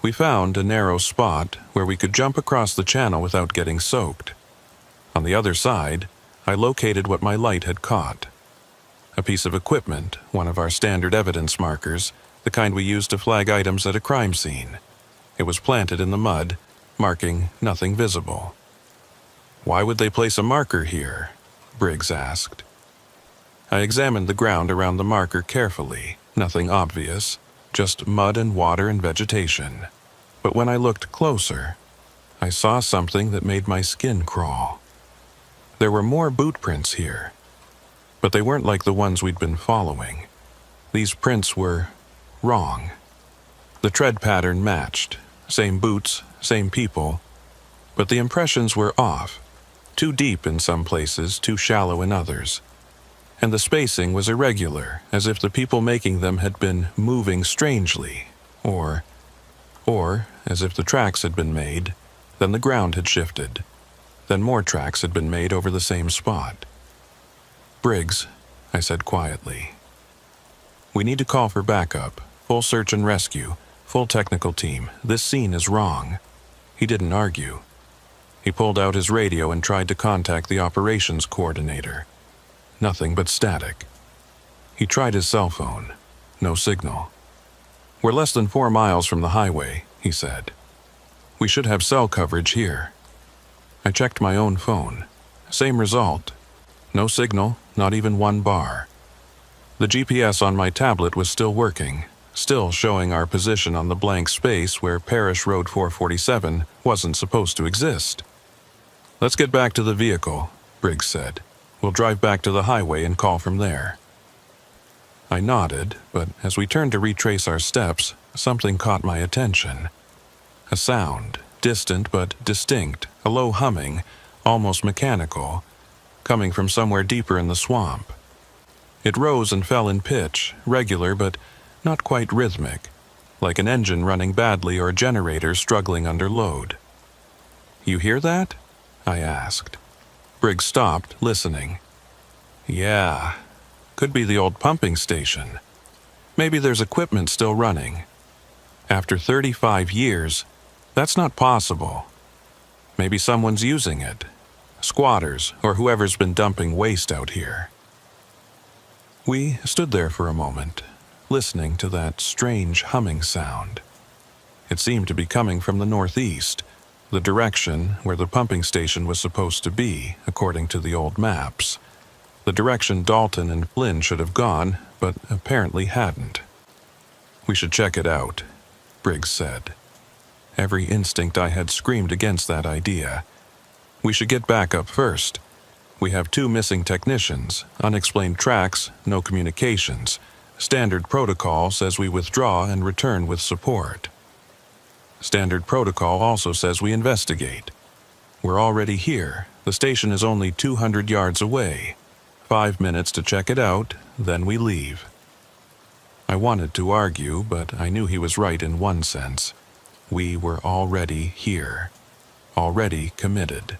[SPEAKER 1] We found a narrow spot where we could jump across the channel without getting soaked. On the other side, I located what my light had caught. A piece of equipment, one of our standard evidence markers, the kind we use to flag items at a crime scene. It was planted in the mud, marking nothing visible. Why would they place a marker here? Briggs asked. I examined the ground around the marker carefully, nothing obvious, just mud and water and vegetation. But when I looked closer, I saw something that made my skin crawl. There were more boot prints here, but they weren't like the ones we'd been following. These prints were wrong. The tread pattern matched, same boots, same people, but the impressions were off, too deep in some places, too shallow in others. And the spacing was irregular, as if the people making them had been moving strangely, or as if the tracks had been made, then the ground had shifted, then more tracks had been made over the same spot. Briggs, I said quietly, we need to call for backup, full search and rescue, full technical team. This scene is wrong. He didn't argue. He pulled out his radio and tried to contact the operations coordinator. Nothing but static. He tried his cell phone. No signal. We're less than 4 miles from the highway, he said. We should have cell coverage here. I checked my own phone. Same result. No signal, not even 1 bar. The GPS on my tablet was still working, still showing our position on the blank space where Parish Road 447 wasn't supposed to exist. Let's get back to the vehicle, Briggs said. We'll drive back to the highway and call from there. I nodded, but as we turned to retrace our steps, something caught my attention. A sound, distant but distinct, a low humming, almost mechanical, coming from somewhere deeper in the swamp. It rose and fell in pitch, regular but not quite rhythmic. like an engine running badly or a generator struggling under load. "You hear that?" I asked. Briggs stopped, listening. "Yeah, could be the old pumping station. Maybe there's equipment still running. After 35 years, that's not possible. Maybe someone's using it. Squatters, or whoever's been dumping waste out here." We stood there for a moment, listening to that strange humming sound. It seemed to be coming from the northeast, the direction where the pumping station was supposed to be, according to the old maps. The direction Dalton and Flynn should have gone, but apparently hadn't. "We should check it out," Briggs said. Every instinct I had screamed against that idea. "We should get back up first. We have 2 missing technicians, unexplained tracks, no communications. Standard protocol says we withdraw and return with support. Standard protocol also says we investigate. We're already here. The station is only 200 yards away. 5 minutes to check it out, then we leave." I wanted to argue, but I knew he was right in one sense. We were already here, already committed.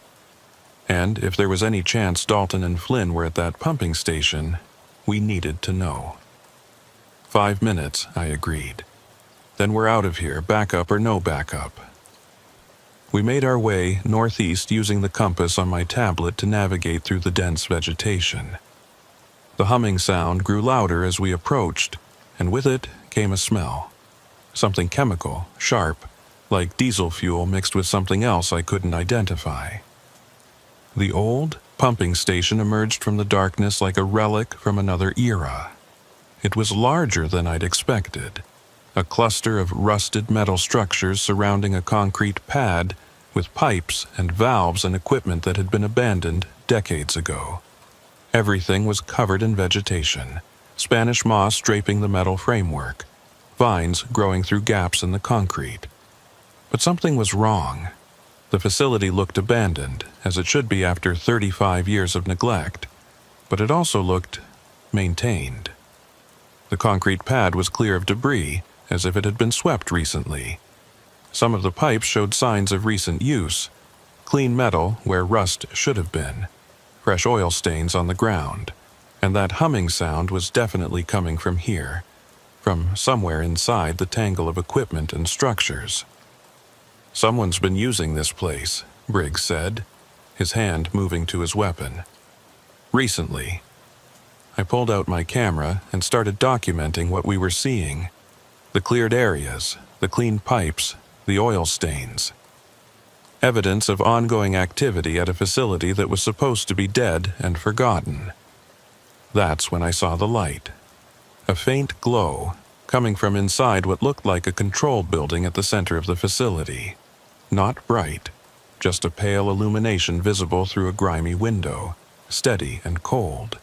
[SPEAKER 1] And if there was any chance Dalton and Flynn were at that pumping station, we needed to know. 5 minutes, I agreed. Then we're out of here, backup or no backup. We made our way northeast using the compass on my tablet to navigate through the dense vegetation. The humming sound grew louder as we approached, and with it came a smell. Something chemical, sharp, like diesel fuel mixed with something else I couldn't identify. The old pumping station emerged from the darkness like a relic from another era. It was larger than I'd expected, a cluster of rusted metal structures surrounding a concrete pad with pipes and valves and equipment that had been abandoned decades ago. Everything was covered in vegetation, Spanish moss draping the metal framework, vines growing through gaps in the concrete. But something was wrong. The facility looked abandoned, as it should be after 35 years of neglect, but it also looked maintained. The concrete pad was clear of debris, as if it had been swept recently. Some of the pipes showed signs of recent use, clean metal where rust should have been, fresh oil stains on the ground, and that humming sound was definitely coming from here, from somewhere inside the tangle of equipment and structures. "Someone's been using this place," Briggs said, his hand moving to his weapon. "Recently." I pulled out my camera and started documenting what we were seeing. The cleared areas, the clean pipes, the oil stains. Evidence of ongoing activity at a facility that was supposed to be dead and forgotten. That's when I saw the light. A faint glow, coming from inside what looked like a control building at the center of the facility. Not bright, just a pale illumination visible through a grimy window, steady and cold.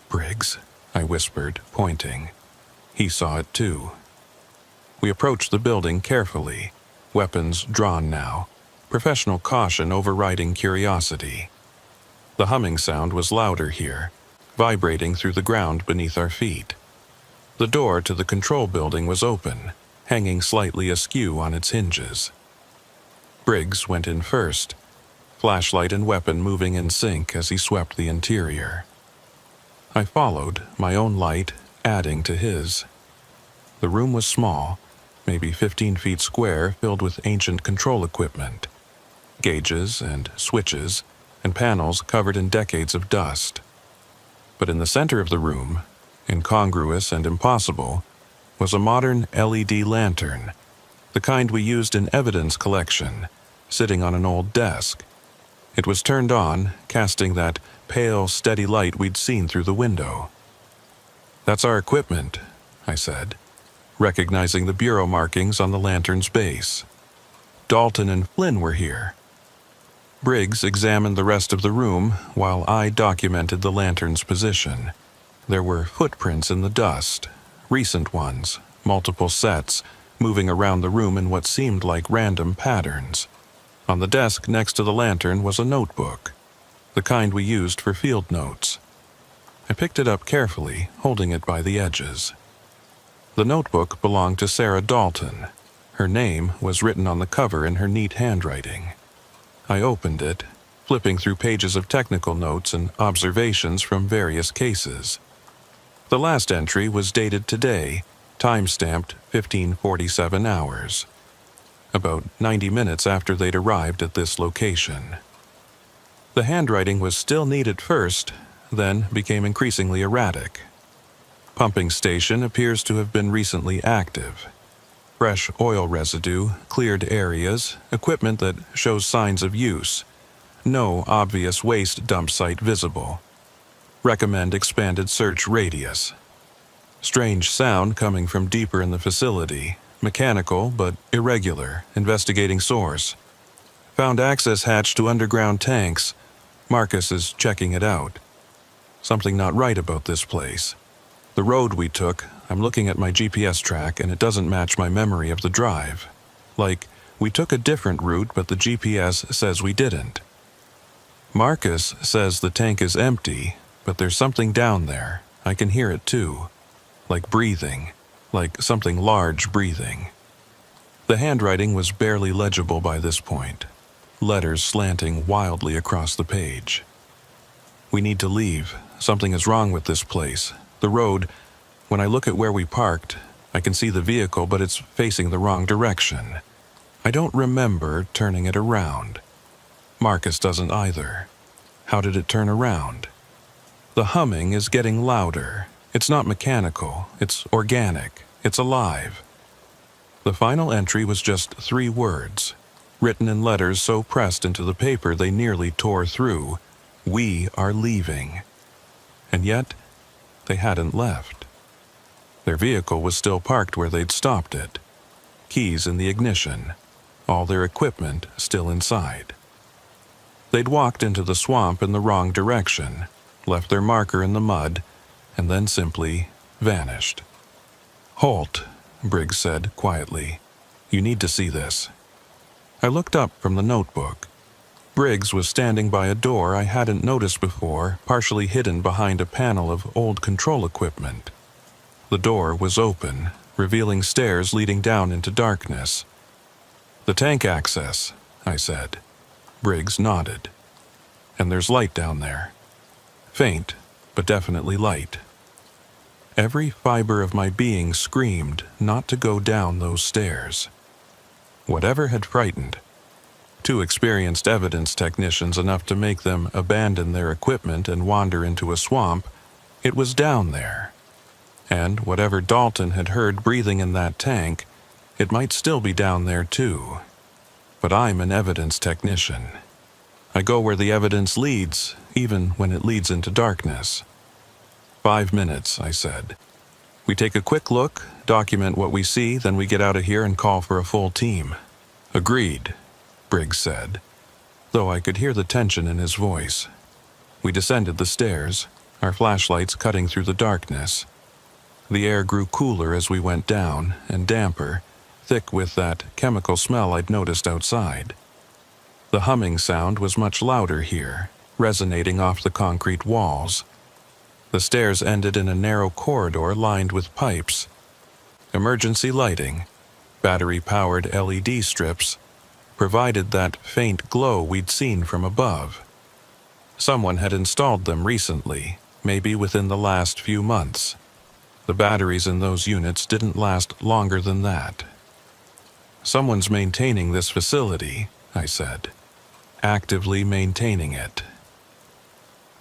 [SPEAKER 1] "Briggs," I whispered, pointing. He saw it too. We approached the building carefully, weapons drawn now, professional caution overriding curiosity. The humming sound was louder here, vibrating through the ground beneath our feet. The door to the control building was open, hanging slightly askew on its hinges. Briggs went in first, flashlight and weapon moving in sync as he swept the interior. I followed, my own light adding to his. The room was small, maybe 15 feet square, filled with ancient control equipment, gauges and switches, and panels covered in decades of dust. But in the center of the room, incongruous and impossible, was a modern LED lantern, the kind we used in evidence collection, sitting on an old desk. It was turned on, casting that pale, steady light we'd seen through the window. "That's our equipment," I said, recognizing the bureau markings on the lantern's base. Dalton and Flynn were here. Briggs examined the rest of the room while I documented the lantern's position. There were footprints in the dust, recent ones, multiple sets, moving around the room in what seemed like random patterns. On the desk next to the lantern was a notebook, the kind we used for field notes. I picked it up carefully, holding it by the edges. The notebook belonged to Sarah Dalton. Her name was written on the cover in her neat handwriting. I opened it, flipping through pages of technical notes and observations from various cases. The last entry was dated today, time-stamped 15:47 hours, about 90 minutes after they'd arrived at this location. The handwriting was still neat at first, then became increasingly erratic. Pumping station appears to have been recently active. Fresh oil residue, cleared areas, equipment that shows signs of use. No obvious waste dump site visible. Recommend expanded search radius. Strange sound coming from deeper in the facility. Mechanical but irregular. Investigating source. Found access hatch to underground tanks. Marcus is checking it out. Something not right about this place. The road we took, I'm looking at my GPS track and it doesn't match my memory of the drive. Like, we took a different route but the GPS says we didn't. Marcus says the tank is empty, but there's something down there. I can hear it too. Like breathing. Like something large breathing. The handwriting was barely legible by this point. Letters slanting wildly across the page. We need to leave. Something is wrong with this place. The road, when I look at where we parked, I can see the vehicle, but it's facing the wrong direction. I don't remember turning it around. Marcus doesn't either. How did it turn around? The humming is getting louder. It's not mechanical. It's organic. It's alive. The final entry was just 3 words, written in letters so pressed into the paper they nearly tore through. We are leaving. And yet, they hadn't left. Their vehicle was still parked where they'd stopped it. Keys in the ignition. All their equipment still inside. They'd walked into the swamp in the wrong direction, left their marker in the mud, and then simply vanished. "Halt," Briggs said quietly. "You need to see this." I looked up from the notebook. Briggs was standing by a door I hadn't noticed before, partially hidden behind a panel of old control equipment. The door was open, revealing stairs leading down into darkness. "The tank access," I said. Briggs nodded. "And there's light down there. Faint, but definitely light." Every fiber of my being screamed not to go down those stairs. Whatever had frightened, 2 experienced evidence technicians enough to make them abandon their equipment and wander into a swamp, it was down there. And whatever Dalton had heard breathing in that tank, it might still be down there too. But I'm an evidence technician. I go where the evidence leads, even when it leads into darkness. 5 minutes, I said. We take a quick look, document what we see, then we get out of here and call for a full team. Agreed, Briggs said, though I could hear the tension in his voice. We descended the stairs, our flashlights cutting through the darkness. The air grew cooler as we went down, and damper, thick with that chemical smell I'd noticed outside. The humming sound was much louder here, resonating off the concrete walls. The stairs ended in a narrow corridor lined with pipes. Emergency lighting, battery-powered LED strips, provided that faint glow we'd seen from above. Someone had installed them recently, maybe within the last few months. The batteries in those units didn't last longer than that. Someone's maintaining this facility, I said. Actively maintaining it.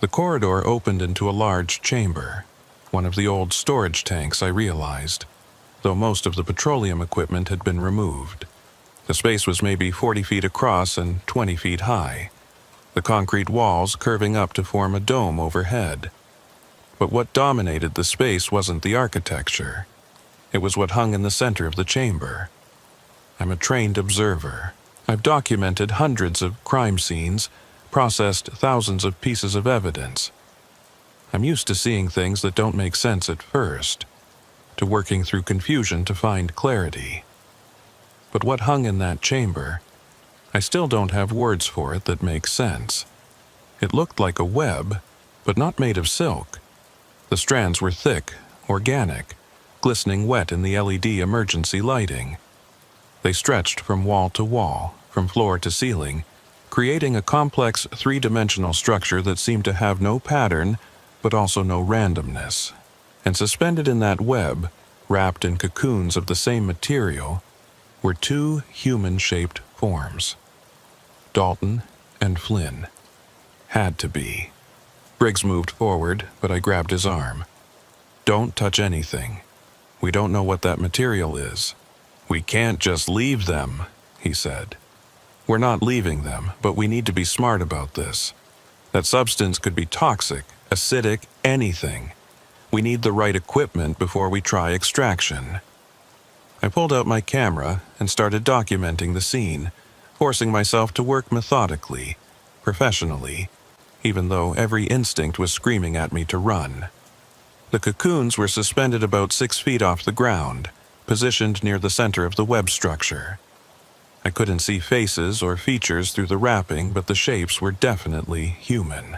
[SPEAKER 1] The corridor opened into a large chamber, one of the old storage tanks, I realized, though most of the petroleum equipment had been removed. The space was maybe 40 feet across and 20 feet high, the concrete walls curving up to form a dome overhead. But what dominated the space wasn't the architecture. It was what hung in the center of the chamber. I'm a trained observer. I've documented hundreds of crime scenes, processed thousands of pieces of evidence. I'm used to seeing things that don't make sense at first, to working through confusion to find clarity. But what hung in that chamber, I still don't have words for it that make sense. It looked like a web, but not made of silk. The strands were thick, organic, glistening wet in the LED emergency lighting. They stretched from wall to wall, from floor to ceiling, creating a complex three-dimensional structure that seemed to have no pattern, but also no randomness. And suspended in that web, wrapped in cocoons of the same material, were two human-shaped forms. Dalton and Flynn. Had to be. Briggs moved forward, but I grabbed his arm. "Don't touch anything. We don't know what that material is." "We can't just leave them," he said. "We're not leaving them, but we need to be smart about this. That substance could be toxic, acidic, anything. We need the right equipment before we try extraction." I pulled out my camera and started documenting the scene, forcing myself to work methodically, professionally, even though every instinct was screaming at me to run. The cocoons were suspended about 6 feet off the ground, positioned near the center of the web structure. I couldn't see faces or features through the wrapping, but the shapes were definitely human.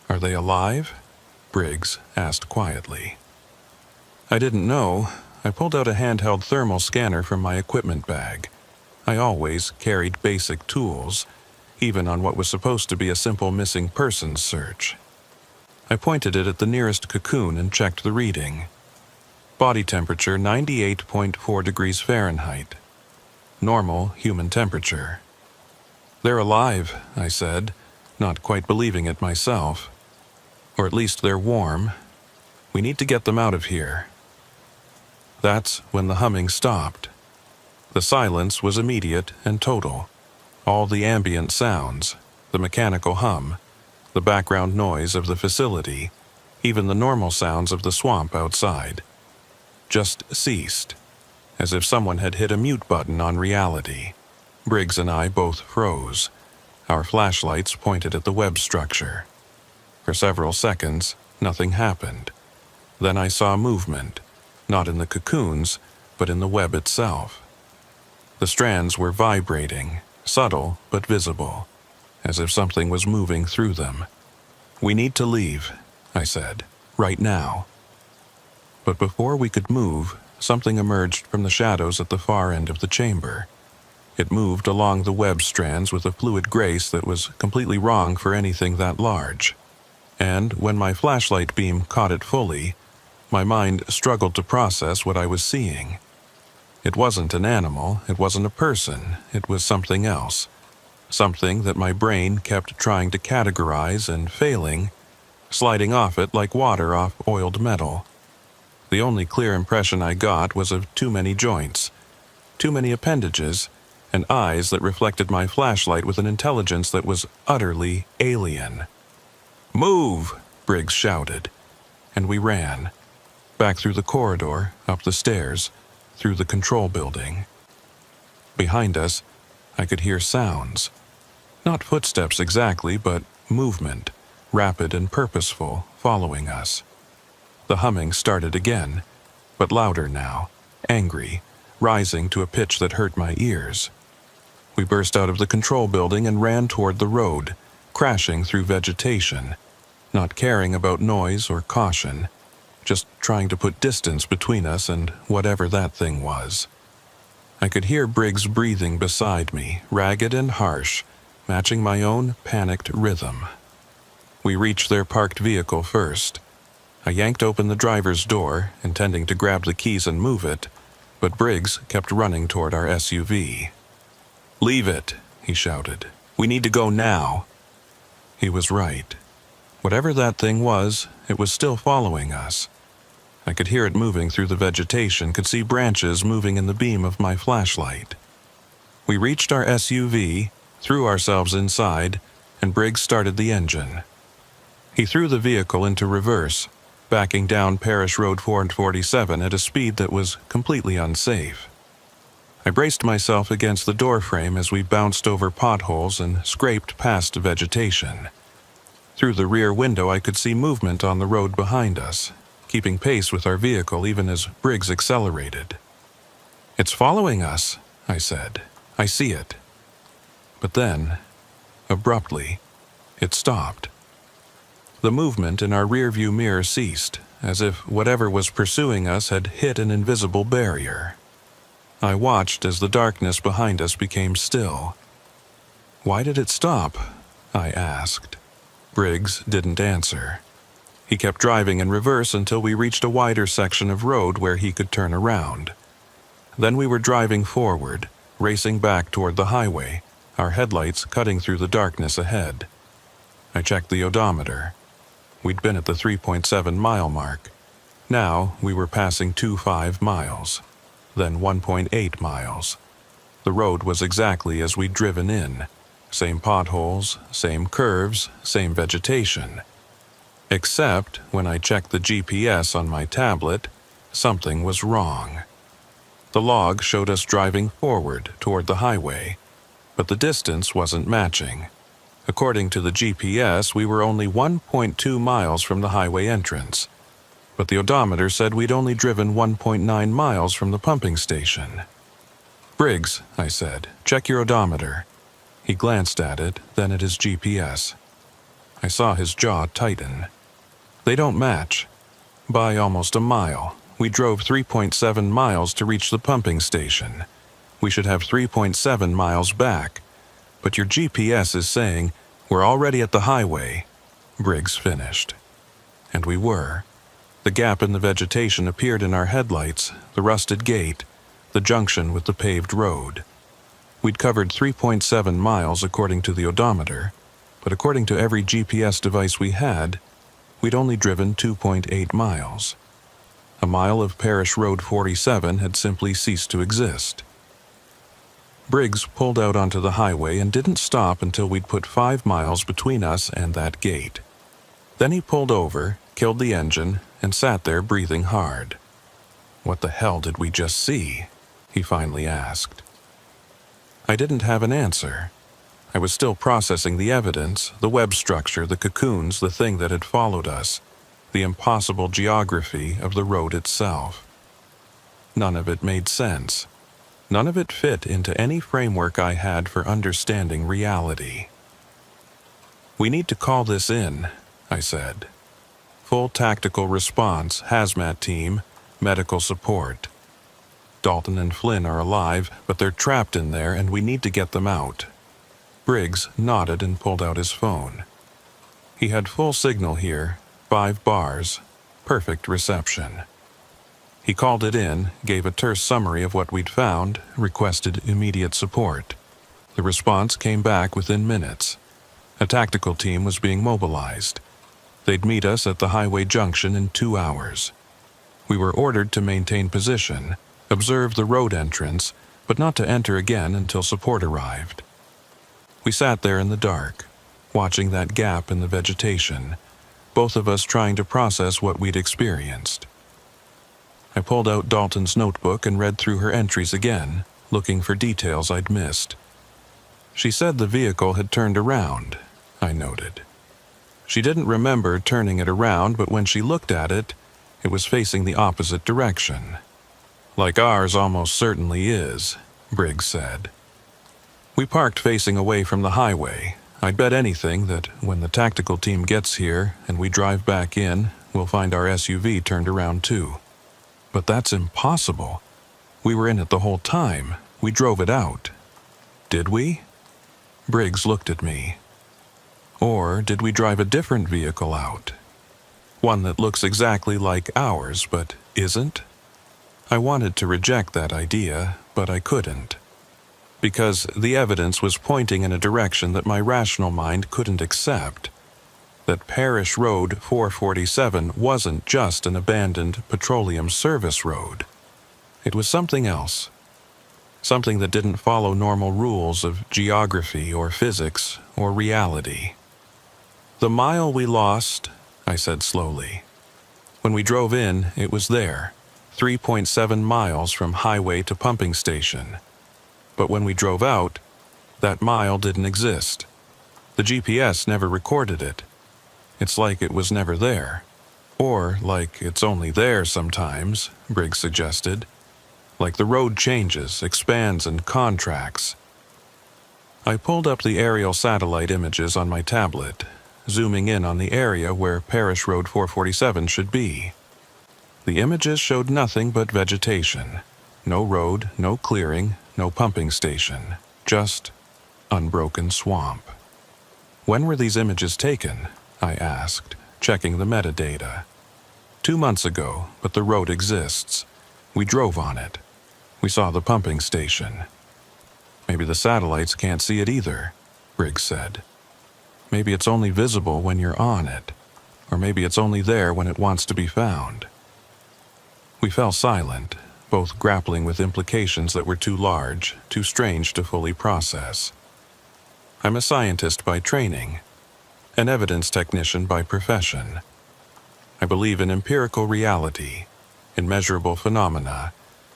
[SPEAKER 1] "Are they alive?" Briggs asked quietly. I didn't know. I pulled out a handheld thermal scanner from my equipment bag. I always carried basic tools, even on what was supposed to be a simple missing persons search. I pointed it at the nearest cocoon and checked the reading. Body temperature 98.4 degrees Fahrenheit. Normal human temperature. "They're alive," I said, not quite believing it myself. "Or at least they're warm. We need to get them out of here." That's when the humming stopped. The silence was immediate and total. All the ambient sounds, the mechanical hum, the background noise of the facility, even the normal sounds of the swamp outside, just ceased, as if someone had hit a mute button on reality. Briggs and I both froze, our flashlights pointed at the web structure. For several seconds, nothing happened. Then I saw movement, not in the cocoons, but in the web itself. The strands were vibrating, subtle but visible, as if something was moving through them. "We need to leave," I said, "right now." But before we could move, something emerged from the shadows at the far end of the chamber. It moved along the web strands with a fluid grace that was completely wrong for anything that large. And when my flashlight beam caught it fully, my mind struggled to process what I was seeing. It wasn't an animal, it wasn't a person, it was something else. Something that my brain kept trying to categorize and failing, sliding off it like water off oiled metal. The only clear impression I got was of too many joints, too many appendages, and eyes that reflected my flashlight with an intelligence that was utterly alien. "Move!" Briggs shouted, and we ran. Back through the corridor, up the stairs, through the control building. Behind us, I could hear sounds. Not footsteps exactly, but movement, rapid and purposeful, following us. The humming started again, but louder now, angry, rising to a pitch that hurt my ears. We burst out of the control building and ran toward the road, crashing through vegetation, not caring about noise or caution, just trying to put distance between us and whatever that thing was. I could hear Briggs breathing beside me, ragged and harsh, matching my own panicked rhythm. We reached their parked vehicle first. I yanked open the driver's door, intending to grab the keys and move it, but Briggs kept running toward our SUV. "Leave it," he shouted. "We need to go now." He was right. Whatever that thing was, it was still following us. I could hear it moving through the vegetation, could see branches moving in the beam of my flashlight. We reached our SUV, threw ourselves inside, and Briggs started the engine. He threw the vehicle into reverse, backing down Parish Road 447 at a speed that was completely unsafe. I braced myself against the doorframe as we bounced over potholes and scraped past vegetation. Through the rear window, I could see movement on the road behind us, keeping pace with our vehicle even as Briggs accelerated. "It's following us," I said. "I see it." But then, abruptly, it stopped. The movement in our rearview mirror ceased, as if whatever was pursuing us had hit an invisible barrier. I watched as the darkness behind us became still. "Why did it stop?" I asked. Briggs didn't answer. He kept driving in reverse until we reached a wider section of road where he could turn around. Then we were driving forward, racing back toward the highway, our headlights cutting through the darkness ahead. I checked the odometer. We'd been at the 3.7-mile mark. Now we were passing 2.5 miles, then 1.8 miles. The road was exactly as we'd driven in. Same potholes, same curves, same vegetation. Except when I checked the GPS on my tablet, something was wrong. The log showed us driving forward toward the highway, but the distance wasn't matching. According to the GPS, we were only 1.2 miles from the highway entrance, but the odometer said we'd only driven 1.9 miles from the pumping station. "Briggs," I said, "check your odometer." He glanced at it, then at his GPS. I saw his jaw tighten. "They don't match. By almost a mile. We drove 3.7 miles to reach the pumping station. We should have 3.7 miles back. But your GPS is saying we're already at the highway," Briggs finished. And we were. The gap in the vegetation appeared in our headlights, the rusted gate, the junction with the paved road. We'd covered 3.7 miles according to the odometer, but according to every GPS device we had, we'd only driven 2.8 miles. A mile of Parish Road 47 had simply ceased to exist. Briggs pulled out onto the highway and didn't stop until we'd put 5 miles between us and that gate. Then he pulled over, killed the engine, and sat there breathing hard. "What the hell did we just see?" he finally asked. I didn't have an answer. I was still processing the evidence, the web structure, the cocoons, the thing that had followed us, the impossible geography of the road itself. None of it made sense. None of it fit into any framework I had for understanding reality. "We need to call this in," I said. "Full tactical response, hazmat team, medical support. Dalton and Flynn are alive, but they're trapped in there and we need to get them out." Briggs nodded and pulled out his phone. He had full signal here, 5 bars, perfect reception. He called it in, gave a terse summary of what we'd found, requested immediate support. The response came back within minutes. A tactical team was being mobilized. They'd meet us at the highway junction in 2 hours. We were ordered to maintain position, observe the road entrance, but not to enter again until support arrived. We sat there in the dark, watching that gap in the vegetation, both of us trying to process what we'd experienced. I pulled out Dalton's notebook and read through her entries again, looking for details I'd missed. She said the vehicle had turned around, I noted. She didn't remember turning it around, but when she looked at it, it was facing the opposite direction. "Like ours almost certainly is," Briggs said. We parked facing away from the highway. I'd bet anything that when the tactical team gets here and we drive back in, we'll find our SUV turned around too. But that's impossible. We were in it the whole time. We drove it out. Did we? Briggs looked at me. Or did we drive a different vehicle out? One that looks exactly like ours, but isn't? I wanted to reject that idea, but I couldn't. Because the evidence was pointing in a direction that my rational mind couldn't accept. That Parish Road 447 wasn't just an abandoned petroleum service road. It was something else. Something that didn't follow normal rules of geography or physics or reality. "The mile we lost," I said slowly. "When we drove in, it was there, 3.7 miles from highway to pumping station. But when we drove out, that mile didn't exist. The GPS never recorded it. It's like it was never there. Or like it's only there sometimes," Briggs suggested. "Like the road changes, expands, and contracts." I pulled up the aerial satellite images on my tablet, zooming in on the area where Parish Road 447 should be. The images showed nothing but vegetation. No road, no clearing, no pumping station. Just unbroken swamp. When were these images taken? I asked, checking the metadata. 2 months ago, but the road exists. We drove on it. We saw the pumping station. Maybe the satellites can't see it either, Briggs said. Maybe it's only visible when you're on it, or maybe it's only there when it wants to be found. We fell silent, both grappling with implications that were too large, too strange to fully process. I'm a scientist by training, an evidence technician by profession. I believe in empirical reality, in measurable phenomena,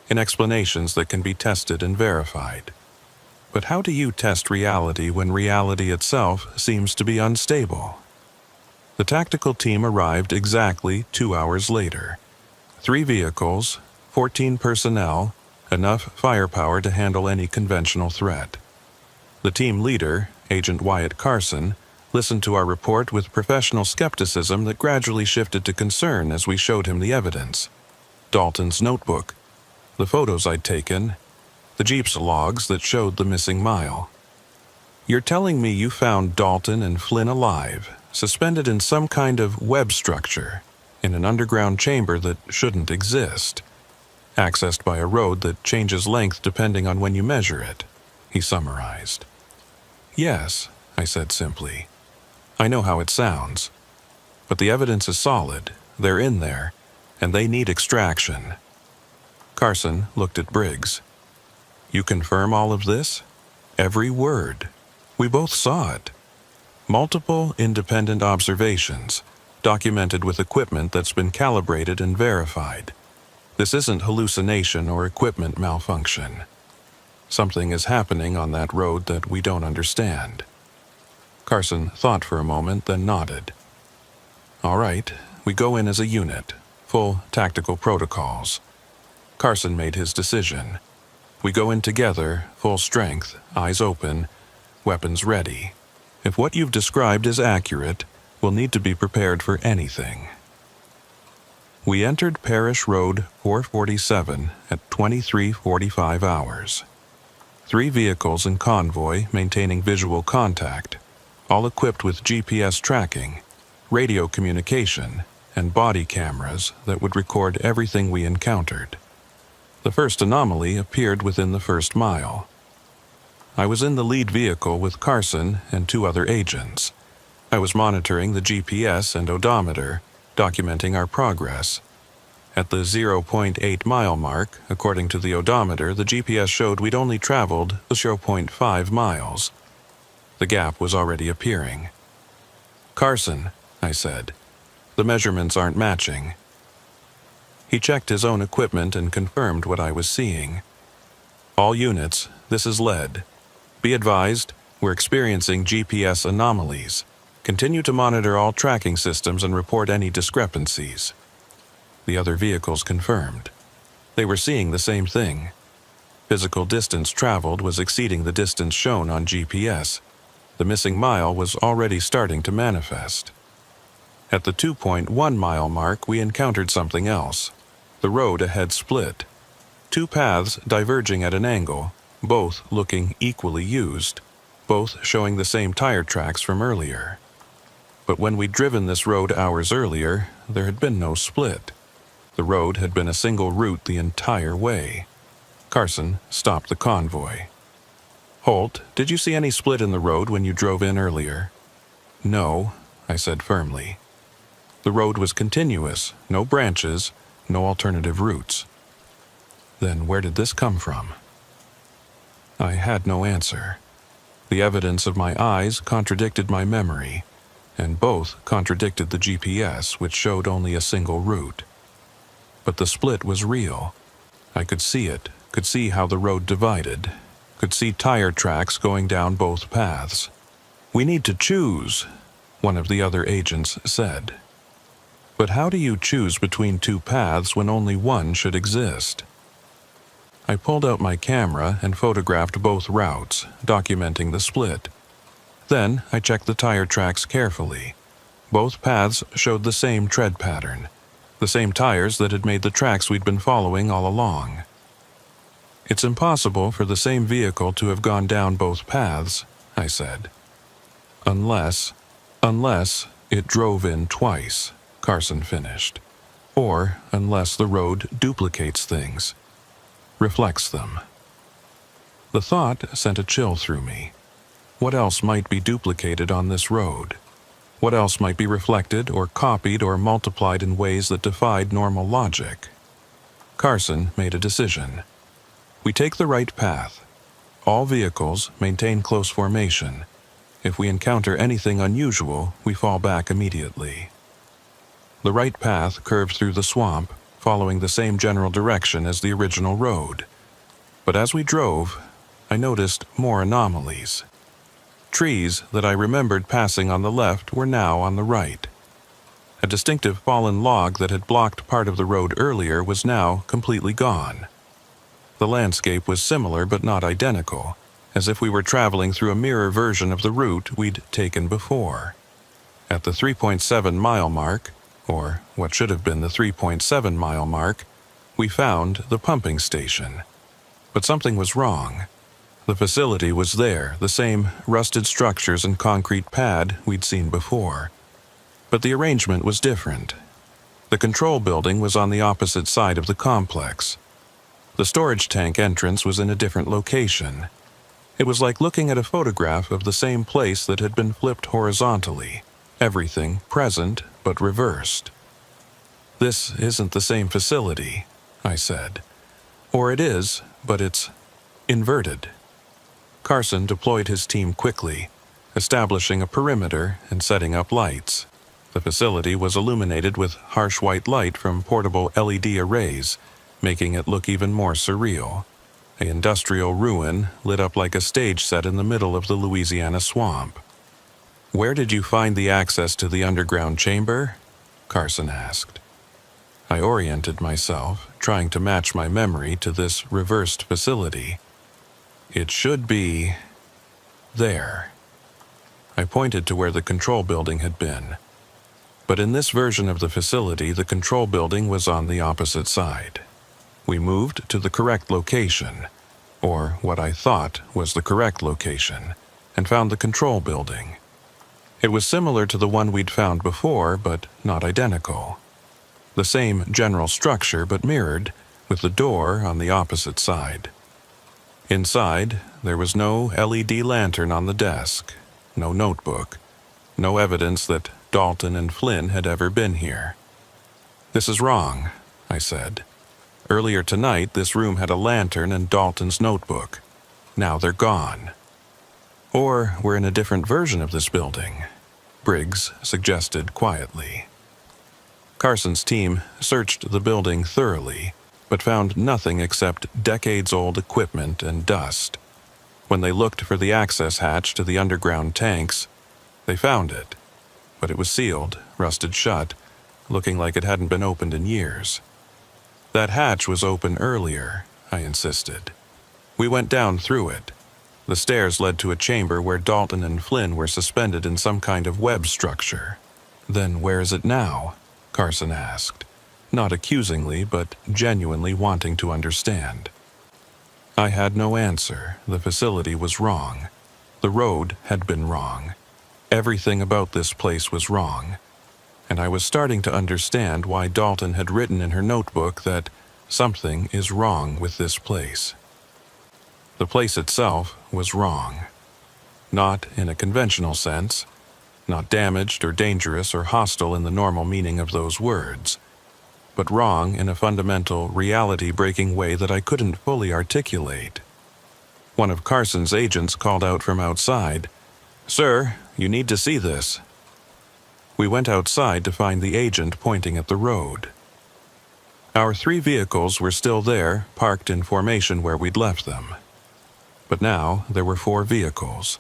[SPEAKER 1] in explanations that can be tested and verified. But how do you test reality when reality itself seems to be unstable? The tactical team arrived exactly 2 hours later. 3 vehicles, 14 personnel, enough firepower to handle any conventional threat. The team leader, Agent Wyatt Carson, listened to our report with professional skepticism that gradually shifted to concern as we showed him the evidence. Dalton's notebook, the photos I'd taken, the Jeep's logs that showed the missing mile. You're telling me you found Dalton and Flynn alive, suspended in some kind of web structure, in an underground chamber that shouldn't exist, accessed by a road that changes length depending on when you measure it, he summarized. Yes, I said simply. I know how it sounds. But the evidence is solid, they're in there, and they need extraction. Carson looked at Briggs. You confirm all of this? Every word. We both saw it. Multiple independent observations, documented with equipment that's been calibrated and verified. This isn't hallucination or equipment malfunction. Something is happening on that road that we don't understand. Carson thought for a moment, then nodded. All right, we go in as a unit, full tactical protocols. Carson made his decision. We go in together, full strength, eyes open, weapons ready. If what you've described is accurate, we'll need to be prepared for anything. We entered Parish Road 447 at 23:45 hours. 3 vehicles in convoy maintaining visual contact, all equipped with GPS tracking, radio communication, and body cameras that would record everything we encountered. The first anomaly appeared within the first mile. I was in the lead vehicle with Carson and 2 other agents. I was monitoring the GPS and odometer, documenting our progress. At the 0.8 mile mark, according to the odometer, the GPS showed we'd only traveled 0.5 miles. The gap was already appearing. Carson, I said, the measurements aren't matching. He checked his own equipment and confirmed what I was seeing. All units, this is lead. Be advised, we're experiencing GPS anomalies. Continue to monitor all tracking systems and report any discrepancies. The other vehicles confirmed. They were seeing the same thing. Physical distance traveled was exceeding the distance shown on GPS. The missing mile was already starting to manifest. At the 2.1 mile mark, we encountered something else. The road ahead split. 2 paths diverging at an angle, both looking equally used, both showing the same tire tracks from earlier. But when we'd driven this road hours earlier, there had been no split. The road had been a single route the entire way. Carson stopped the convoy. Holt, did you see any split in the road when you drove in earlier? No, I said firmly. The road was continuous, no branches, no alternative routes. Then where did this come from? I had no answer. The evidence of my eyes contradicted my memory, and both contradicted the GPS, which showed only a single route. But the split was real. I could see it, could see how the road divided, could see tire tracks going down both paths. We need to choose, one of the other agents said. But how do you choose between 2 paths when only one should exist? I pulled out my camera and photographed both routes, documenting the split. Then I checked the tire tracks carefully. Both paths showed the same tread pattern. the same tires that had made the tracks we'd been following all along. "It's impossible for the same vehicle to have gone down both paths," I said. Unless it drove in twice," Carson finished. "Or unless the road duplicates things, reflects them." The thought sent a chill through me. What else might be duplicated on this road? What else might be reflected or copied or multiplied in ways that defied normal logic? Carson made a decision. "We take the right path. All vehicles maintain close formation. If we encounter anything unusual, we fall back immediately." The right path curved through the swamp, following the same general direction as the original road. But as we drove, I noticed more anomalies. Trees that I remembered passing on the left were now on the right. A distinctive fallen log that had blocked part of the road earlier was now completely gone. The landscape was similar but not identical, as if we were traveling through a mirror version of the route we'd taken before. At the 3.7-mile mark, or what should have been the 3.7-mile mark, we found the pumping station. But something was wrong. The facility was there, the same rusted structures and concrete pad we'd seen before. But the arrangement was different. The control building was on the opposite side of the complex. The storage tank entrance was in a different location. It was like looking at a photograph of the same place that had been flipped horizontally, everything present but reversed. "This isn't the same facility," I said. "Or it is, but it's inverted." Carson deployed his team quickly, establishing a perimeter and setting up lights. The facility was illuminated with harsh white light from portable LED arrays, making it look even more surreal. An industrial ruin lit up like a stage set in the middle of the Louisiana swamp. "Where did you find the access to the underground chamber?" Carson asked. I oriented myself, trying to match my memory to this reversed facility. "It should be there." I pointed to where the control building had been. But in this version of the facility, the control building was on the opposite side. We moved to the correct location, or what I thought was the correct location, and found the control building. It was similar to the one we'd found before, but not identical. The same general structure, but mirrored, with the door on the opposite side. Inside, there was no LED lantern on the desk, no notebook, no evidence that Dalton and Flynn had ever been here. "This is wrong," I said. "Earlier tonight, this room had a lantern and Dalton's notebook. Now they're gone." "Or we're in a different version of this building," Briggs suggested quietly. Carson's team searched the building thoroughly, but found nothing except decades-old equipment and dust. When they looked for the access hatch to the underground tanks, they found it, but it was sealed, rusted shut, looking like it hadn't been opened in years. "That hatch was open earlier," I insisted. "We went down through it. The stairs led to a chamber where Dalton and Flynn were suspended in some kind of web structure." "Then where is it now?" Carson asked, not accusingly, but genuinely wanting to understand. I had no answer. The facility was wrong. The road had been wrong. Everything about this place was wrong. And I was starting to understand why Dalton had written in her notebook that something is wrong with this place. The place itself was wrong. Not in a conventional sense, not damaged or dangerous or hostile in the normal meaning of those words, but wrong in a fundamental, reality-breaking way that I couldn't fully articulate. One of Carson's agents called out from outside, "Sir, you need to see this." We went outside to find the agent pointing at the road. Our 3 vehicles were still there, parked in formation where we'd left them. But now there were 4 vehicles,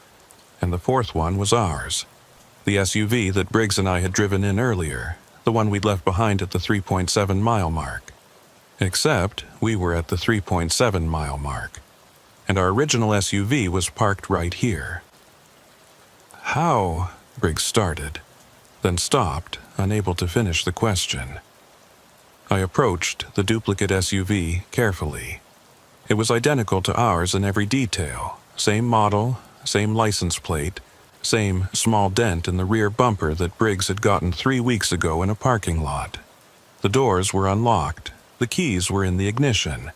[SPEAKER 1] and the 4th one was ours. The SUV that Briggs and I had driven in earlier, the one we'd left behind at the 3.7-mile mark. Except we were at the 3.7-mile mark, and our original SUV was parked right here. "How?" Briggs started, then stopped, unable to finish the question. I approached the duplicate SUV carefully. It was identical to ours in every detail. Same model, same license plate, same small dent in the rear bumper that Briggs had gotten 3 weeks ago in a parking lot. The doors were unlocked. The keys were in the ignition.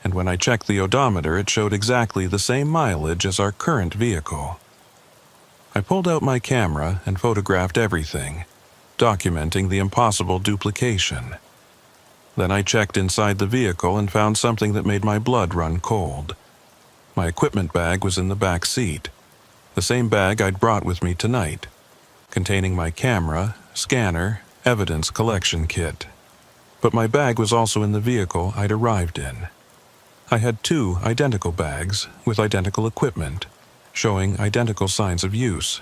[SPEAKER 1] And when I checked the odometer, it showed exactly the same mileage as our current vehicle. I pulled out my camera and photographed everything, documenting the impossible duplication. Then I checked inside the vehicle and found something that made my blood run cold. My equipment bag was in the back seat, the same bag I'd brought with me tonight, containing my camera, scanner, evidence collection kit. But my bag was also in the vehicle I'd arrived in. I had 2 identical bags with identical equipment, showing identical signs of use.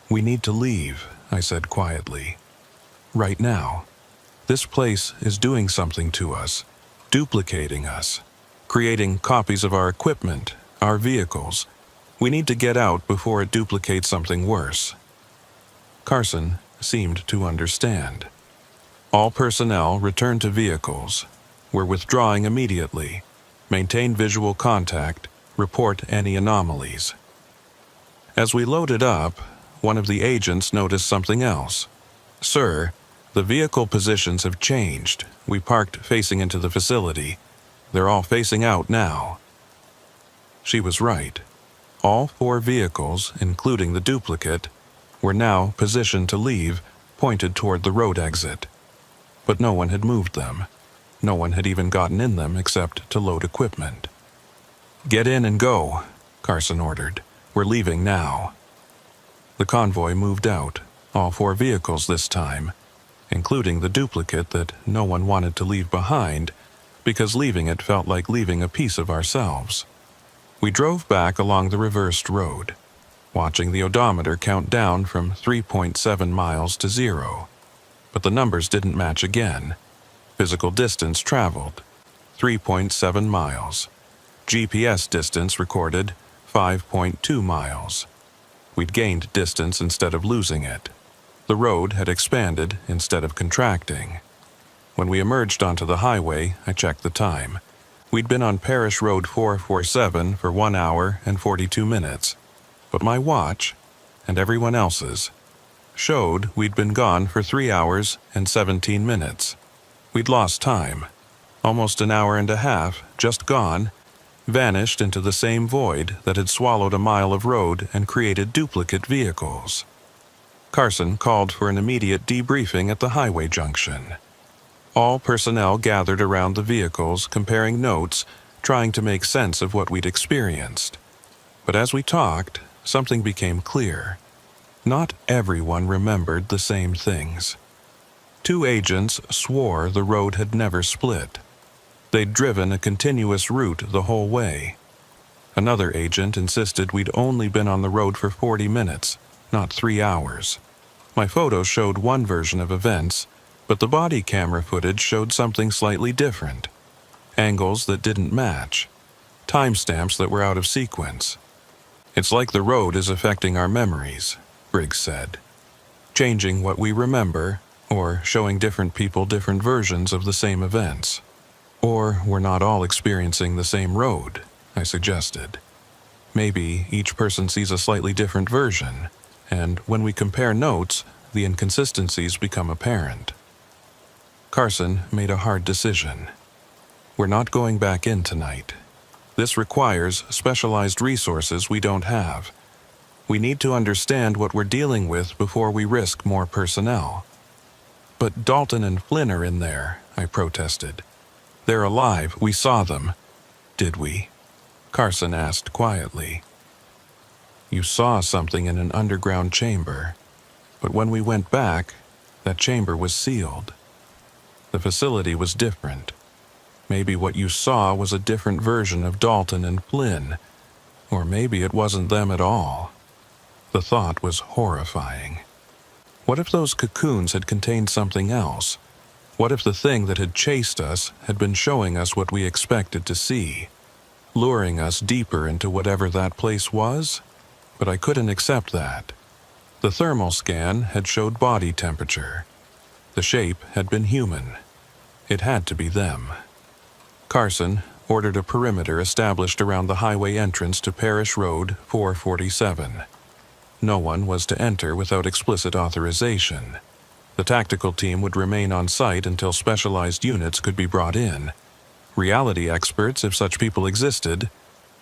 [SPEAKER 1] "We need to leave," I said quietly. "Right now. This place is doing something to us, duplicating us, creating copies of our equipment, our vehicles. We need to get out before it duplicates something worse." Carson seemed to understand. "All personnel return to vehicles. We're withdrawing immediately. Maintain visual contact. Report any anomalies." As we loaded up, one of the agents noticed something else. "Sir, the vehicle positions have changed. We parked facing into the facility. They're all facing out now." She was right. All 4 vehicles, including the duplicate, were now positioned to leave, pointed toward the road exit. But no one had moved them. No one had even gotten in them except to load equipment. "Get in and go," Carson ordered. "We're leaving now." The convoy moved out, all 4 vehicles this time, including the duplicate that no one wanted to leave behind, because leaving it felt like leaving a piece of ourselves. We drove back along the reversed road, watching the odometer count down from 3.7 miles to 0. But the numbers didn't match again. Physical distance traveled, 3.7 miles. GPS distance recorded 5.2 miles. We'd gained distance instead of losing it. The road had expanded instead of contracting. When we emerged onto the highway, I checked the time. We'd been on Parish Road 447 for 1 hour and 42 minutes. But my watch, and everyone else's, showed we'd been gone for 3 hours and 17 minutes. We'd lost time. Almost an hour and a half, just gone, vanished into the same void that had swallowed a mile of road and created duplicate vehicles. Carson called for an immediate debriefing at the highway junction. All personnel gathered around the vehicles, comparing notes, trying to make sense of what we'd experienced. But as we talked, something became clear. Not everyone remembered the same things. 2 agents swore the road had never split. They'd driven a continuous route the whole way. Another agent insisted we'd only been on the road for 40 minutes, not 3 hours. My photos showed one version of events, but the body camera footage showed something slightly different. Angles that didn't match. Timestamps that were out of sequence. "It's like the road is affecting our memories," Briggs said. "Changing what we remember, or showing different people different versions of the same events. Or we're not all experiencing the same road," I suggested. "Maybe each person sees a slightly different version, and when we compare notes, the inconsistencies become apparent." Carson made a hard decision. "We're not going back in tonight. This requires specialized resources we don't have. We need to understand what we're dealing with before we risk more personnel." "But Dalton and Flynn are in there," I protested. "They're alive. We saw them." "Did we?" Carson asked quietly. "You saw something in an underground chamber, but when we went back, that chamber was sealed. The facility was different. Maybe what you saw was a different version of Dalton and Flynn, or maybe it wasn't them at all." The thought was horrifying. What if those cocoons had contained something else? What if the thing that had chased us had been showing us what we expected to see, luring us deeper into whatever that place was? But I couldn't accept that. The thermal scan had showed body temperature. The shape had been human. It had to be them. Carson ordered a perimeter established around the highway entrance to Parish Road 447. No one was to enter without explicit authorization. The tactical team would remain on site until specialized units could be brought in. Reality experts, if such people existed,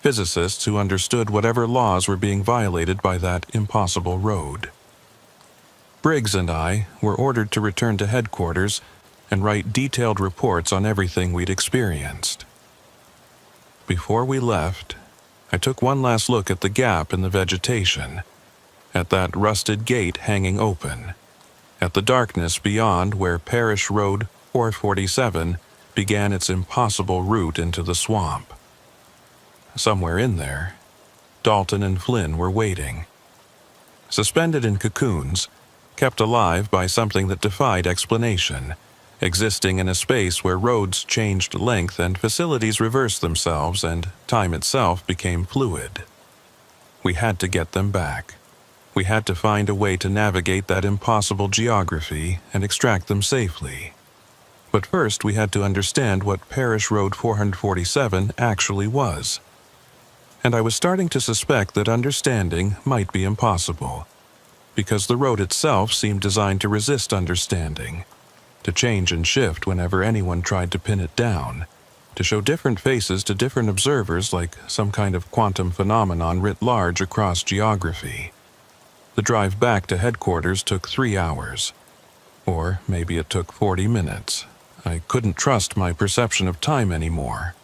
[SPEAKER 1] physicists who understood whatever laws were being violated by that impossible road. Briggs and I were ordered to return to headquarters and write detailed reports on everything we'd experienced. Before we left, I took one last look at the gap in the vegetation, at that rusted gate hanging open, at the darkness beyond where Parish Road 447 began its impossible route into the swamp. Somewhere in there, Dalton and Flynn were waiting. Suspended in cocoons, kept alive by something that defied explanation, existing in a space where roads changed length and facilities reversed themselves and time itself became fluid. We had to get them back. We had to find a way to navigate that impossible geography and extract them safely. But first we had to understand what Parish Road 447 actually was. And I was starting to suspect that understanding might be impossible, because the road itself seemed designed to resist understanding, to change and shift whenever anyone tried to pin it down, to show different faces to different observers like some kind of quantum phenomenon writ large across geography. The drive back to headquarters took 3 hours. Or maybe it took 40 minutes. I couldn't trust my perception of time anymore.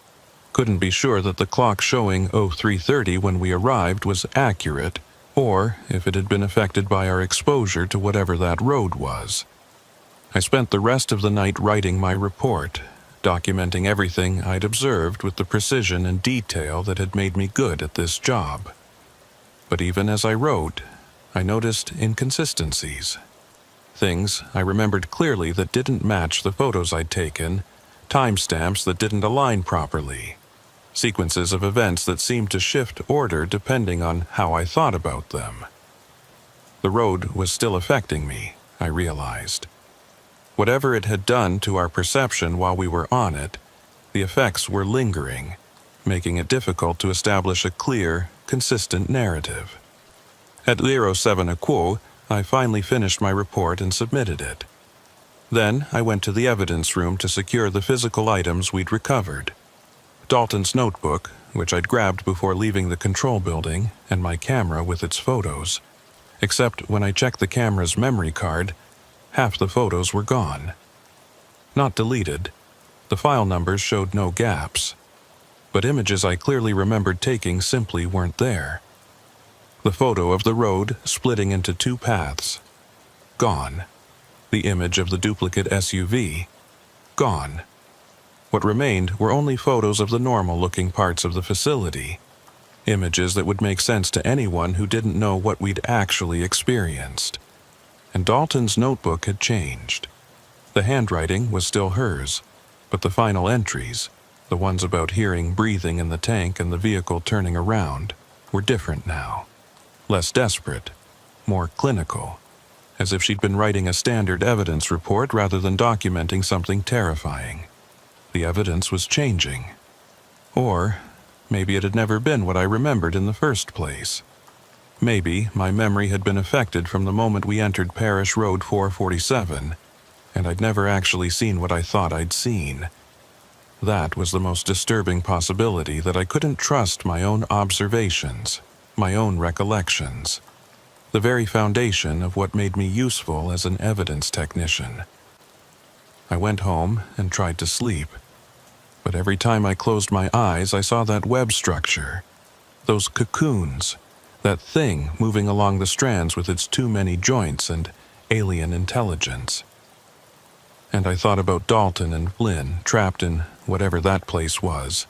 [SPEAKER 1] Couldn't be sure that the clock showing 0330 when we arrived was accurate, or if it had been affected by our exposure to whatever that road was. I spent the rest of the night writing my report, documenting everything I'd observed with the precision and detail that had made me good at this job. But even as I wrote, I noticed inconsistencies. Things I remembered clearly that didn't match the photos I'd taken, timestamps that didn't align properly, sequences of events that seemed to shift order depending on how I thought about them. The road was still affecting me, I realized. Whatever it had done to our perception while we were on it, the effects were lingering, making it difficult to establish a clear, consistent narrative. At 07 a quo, I finally finished my report and submitted it. Then I went to the evidence room to secure the physical items we'd recovered. Dalton's notebook, which I'd grabbed before leaving the control building, and my camera with its photos. Except when I checked the camera's memory card, half the photos were gone. Not deleted. The file numbers showed no gaps. But images I clearly remembered taking simply weren't there. The photo of the road splitting into 2 paths. Gone. The image of the duplicate SUV. Gone. What remained were only photos of the normal-looking parts of the facility. Images that would make sense to anyone who didn't know what we'd actually experienced. And Dalton's notebook had changed. The handwriting was still hers, but the final entries, the ones about hearing breathing in the tank and the vehicle turning around, were different now. Less desperate, more clinical, as if she'd been writing a standard evidence report rather than documenting something terrifying. The evidence was changing. Or maybe it had never been what I remembered in the first place. Maybe my memory had been affected from the moment we entered Parish Road 447, and I'd never actually seen what I thought I'd seen. That was the most disturbing possibility, that I couldn't trust my own observations, my own recollections, the very foundation of what made me useful as an evidence technician. I went home and tried to sleep, but every time I closed my eyes I saw that web structure, those cocoons, that thing moving along the strands with its too many joints and alien intelligence. And I thought about Dalton and Flynn trapped in whatever that place was,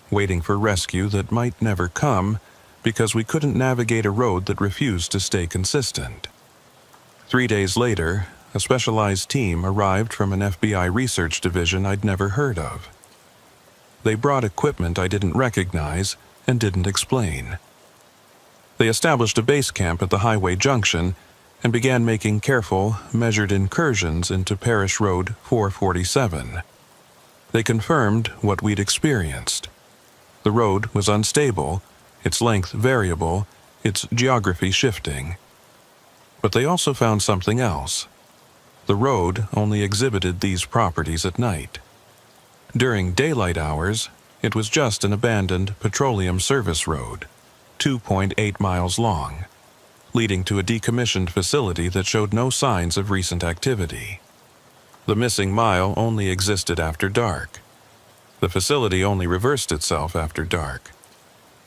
[SPEAKER 1] waiting for rescue that might never come because we couldn't navigate a road that refused to stay consistent. 3 days later, a specialized team arrived from an FBI research division I'd never heard of. They brought equipment I didn't recognize and didn't explain. They established a base camp at the highway junction and began making careful, measured incursions into Parish Road 447. They confirmed what we'd experienced. The road was unstable, its length variable, its geography shifting. But they also found something else. The road only exhibited these properties at night. During daylight hours, it was just an abandoned petroleum service road, 2.8 miles long, leading to a decommissioned facility that showed no signs of recent activity. The missing mile only existed after dark. The facility only reversed itself after dark.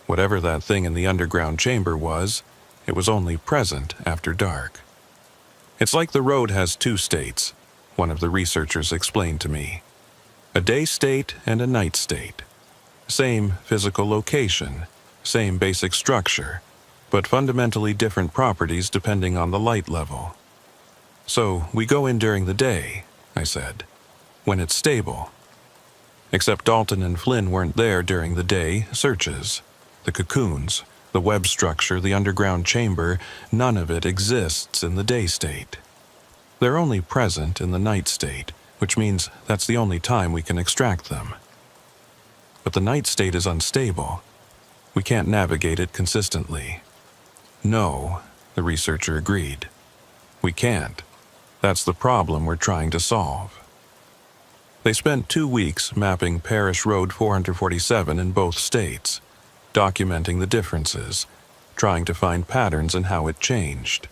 [SPEAKER 1] Whatever that thing in the underground chamber was, it was only present after dark. It's like the road has two states, one of the researchers explained to me. A day state and a night state. Same physical location, same basic structure, but fundamentally different properties depending on the light level. So we go in during the day, I said, when it's stable. Except Dalton and Flynn weren't there during the day searches. The cocoons, the web structure, the underground chamber, none of it exists in the day state. They're only present in the night state, which means that's the only time we can extract them. But the night state is unstable. We can't navigate it consistently. No, the researcher agreed. We can't. That's the problem we're trying to solve. They spent 2 weeks mapping Parish Road 447 in both states, documenting the differences, trying to find patterns in how it changed.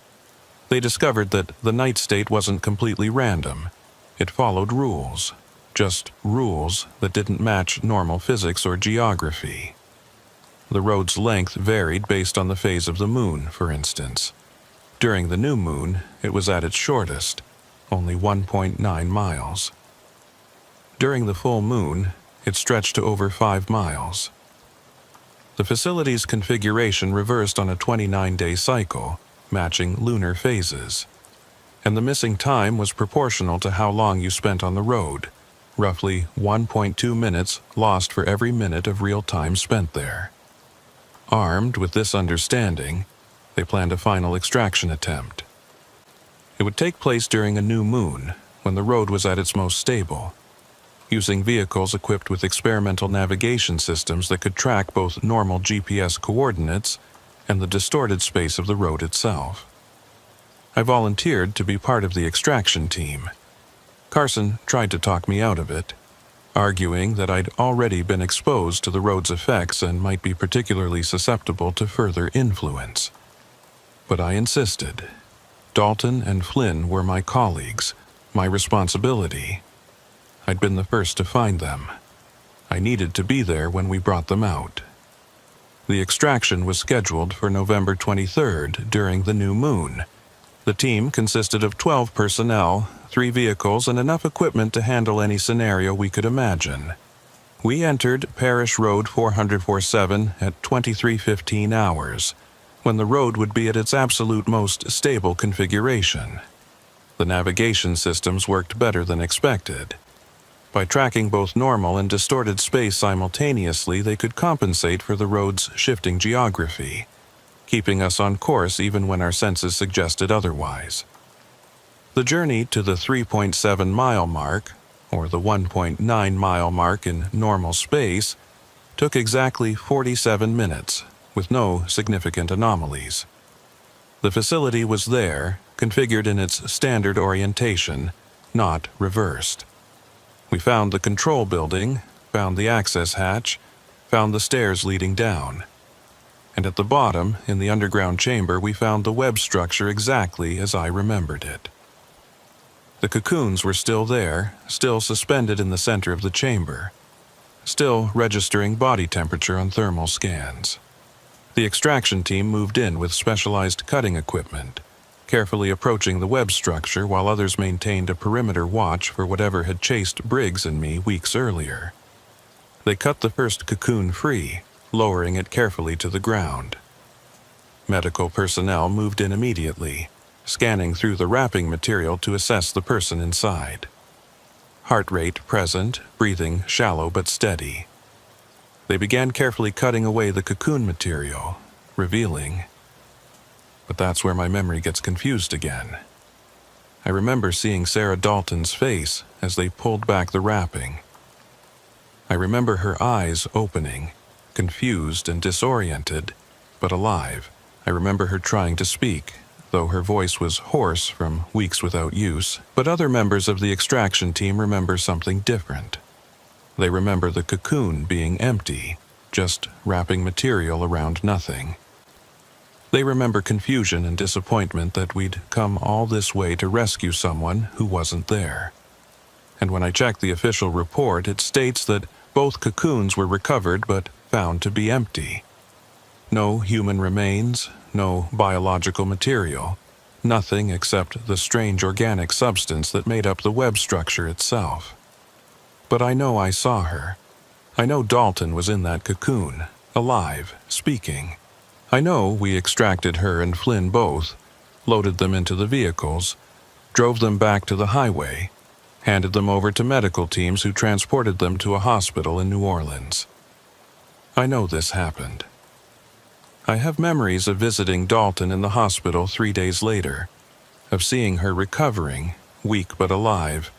[SPEAKER 1] They discovered that the night state wasn't completely random. It followed rules, just rules that didn't match normal physics or geography. The road's length varied based on the phase of the moon, for instance. During the new moon, it was at its shortest, only 1.9 miles. During the full moon, it stretched to over 5 miles. The facility's configuration reversed on a 29-day cycle, matching lunar phases. And the missing time was proportional to how long you spent on the road, roughly 1.2 minutes lost for every minute of real time spent there. Armed with this understanding, they planned a final extraction attempt. It would take place during a new moon, when the road was at its most stable, using vehicles equipped with experimental navigation systems that could track both normal GPS coordinates and the distorted space of the road itself. I volunteered to be part of the extraction team. Carson tried to talk me out of it, arguing that I'd already been exposed to the road's effects and might be particularly susceptible to further influence. But I insisted. Dalton and Flynn were my colleagues, my responsibility. I'd been the first to find them. I needed to be there when we brought them out. The extraction was scheduled for November 23rd during the new moon. The team consisted of 12 personnel, 3 vehicles, and enough equipment to handle any scenario we could imagine. We entered Parish Road 447 at 23:15 hours, when the road would be at its absolute most stable configuration. The navigation systems worked better than expected. By tracking both normal and distorted space simultaneously, they could compensate for the road's shifting geography, keeping us on course even when our senses suggested otherwise. The journey to the 3.7-mile mark, or the 1.9-mile mark in normal space, took exactly 47 minutes, with no significant anomalies. The facility was there, configured in its standard orientation, not reversed. We found the control building, found the access hatch, found the stairs leading down. And at the bottom, in the underground chamber, we found the web structure exactly as I remembered it. The cocoons were still there, still suspended in the center of the chamber, still registering body temperature on thermal scans. The extraction team moved in with specialized cutting equipment, carefully approaching the web structure while others maintained a perimeter watch for whatever had chased Briggs and me weeks earlier. They cut the first cocoon free, lowering it carefully to the ground. Medical personnel moved in immediately, scanning through the wrapping material to assess the person inside. Heart rate present, breathing shallow but steady. They began carefully cutting away the cocoon material, revealing. But that's where my memory gets confused again. I remember seeing Sarah Dalton's face as they pulled back the wrapping. I remember her eyes opening, confused and disoriented, but alive. I remember her trying to speak, though her voice was hoarse from weeks without use, but other members of the extraction team remember something different. They remember the cocoon being empty, just wrapping material around nothing. They remember confusion and disappointment that we'd come all this way to rescue someone who wasn't there. And when I checked the official report, it states that both cocoons were recovered but found to be empty. No human remains, no biological material, nothing except the strange organic substance that made up the web structure itself. But I know I saw her. I know Dalton was in that cocoon, alive, speaking. I know we extracted her and Flynn both, loaded them into the vehicles, drove them back to the highway, handed them over to medical teams who transported them to a hospital in New Orleans. I know this happened. I have memories of visiting Dalton in the hospital 3 days later, of seeing her recovering, weak but alive,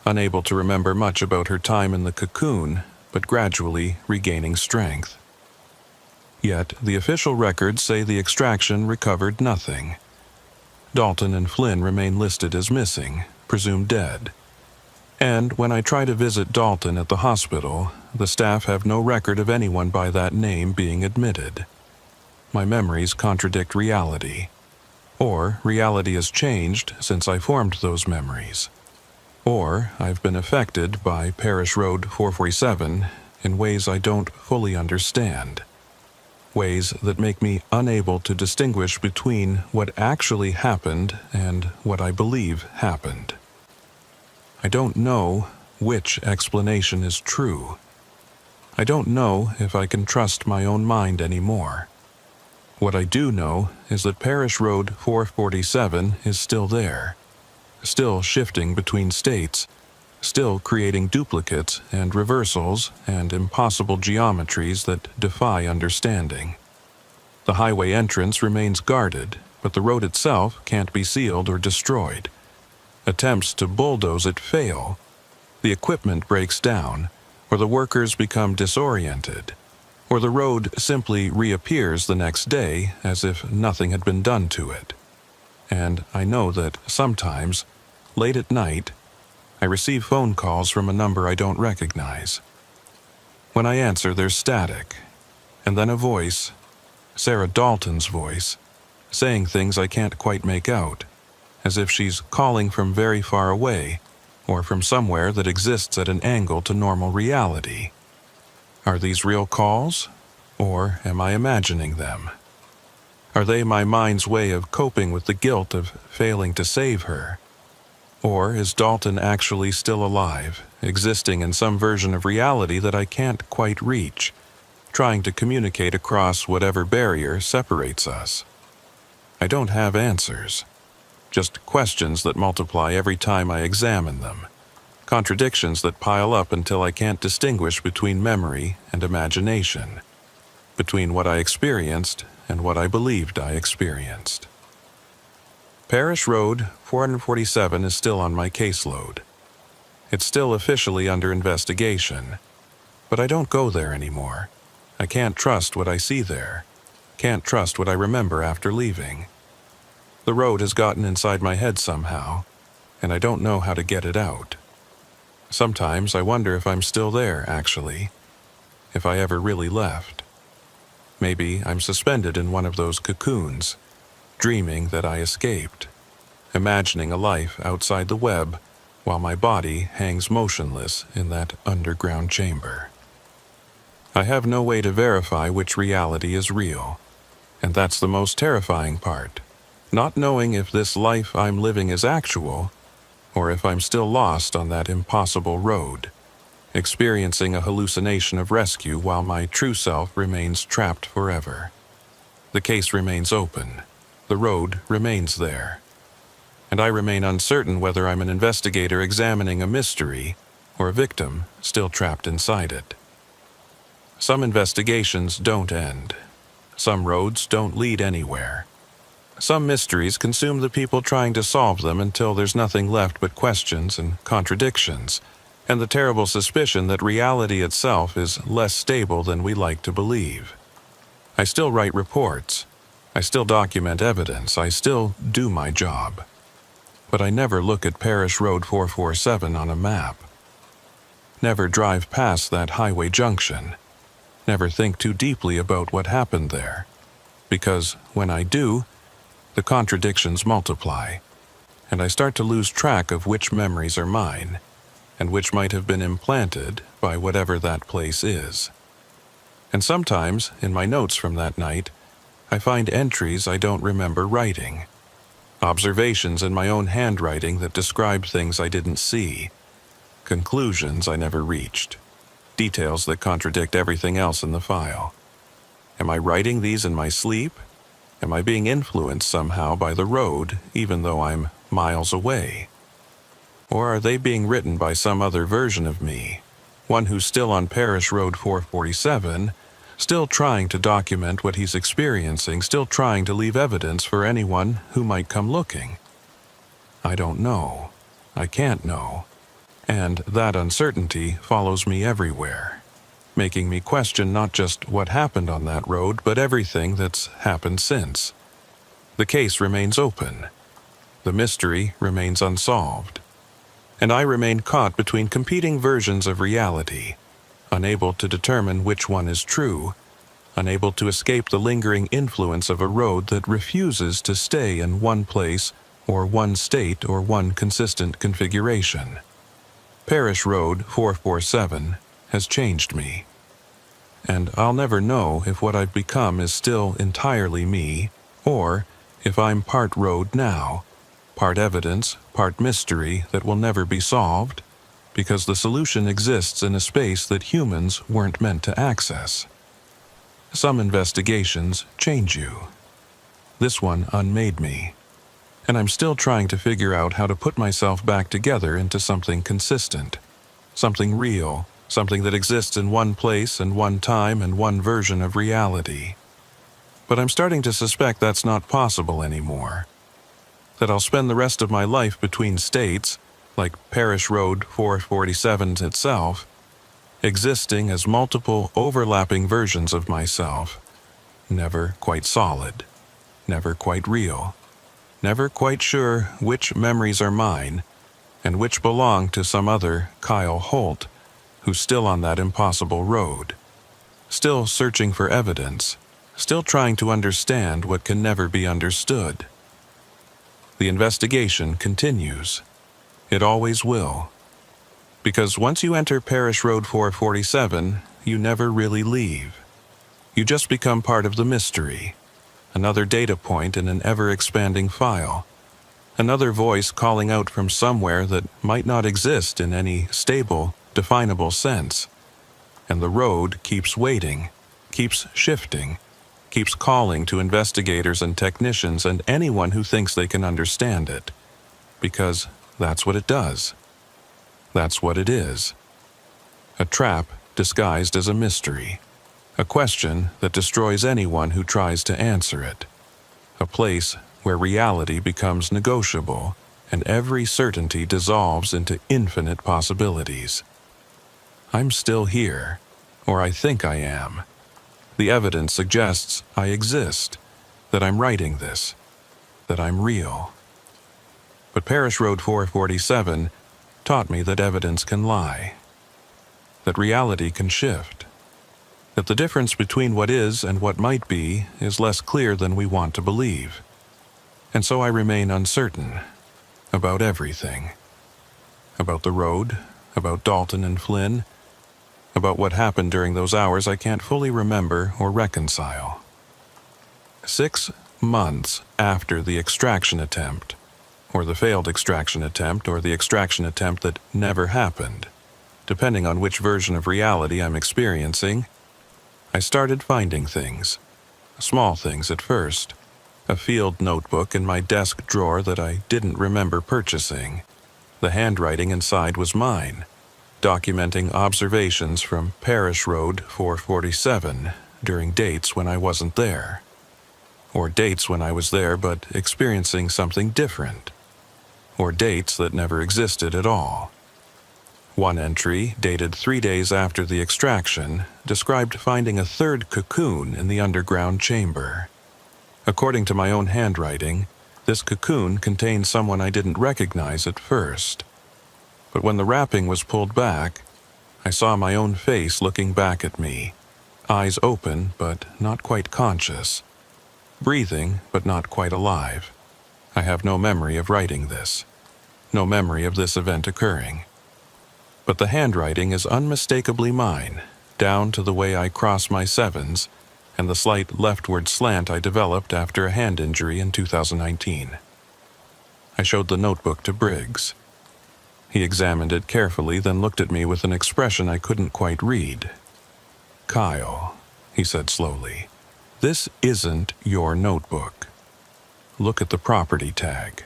[SPEAKER 1] unable to remember much about her time in the cocoon, but gradually regaining strength. Yet the official records say the extraction recovered nothing. Dalton and Flynn remain listed as missing, presumed dead. And when I try to visit Dalton at the hospital, the staff have no record of anyone by that name being admitted. My memories contradict reality. Or reality has changed since I formed those memories. Or I've been affected by Parish Road 447 in ways I don't fully understand. Ways that make me unable to distinguish between what actually happened and what I believe happened. I don't know which explanation is true. I don't know if I can trust my own mind anymore. What I do know is that Parish Road 447 is still there, still shifting between states, still creating duplicates and reversals and impossible geometries that defy understanding. The highway entrance remains guarded, but the road itself can't be sealed or destroyed. Attempts to bulldoze it fail. The equipment breaks down, or the workers become disoriented, or the road simply reappears the next day as if nothing had been done to it. And I know that sometimes, late at night, I receive phone calls from a number I don't recognize. When I answer, there's static, and then a voice, Sarah Dalton's voice, saying things I can't quite make out, as if she's calling from very far away, or from somewhere that exists at an angle to normal reality. Are these real calls, or am I imagining them? Are they my mind's way of coping with the guilt of failing to save her? Or is Dalton actually still alive, existing in some version of reality that I can't quite reach, trying to communicate across whatever barrier separates us? I don't have answers, just questions that multiply every time I examine them, contradictions that pile up until I can't distinguish between memory and imagination, between what I experienced and what I believed I experienced. Parish Road 447 is still on my caseload. It's still officially under investigation, but I don't go there anymore. I can't trust what I see there, can't trust what I remember after leaving. The road has gotten inside my head somehow, and I don't know how to get it out. Sometimes I wonder if I'm still there, actually, if I ever really left. Maybe I'm suspended in one of those cocoons, dreaming that I escaped, imagining a life outside the web while my body hangs motionless in that underground chamber. I have no way to verify which reality is real, and that's the most terrifying part, not knowing if this life I'm living is actual, or if I'm still lost on that impossible road, experiencing a hallucination of rescue while my true self remains trapped forever. The case remains open. The road remains there. And I remain uncertain whether I'm an investigator examining a mystery or a victim still trapped inside it. Some investigations don't end. Some roads don't lead anywhere. Some mysteries consume the people trying to solve them until there's nothing left but questions and contradictions, and the terrible suspicion that reality itself is less stable than we like to believe. I still write reports. I still document evidence. I still do my job. But I never look at Parish Road 447 on a map. Never drive past that highway junction. Never think too deeply about what happened there. Because when I do, the contradictions multiply, and I start to lose track of which memories are mine, and which might have been implanted by whatever that place is. And sometimes, in my notes from that night, I find entries I don't remember writing. Observations in my own handwriting that describe things I didn't see. Conclusions I never reached. Details that contradict everything else in the file. Am I writing these in my sleep? Am I being influenced somehow by the road, even though I'm miles away? Or are they being written by some other version of me, one who's still on Parish Road 447, still trying to document what he's experiencing, still trying to leave evidence for anyone who might come looking? I don't know. I can't know. And that uncertainty follows me everywhere, making me question not just what happened on that road, but everything that's happened since. The case remains open. The mystery remains unsolved. And I remain caught between competing versions of reality, unable to determine which one is true, unable to escape the lingering influence of a road that refuses to stay in one place or one state or one consistent configuration. Parish Road 447 has changed me. And I'll never know if what I've become is still entirely me, or if I'm part road now, part evidence, part mystery that will never be solved, because the solution exists in a space that humans weren't meant to access. Some investigations change you. This one unmade me, and I'm still trying to figure out how to put myself back together into something consistent, something real, something that exists in one place and one time and one version of reality. But I'm starting to suspect that's not possible anymore. That I'll spend the rest of my life between states, like Parish Road 447 itself, existing as multiple overlapping versions of myself, never quite solid, never quite real, never quite sure which memories are mine and which belong to some other Kyle Holt, who's still on that impossible road, still searching for evidence, still trying to understand what can never be understood. The investigation continues. It always will. Because once you enter Parish Road 447, you never really leave. You just become part of the mystery, another data point in an ever-expanding file, another voice calling out from somewhere that might not exist in any stable, definable sense. And the road keeps waiting, keeps shifting, keeps calling to investigators and technicians and anyone who thinks they can understand it. Because that's what it does. That's what it is. A trap disguised as a mystery. A question that destroys anyone who tries to answer it. A place where reality becomes negotiable and every certainty dissolves into infinite possibilities. I'm still here, or I think I am. The evidence suggests I exist, that I'm writing this, that I'm real. But Parish Road 447 taught me that evidence can lie, that reality can shift, that the difference between what is and what might be is less clear than we want to believe. And so I remain uncertain about everything. About the road, about Dalton and Flynn, about what happened during those hours I can't fully remember or reconcile. 6 months after the extraction attempt, or the failed extraction attempt, or the extraction attempt that never happened, depending on which version of reality I'm experiencing, I started finding things. Small things at first. A field notebook in my desk drawer that I didn't remember purchasing. The handwriting inside was mine, documenting observations from Parish Road 447 during dates when I wasn't there. Or dates when I was there but experiencing something different. Or dates that never existed at all. One entry, dated 3 days after the extraction, described finding a third cocoon in the underground chamber. According to my own handwriting, this cocoon contained someone I didn't recognize at first. But when the wrapping was pulled back, I saw my own face looking back at me, eyes open but not quite conscious, breathing but not quite alive. I have no memory of writing this, no memory of this event occurring. But the handwriting is unmistakably mine, down to the way I cross my sevens and the slight leftward slant I developed after a hand injury in 2019. I showed the notebook to Briggs. He examined it carefully, then looked at me with an expression I couldn't quite read. "Kyle," he said slowly, "this isn't your notebook. Look at the property tag."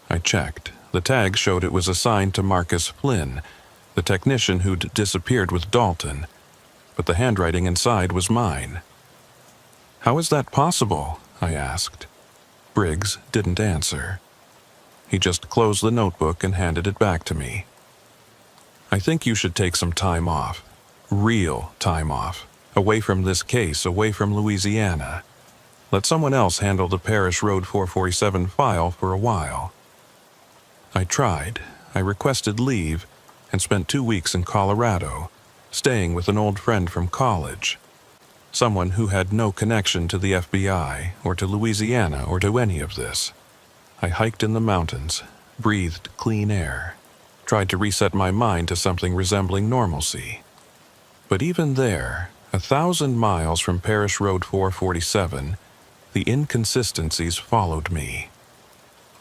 [SPEAKER 1] I checked. The tag showed it was assigned to Marcus Flynn, the technician who'd disappeared with Dalton, but the handwriting inside was mine. "How is that possible?" I asked. Briggs didn't answer. He just closed the notebook and handed it back to me. "I think you should take some time off. Real time off. Away from this case, away from Louisiana. Let someone else handle the Parish Road 447 file for a while." I tried. I requested leave and spent 2 weeks in Colorado, staying with an old friend from college. Someone who had no connection to the FBI or to Louisiana or to any of this. I hiked in the mountains, breathed clean air, tried to reset my mind to something resembling normalcy. But even there, 1,000 miles from Parish Road 447, the inconsistencies followed me.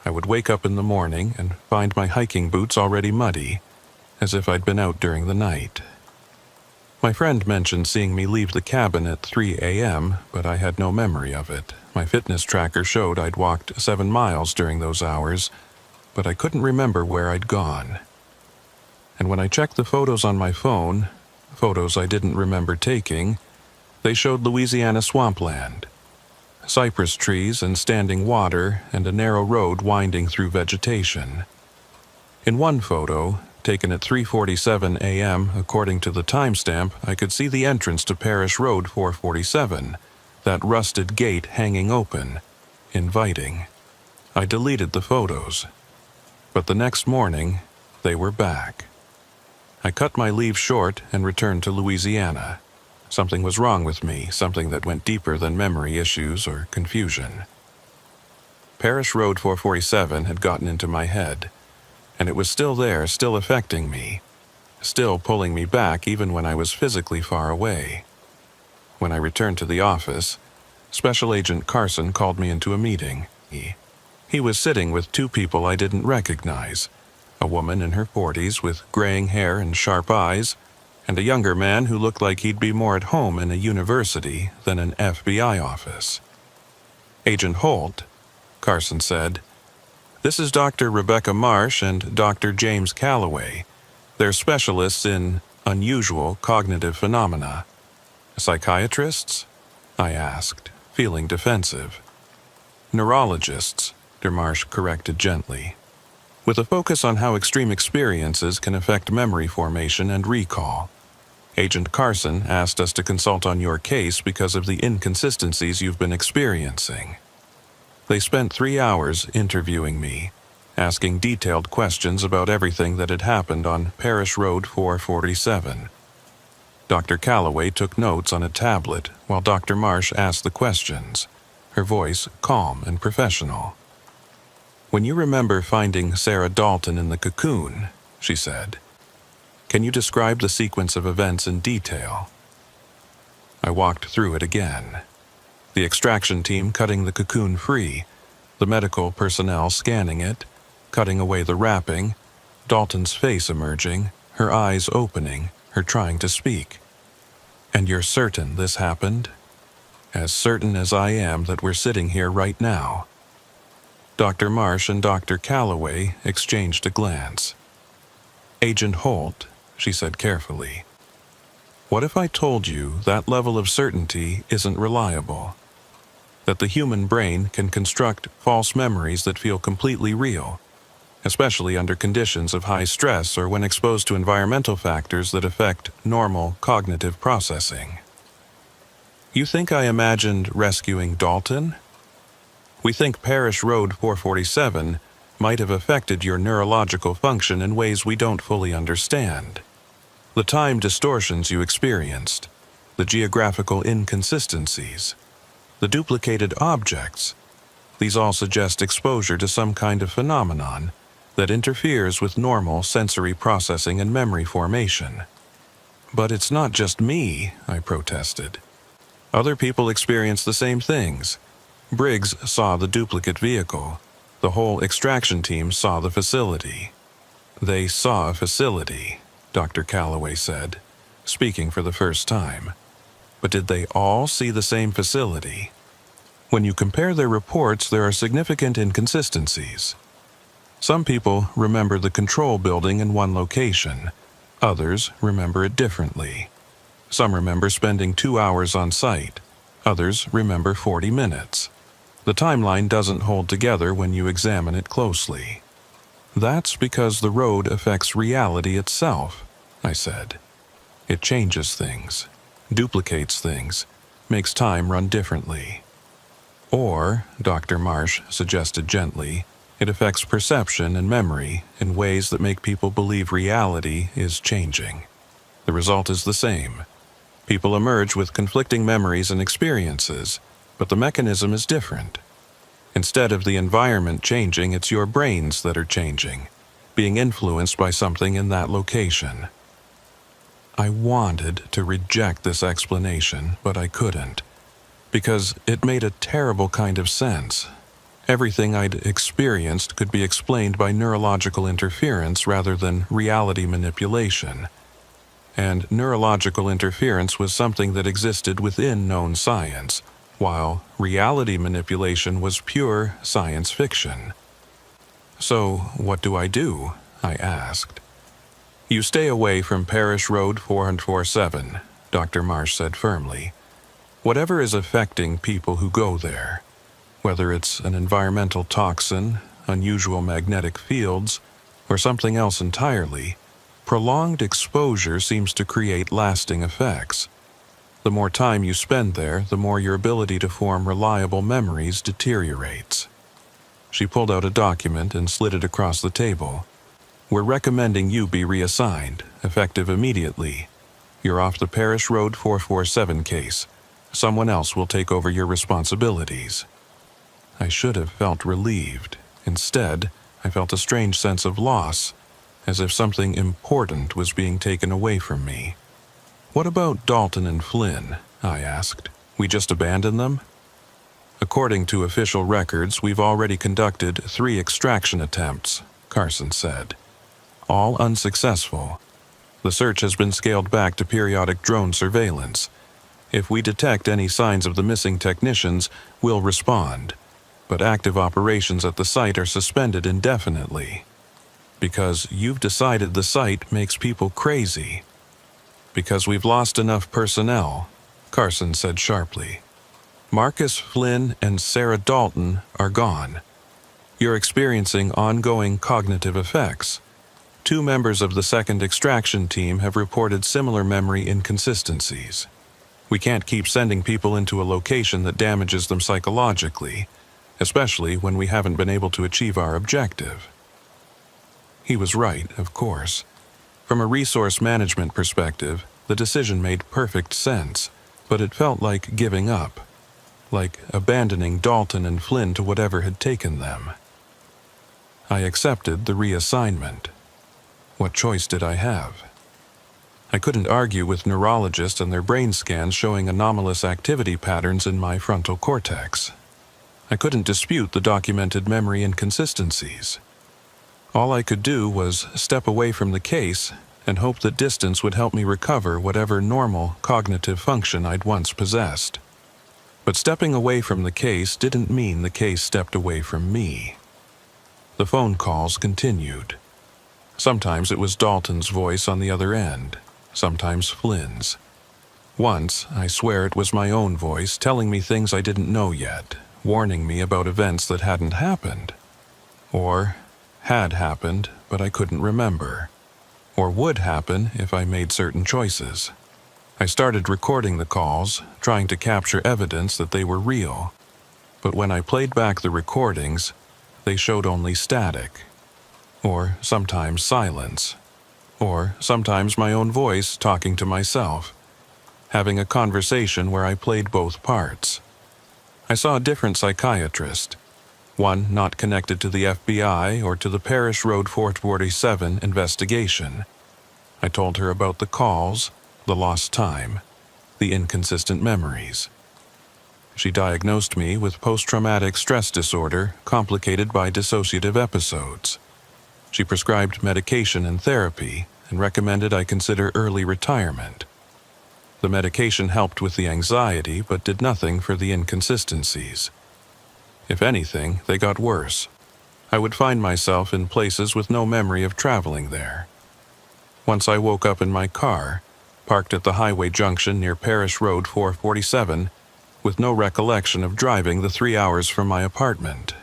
[SPEAKER 1] I would wake up in the morning and find my hiking boots already muddy, as if I'd been out during the night. My friend mentioned seeing me leave the cabin at 3 a.m., but I had no memory of it. My fitness tracker showed I'd walked 7 miles during those hours, but I couldn't remember where I'd gone. And when I checked the photos on my phone, photos I didn't remember taking, they showed Louisiana swampland. Cypress trees and standing water and a narrow road winding through vegetation. In one photo, taken at 3:47 a.m. according to the timestamp, I could see the entrance to Parish Road 447, that rusted gate hanging open, inviting. I deleted the photos, but the next morning, they were back. I cut my leave short and returned to Louisiana. Something was wrong with me, something that went deeper than memory issues or confusion. Parish Road 447 had gotten into my head, and it was still there, still affecting me, still pulling me back even when I was physically far away. When I returned to the office, Special Agent Carson called me into a meeting. He was sitting with 2 people I didn't recognize, a woman in her 40s with graying hair and sharp eyes, and a younger man who looked like he'd be more at home in a university than an FBI office. "Agent Holt," Carson said, "this is Dr. Rebecca Marsh and Dr. James Calloway. They're specialists in unusual cognitive phenomena." "Psychiatrists?" I asked, feeling defensive. "Neurologists," DeMarsh corrected gently, "with a focus on how extreme experiences can affect memory formation and recall. Agent Carson asked us to consult on your case because of the inconsistencies you've been experiencing." They spent 3 hours interviewing me, asking detailed questions about everything that had happened on Parish Road 447. Dr. Calloway took notes on a tablet while Dr. Marsh asked the questions, her voice calm and professional. "When you remember finding Sarah Dalton in the cocoon," she said, "can you describe the sequence of events in detail?" I walked through it again. The extraction team cutting the cocoon free, the medical personnel scanning it, cutting away the wrapping, Dalton's face emerging, her eyes opening, her trying to speak. "And you're certain this happened?" "As certain as I am that we're sitting here right now." Dr. Marsh and Dr. Calloway exchanged a glance. "Agent Holt," she said carefully, "what if I told you that level of certainty isn't reliable? That the human brain can construct false memories that feel completely real, especially under conditions of high stress or when exposed to environmental factors that affect normal cognitive processing. You think I imagined rescuing Dalton? We think Parish Road 447 might have affected your neurological function in ways we don't fully understand. The time distortions you experienced, the geographical inconsistencies, the duplicated objects, these all suggest exposure to some kind of phenomenon that interferes with normal sensory processing and memory formation. But it's not just me, I protested. Other people experience the same things. Briggs saw the duplicate vehicle. The whole extraction team saw the facility. They saw a facility, Dr. Calloway said, speaking for the first time. But did they all see the same facility? When you compare their reports, there are significant inconsistencies. Some people remember the control building in one location. Others remember it differently. Some remember spending 2 hours on site. Others remember 40 minutes. The timeline doesn't hold together when you examine it closely. That's because the road affects reality itself, I said. It changes things, duplicates things, makes time run differently. Or, Dr. Marsh suggested gently, it affects perception and memory in ways that make people believe reality is changing. The result is the same. People emerge with conflicting memories and experiences, but the mechanism is different. Instead of the environment changing, it's your brains that are changing, being influenced by something in that location. I wanted to reject this explanation, but I couldn't, because it made a terrible kind of sense. Everything I'd experienced could be explained by neurological interference rather than reality manipulation. And neurological interference was something that existed within known science, while reality manipulation was pure science fiction. So, what do? I asked. You stay away from Parish Road 447, Dr. Marsh said firmly. Whatever is affecting people who go there, whether it's an environmental toxin, unusual magnetic fields, or something else entirely, prolonged exposure seems to create lasting effects. The more time you spend there, the more your ability to form reliable memories deteriorates. She pulled out a document and slid it across the table. We're recommending you be reassigned, effective immediately. You're off the Parish Road 447 case. Someone else will take over your responsibilities. I should have felt relieved. Instead, I felt a strange sense of loss, as if something important was being taken away from me. What about Dalton and Flynn? I asked. We just abandon them? According to official records, we've already conducted 3 extraction attempts, Carson said. All unsuccessful. The search has been scaled back to periodic drone surveillance. If we detect any signs of the missing technicians, we'll respond. But active operations at the site are suspended indefinitely. Because you've decided the site makes people crazy. Because we've lost enough personnel, Carson said sharply. Marcus Flynn and Sarah Dalton are gone. You're experiencing ongoing cognitive effects. 2 members of the second extraction team have reported similar memory inconsistencies. We can't keep sending people into a location that damages them psychologically, especially when we haven't been able to achieve our objective. He was right, of course. From a resource management perspective, the decision made perfect sense, but it felt like giving up, like abandoning Dalton and Flynn to whatever had taken them. I accepted the reassignment. What choice did I have? I couldn't argue with neurologists and their brain scans showing anomalous activity patterns in my frontal cortex. I couldn't dispute the documented memory inconsistencies. All I could do was step away from the case and hope that distance would help me recover whatever normal cognitive function I'd once possessed. But stepping away from the case didn't mean the case stepped away from me. The phone calls continued. Sometimes it was Dalton's voice on the other end, sometimes Flynn's. Once, I swear it was my own voice telling me things I didn't know yet, warning me about events that hadn't happened. Or had happened, but I couldn't remember, or would happen if I made certain choices. I started recording the calls, trying to capture evidence that they were real, but when I played back the recordings, they showed only static, or sometimes silence, or sometimes my own voice talking to myself, having a conversation where I played both parts. I saw a different psychiatrist, one not connected to the FBI or to the Parish Road 447 investigation. I told her about the calls, the lost time, the inconsistent memories. She diagnosed me with post-traumatic stress disorder complicated by dissociative episodes. She prescribed medication and therapy and recommended I consider early retirement. The medication helped with the anxiety but did nothing for the inconsistencies. If anything, they got worse. I would find myself in places with no memory of traveling there. Once I woke up in my car, parked at the highway junction near Parish Road 447, with no recollection of driving the 3 hours from my apartment.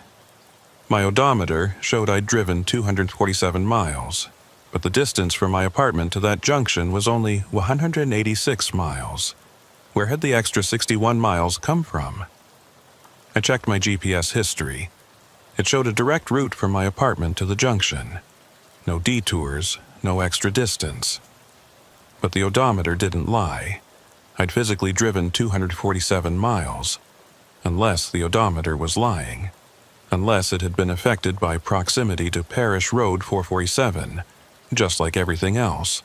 [SPEAKER 1] My odometer showed I'd driven 247 miles, but the distance from my apartment to that junction was only 186 miles. Where had the extra 61 miles come from? I checked my GPS history. It showed a direct route from my apartment to the junction. No detours, no extra distance. But the odometer didn't lie. I'd physically driven 247 miles, unless the odometer was lying, unless it had been affected by proximity to Parish Road 447, just like everything else,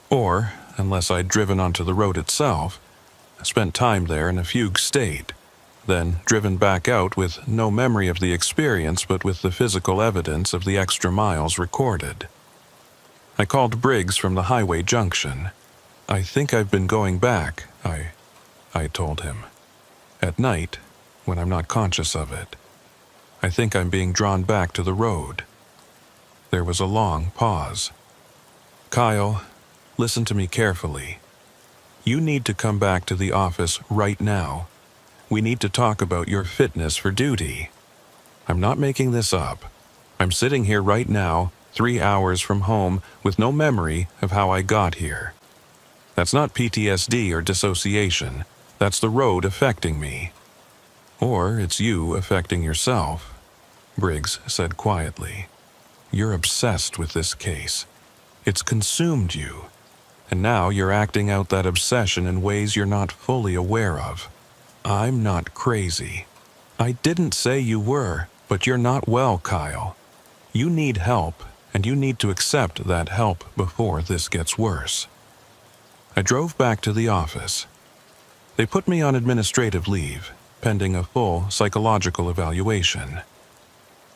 [SPEAKER 1] or unless I'd driven onto the road itself, spent time there in a fugue state, then driven back out with no memory of the experience but with the physical evidence of the extra miles recorded. I called Briggs from the highway junction. "I think I've been going back," I told him. "At night, when I'm not conscious of it. I think I'm being drawn back to the road." There was a long pause. "Kyle, listen to me carefully. You need to come back to the office right now. We need to talk about your fitness for duty. I'm not making this up. I'm sitting here right now, 3 hours from home, with no memory of how I got here. That's not PTSD or dissociation. That's the road affecting me. Or it's you affecting yourself," Briggs said quietly. "You're obsessed with this case. It's consumed you. And now you're acting out that obsession in ways you're not fully aware of. I'm not crazy. I didn't say you were, but you're not well, Kyle. You need help, and you need to accept that help before this gets worse." I drove back to the office. They put me on administrative leave, pending a full psychological evaluation.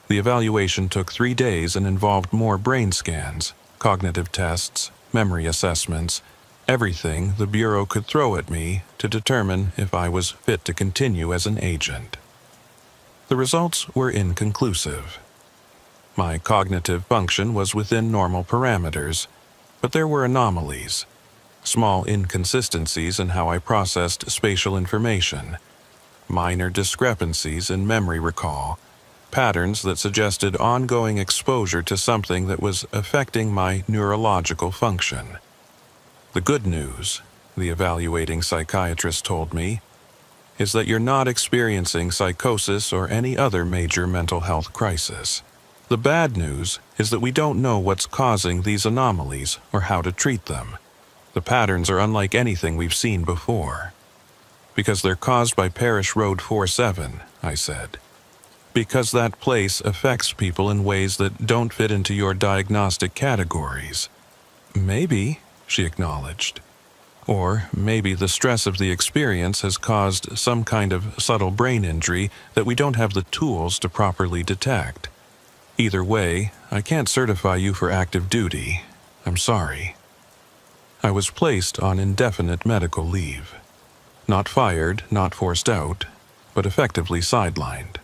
[SPEAKER 1] The evaluation took 3 days and involved more brain scans, cognitive tests, memory assessments, everything the Bureau could throw at me to determine if I was fit to continue as an agent. The results were inconclusive. My cognitive function was within normal parameters, but there were anomalies, small inconsistencies in how I processed spatial information, minor discrepancies in memory recall, patterns that suggested ongoing exposure to something that was affecting my neurological function. The good news, the evaluating psychiatrist told me, is that you're not experiencing psychosis or any other major mental health crisis. The bad news is that we don't know what's causing these anomalies or how to treat them. The patterns are unlike anything we've seen before. "Because they're caused by Parish Road 47, I said. "Because that place affects people in ways that don't fit into your diagnostic categories." "Maybe," she acknowledged. "Or maybe the stress of the experience has caused some kind of subtle brain injury that we don't have the tools to properly detect. Either way, I can't certify you for active duty. I'm sorry." I was placed on indefinite medical leave. Not fired, not forced out, but effectively sidelined.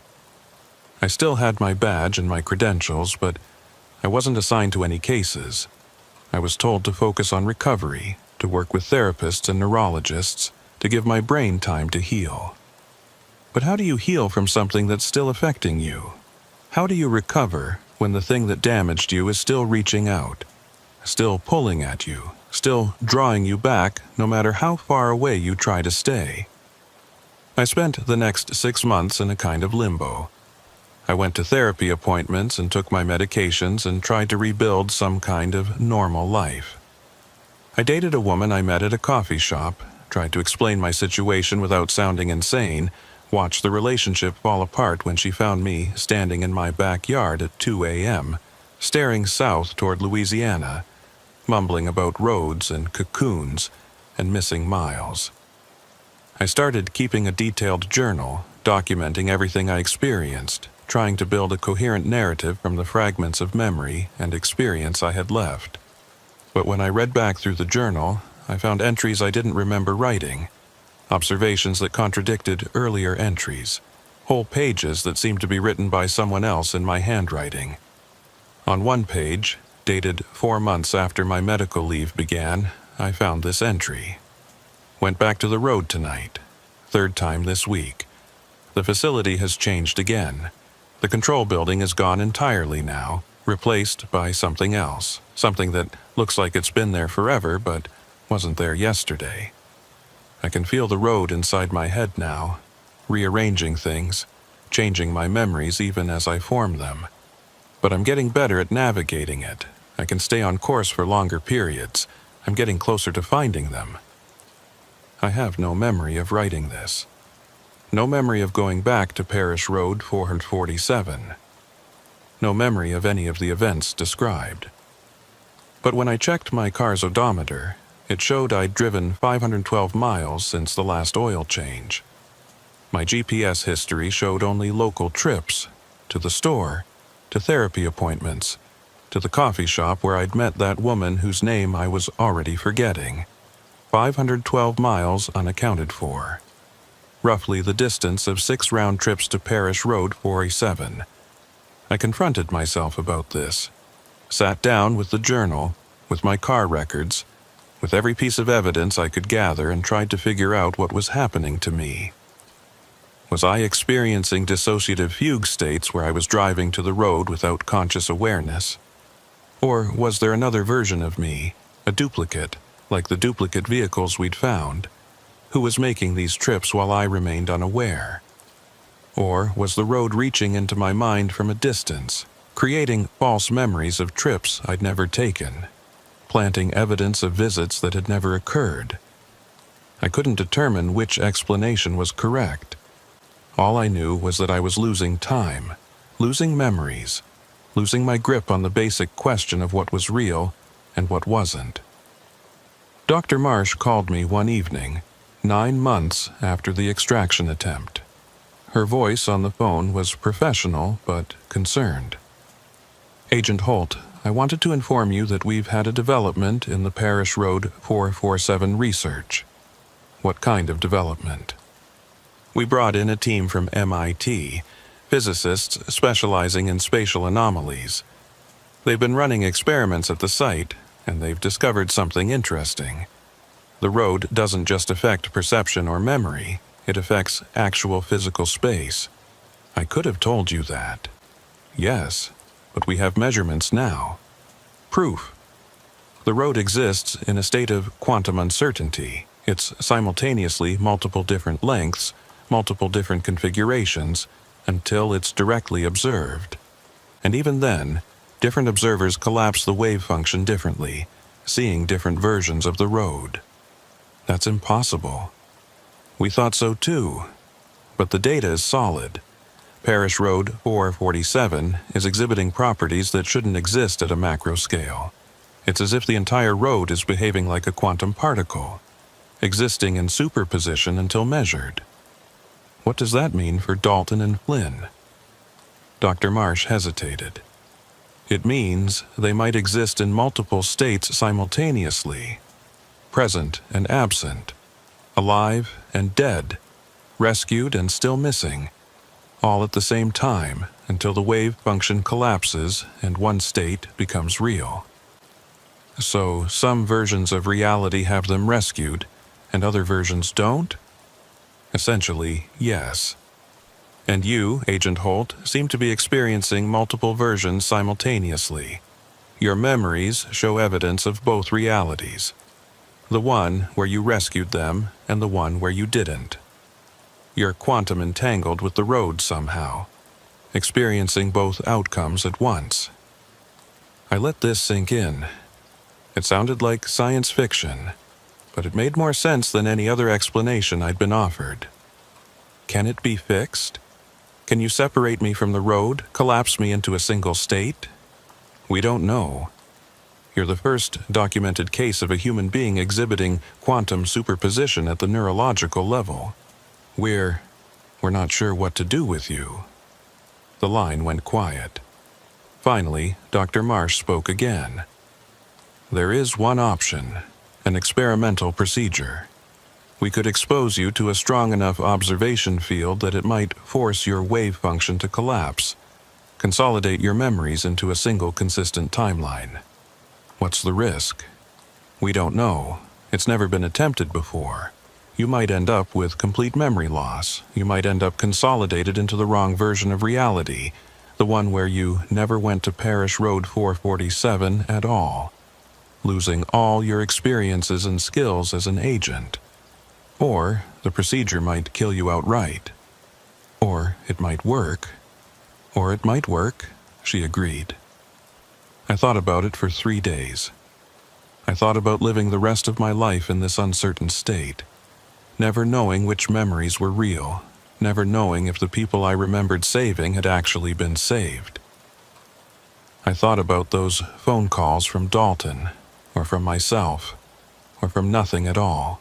[SPEAKER 1] I still had my badge and my credentials, but I wasn't assigned to any cases. I was told to focus on recovery, to work with therapists and neurologists, to give my brain time to heal. But how do you heal from something that's still affecting you? How do you recover when the thing that damaged you is still reaching out, still pulling at you, still drawing you back no matter how far away you try to stay. I spent the next 6 months in a kind of limbo. I went to therapy appointments and took my medications and tried to rebuild some kind of normal life. I dated a woman I met at a coffee shop, tried to explain my situation without sounding insane, watched the relationship fall apart when she found me standing in my backyard at 2 a.m., staring south toward Louisiana, mumbling about roads and cocoons and missing miles. I started keeping a detailed journal, documenting everything I experienced, trying to build a coherent narrative from the fragments of memory and experience I had left. But when I read back through the journal, I found entries I didn't remember writing, observations that contradicted earlier entries, whole pages that seemed to be written by someone else in my handwriting. On one page, dated 4 months after my medical leave began, I found this entry. Went back to the road tonight, 3rd time this week. The facility has changed again. The control building is gone entirely now, replaced by something else, something that looks like it's been there forever but wasn't there yesterday. I can feel the road inside my head now, rearranging things, changing my memories even as I form them. But I'm getting better at navigating it. I can stay on course for longer periods. I'm getting closer to finding them. I have no memory of writing this. No memory of going back to Parish Road 447. No memory of any of the events described. But when I checked my car's odometer, it showed I'd driven 512 miles since the last oil change. My GPS history showed only local trips, to the store, to therapy appointments, to the coffee shop where I'd met that woman whose name I was already forgetting. 512 miles unaccounted for. Roughly the distance of 6 round trips to Parish Road 407. I confronted myself about this. Sat down with the journal, with my car records, with every piece of evidence I could gather and tried to figure out what was happening to me. Was I experiencing dissociative fugue states where I was driving to the road without conscious awareness? Or was there another version of me, a duplicate, like the duplicate vehicles we'd found, who was making these trips while I remained unaware? Or was the road reaching into my mind from a distance, creating false memories of trips I'd never taken, planting evidence of visits that had never occurred? I couldn't determine which explanation was correct. All I knew was that I was losing time, losing memories, losing my grip on the basic question of what was real and what wasn't. Dr. Marsh called me one evening, 9 months after the extraction attempt. Her voice on the phone was professional but concerned. "Agent Holt, I wanted to inform you that we've had a development in the Parish Road 447 research." "What kind of development?" "We brought in a team from MIT, physicists specializing in spatial anomalies. They've been running experiments at the site, and they've discovered something interesting. The road doesn't just affect perception or memory, it affects actual physical space." "I could have told you that." "Yes, but we have measurements now. Proof. The road exists in a state of quantum uncertainty. It's simultaneously multiple different lengths, multiple different configurations, until it's directly observed. And even then, different observers collapse the wave function differently, seeing different versions of the road. That's impossible. We thought so too, but the data is solid. Parish Road 447 is exhibiting properties that shouldn't exist at a macro scale. It's as if the entire road is behaving like a quantum particle, existing in superposition until measured. What does that mean for Dalton and Flynn?" Dr. Marsh hesitated. "It means they might exist in multiple states simultaneously, present and absent, alive and dead, rescued and still missing, all at the same time until the wave function collapses and one state becomes real. So some versions of reality have them rescued and other versions don't?" "Essentially, yes." And you, Agent Holt, seem to be experiencing multiple versions simultaneously. Your memories show evidence of both realities. The one where you rescued them and the one where you didn't. You're quantum entangled with the road somehow, experiencing both outcomes at once. I let this sink in. It sounded like science fiction, but it made more sense than any other explanation I'd been offered. Can it be fixed? Can you separate me from the road, collapse me into a single state? We don't know. You're the first documented case of a human being exhibiting quantum superposition at the neurological level. We're not sure what to do with you. The line went quiet. Finally, Dr. Marsh spoke again. There is one option, an experimental procedure. We could expose you to a strong enough observation field that it might force your wave function to collapse, consolidate your memories into a single consistent timeline. What's the risk? We don't know. It's never been attempted before. You might end up with complete memory loss. You might end up consolidated into the wrong version of reality, the one where you never went to Parish Road 447 at all, losing all your experiences and skills as an agent. Or the procedure might kill you outright. Or it might work. Or it might work, she agreed. I thought about it for 3 days. I thought about living the rest of my life in this uncertain state, never knowing which memories were real, never knowing if the people I remembered saving had actually been saved. I thought about those phone calls from Dalton, or from myself, or from nothing at all.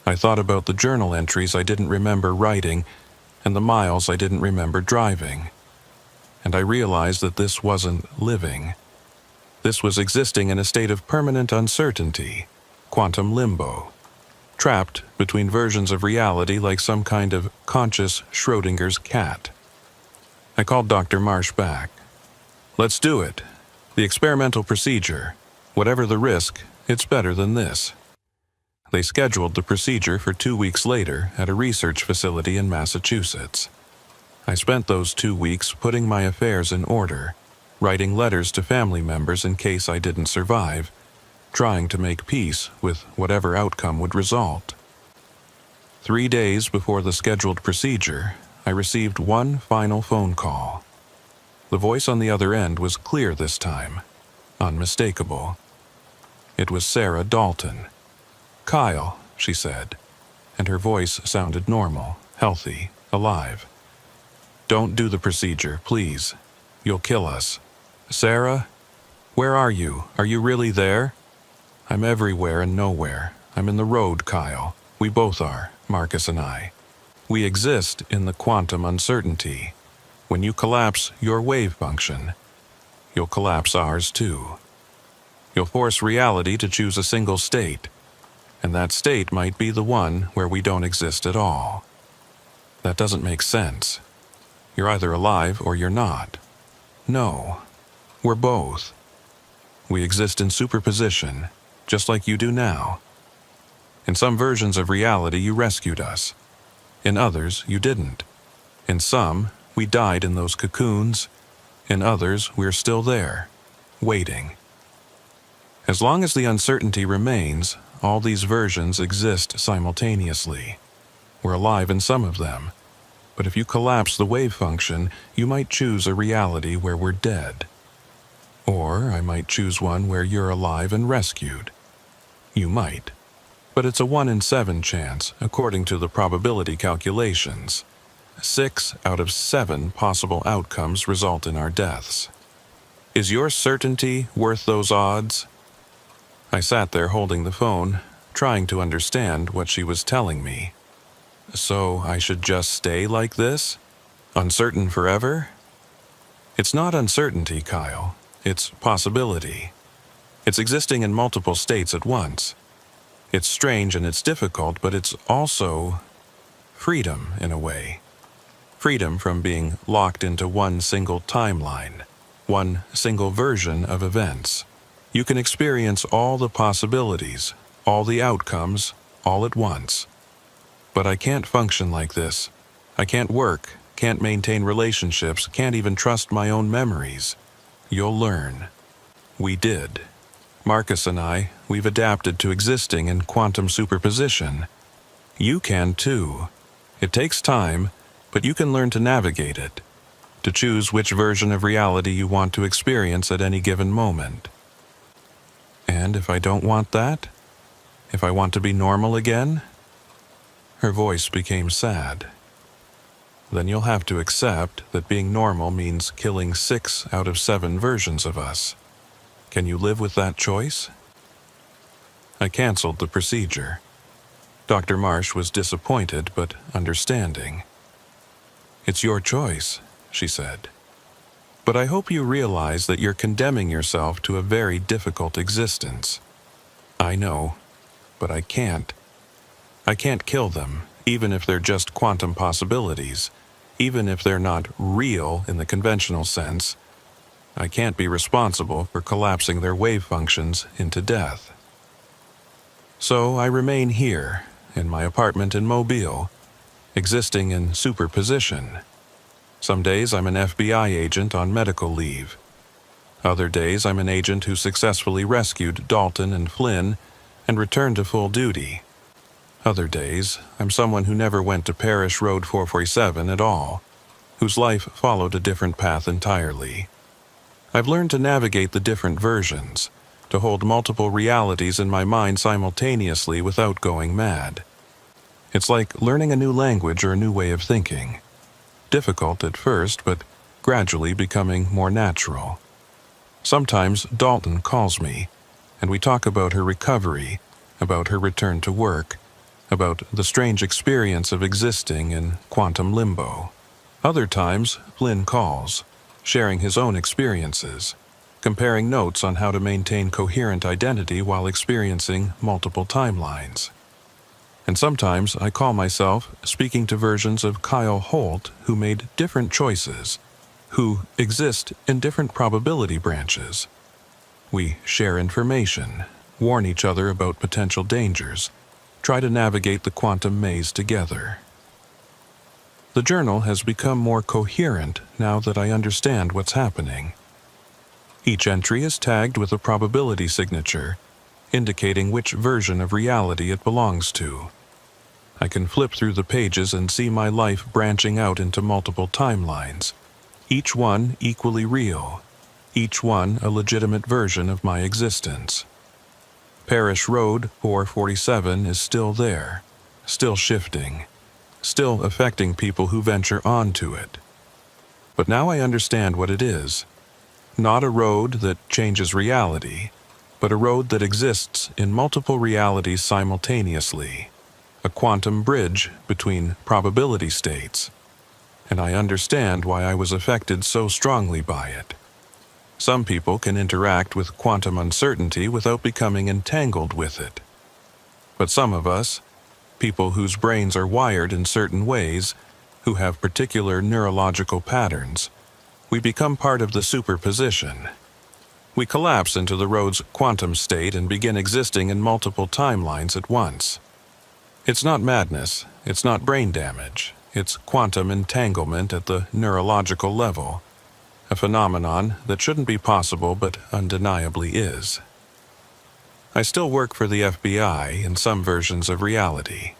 [SPEAKER 1] I thought about the journal entries I didn't remember writing and the miles I didn't remember driving. And I realized that this wasn't living. This was existing in a state of permanent uncertainty, quantum limbo, trapped between versions of reality like some kind of conscious Schrodinger's cat. I called Dr. Marsh back. Let's do it. The experimental procedure. Whatever the risk, it's better than this. They scheduled the procedure for 2 weeks later at a research facility in Massachusetts. I spent those 2 weeks putting my affairs in order, writing letters to family members in case I didn't survive, trying to make peace with whatever outcome would result. 3 days before the scheduled procedure, I received one final phone call. The voice on the other end was clear this time, unmistakable. It was Sarah Dalton. "Kyle," she said, and her voice sounded normal, healthy, alive. "Don't do the procedure, please. You'll kill us. Sarah, where are you? Are you really there?" "I'm everywhere and nowhere. I'm in the road, Kyle. We both are, Marcus and I. We exist in the quantum uncertainty. When you collapse your wave function, you'll collapse ours too. You'll force reality to choose a single state, and that state might be the one where we don't exist at all. That doesn't make sense. You're either alive or you're not. No, we're both. We exist in superposition, just like you do now. In some versions of reality, you rescued us. In others, you didn't. In some, we died in those cocoons. In others, we're still there, waiting. As long as the uncertainty remains, all these versions exist simultaneously. We're alive in some of them, but if you collapse the wave function, you might choose a reality where we're dead. Or I might choose one where you're alive and rescued. You might, but it's a 1 in 7 chance, according to the probability calculations. 6 out of 7 possible outcomes result in our deaths. Is your certainty worth those odds? I sat there holding the phone, trying to understand what she was telling me. So I should just stay like this? Uncertain forever? It's not uncertainty, Kyle. It's possibility. It's existing in multiple states at once. It's strange and it's difficult, but it's also freedom in a way. Freedom from being locked into one single timeline, one single version of events. You can experience all the possibilities, all the outcomes, all at once. But I can't function like this. I can't work, can't maintain relationships, can't even trust my own memories. You'll learn. We did. Marcus and I, we've adapted to existing in quantum superposition. You can too. It takes time, but you can learn to navigate it, to choose which version of reality you want to experience at any given moment. And if I don't want that? If I want to be normal again? Her voice became sad. Then you'll have to accept that being normal means killing 6 out of 7 versions of us. Can you live with that choice? I canceled the procedure. Dr. Marsh was disappointed but understanding. It's your choice, she said. But I hope you realize that you're condemning yourself to a very difficult existence. I know, but I can't. I can't kill them, even if they're just quantum possibilities, even if they're not real in the conventional sense. I can't be responsible for collapsing their wave functions into death. So I remain here, in my apartment in Mobile, existing in superposition. Some days I'm an FBI agent on medical leave. Other days I'm an agent who successfully rescued Dalton and Flynn and returned to full duty. Other days I'm someone who never went to Parish Road 447 at all, whose life followed a different path entirely. I've learned to navigate the different versions, to hold multiple realities in my mind simultaneously without going mad. It's like learning a new language or a new way of thinking. Difficult at first, but gradually becoming more natural. Sometimes Dalton calls me, and we talk about her recovery, about her return to work, about the strange experience of existing in quantum limbo. Other times, Flynn calls, sharing his own experiences, comparing notes on how to maintain coherent identity while experiencing multiple timelines. And sometimes I call myself speaking to versions of Kyle Holt who made different choices, who exist in different probability branches. We share information, warn each other about potential dangers, try to navigate the quantum maze together. The journal has become more coherent now that I understand what's happening. Each entry is tagged with a probability signature, indicating which version of reality it belongs to. I can flip through the pages and see my life branching out into multiple timelines, each one equally real, each one a legitimate version of my existence. Parish Road 447 is still there, still shifting, still affecting people who venture onto it. But now I understand what it is. Not a road that changes reality, but a road that exists in multiple realities simultaneously. A quantum bridge between probability states, and I understand why I was affected so strongly by it. Some people can interact with quantum uncertainty without becoming entangled with it. But some of us, people whose brains are wired in certain ways, who have particular neurological patterns, we become part of the superposition. We collapse into the road's quantum state and begin existing in multiple timelines at once. It's not madness, it's not brain damage, it's quantum entanglement at the neurological level, a phenomenon that shouldn't be possible but undeniably is. I still work for the FBI in some versions of reality.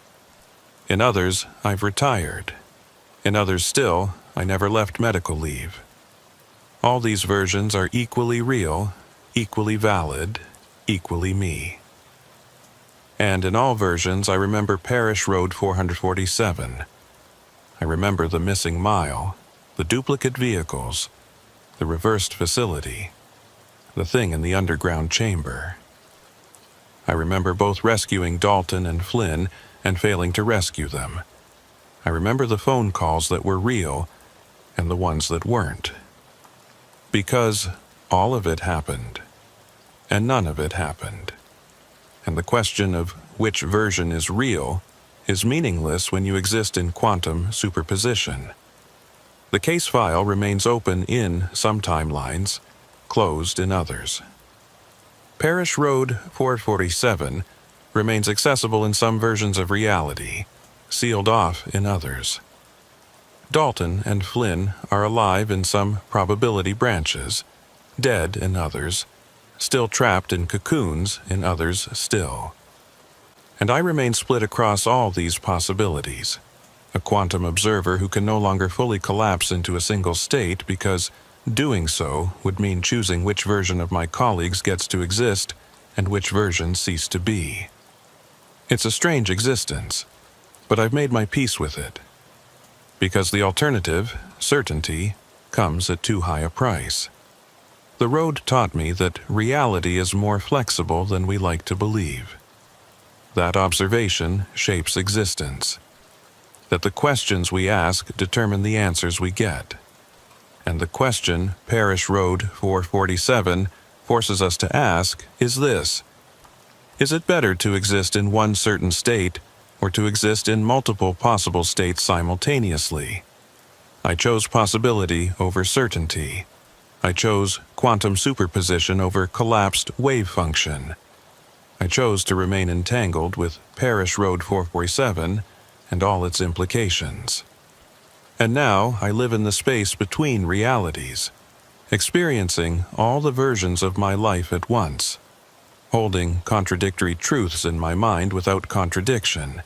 [SPEAKER 1] In others, I've retired. In others still, I never left medical leave. All these versions are equally real, equally valid, equally me. And in all versions, I remember Parish Road 447. I remember the missing mile, the duplicate vehicles, the reversed facility, the thing in the underground chamber. I remember both rescuing Dalton and Flynn and failing to rescue them. I remember the phone calls that were real and the ones that weren't. Because all of it happened, and none of it happened. And the question of which version is real is meaningless when you exist in quantum superposition. The case file remains open in some timelines, closed in others. Parish Road 447 remains accessible in some versions of reality, sealed off in others. Dalton and Flynn are alive in some probability branches, dead in others, still trapped in cocoons in others still. And I remain split across all these possibilities, a quantum observer who can no longer fully collapse into a single state because doing so would mean choosing which version of my colleagues gets to exist and which version cease to be. It's a strange existence, but I've made my peace with it. Because the alternative, certainty, comes at too high a price. The road taught me that reality is more flexible than we like to believe. That observation shapes existence. That the questions we ask determine the answers we get. And the question Parish Road 447 forces us to ask is this: is it better to exist in one certain state or to exist in multiple possible states simultaneously? I chose possibility over certainty. I chose quantum superposition over collapsed wave function. I chose to remain entangled with Parish Road 447 and all its implications. And now I live in the space between realities, experiencing all the versions of my life at once, holding contradictory truths in my mind without contradiction,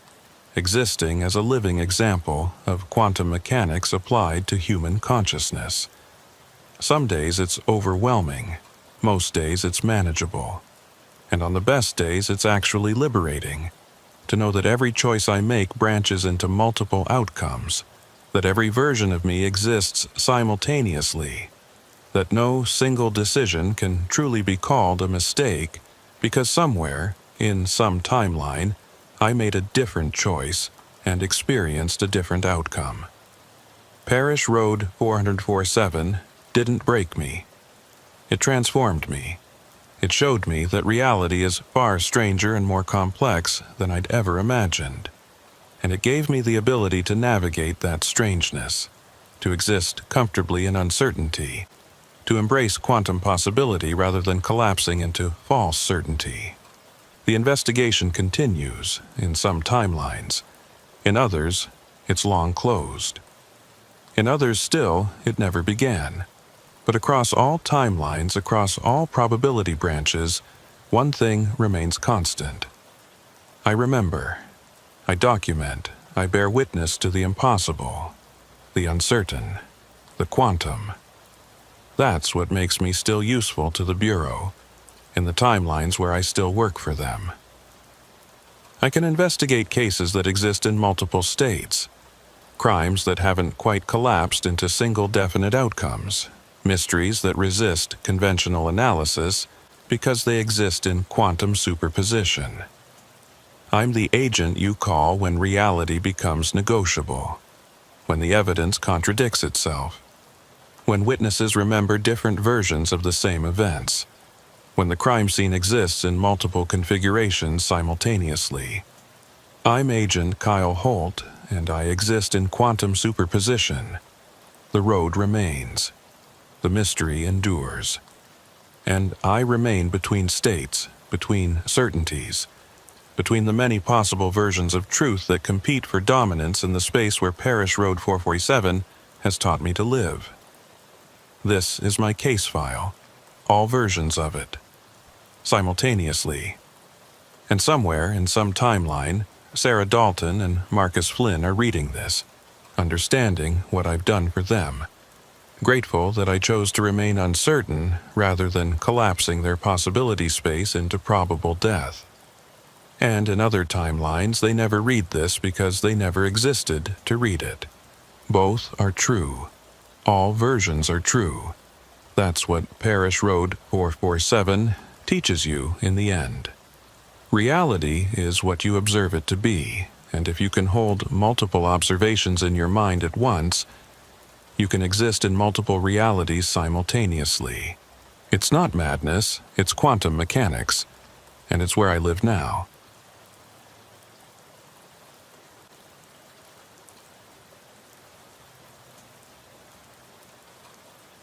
[SPEAKER 1] existing as a living example of quantum mechanics applied to human consciousness. Some days it's overwhelming, most days it's manageable, and on the best days it's actually liberating to know that every choice I make branches into multiple outcomes, that every version of me exists simultaneously, that no single decision can truly be called a mistake because somewhere, in some timeline, I made a different choice and experienced a different outcome. Parish Road 447 didn't break me. It transformed me. It showed me that reality is far stranger and more complex than I'd ever imagined. And it gave me the ability to navigate that strangeness, to exist comfortably in uncertainty, to embrace quantum possibility rather than collapsing into false certainty. The investigation continues in some timelines. In others, it's long closed. In others still, it never began. But across all timelines, across all probability branches, one thing remains constant. I remember. I document. I bear witness to the impossible, the uncertain, the quantum. That's what makes me still useful to the Bureau, in the timelines where I still work for them. I can investigate cases that exist in multiple states, crimes that haven't quite collapsed into single definite outcomes, mysteries that resist conventional analysis because they exist in quantum superposition. I'm the agent you call when reality becomes negotiable, when the evidence contradicts itself, when witnesses remember different versions of the same events, when the crime scene exists in multiple configurations simultaneously. I'm Agent Kyle Holt, and I exist in quantum superposition. The road remains. The mystery endures. And I remain between states, between certainties, between the many possible versions of truth that compete for dominance in the space where Parish Road 447 has taught me to live. This is my case file, all versions of it, simultaneously. And somewhere in some timeline, Sarah Dalton and Marcus Flynn are reading this, understanding what I've done for them, grateful that I chose to remain uncertain rather than collapsing their possibility space into probable death. And in other timelines, they never read this because they never existed to read it. Both are true. All versions are true. That's what Parish Road 447 teaches you in the end. Reality is what you observe it to be, and if you can hold multiple observations in your mind at once, you can exist in multiple realities simultaneously. It's not madness, it's quantum mechanics, and it's where I live now.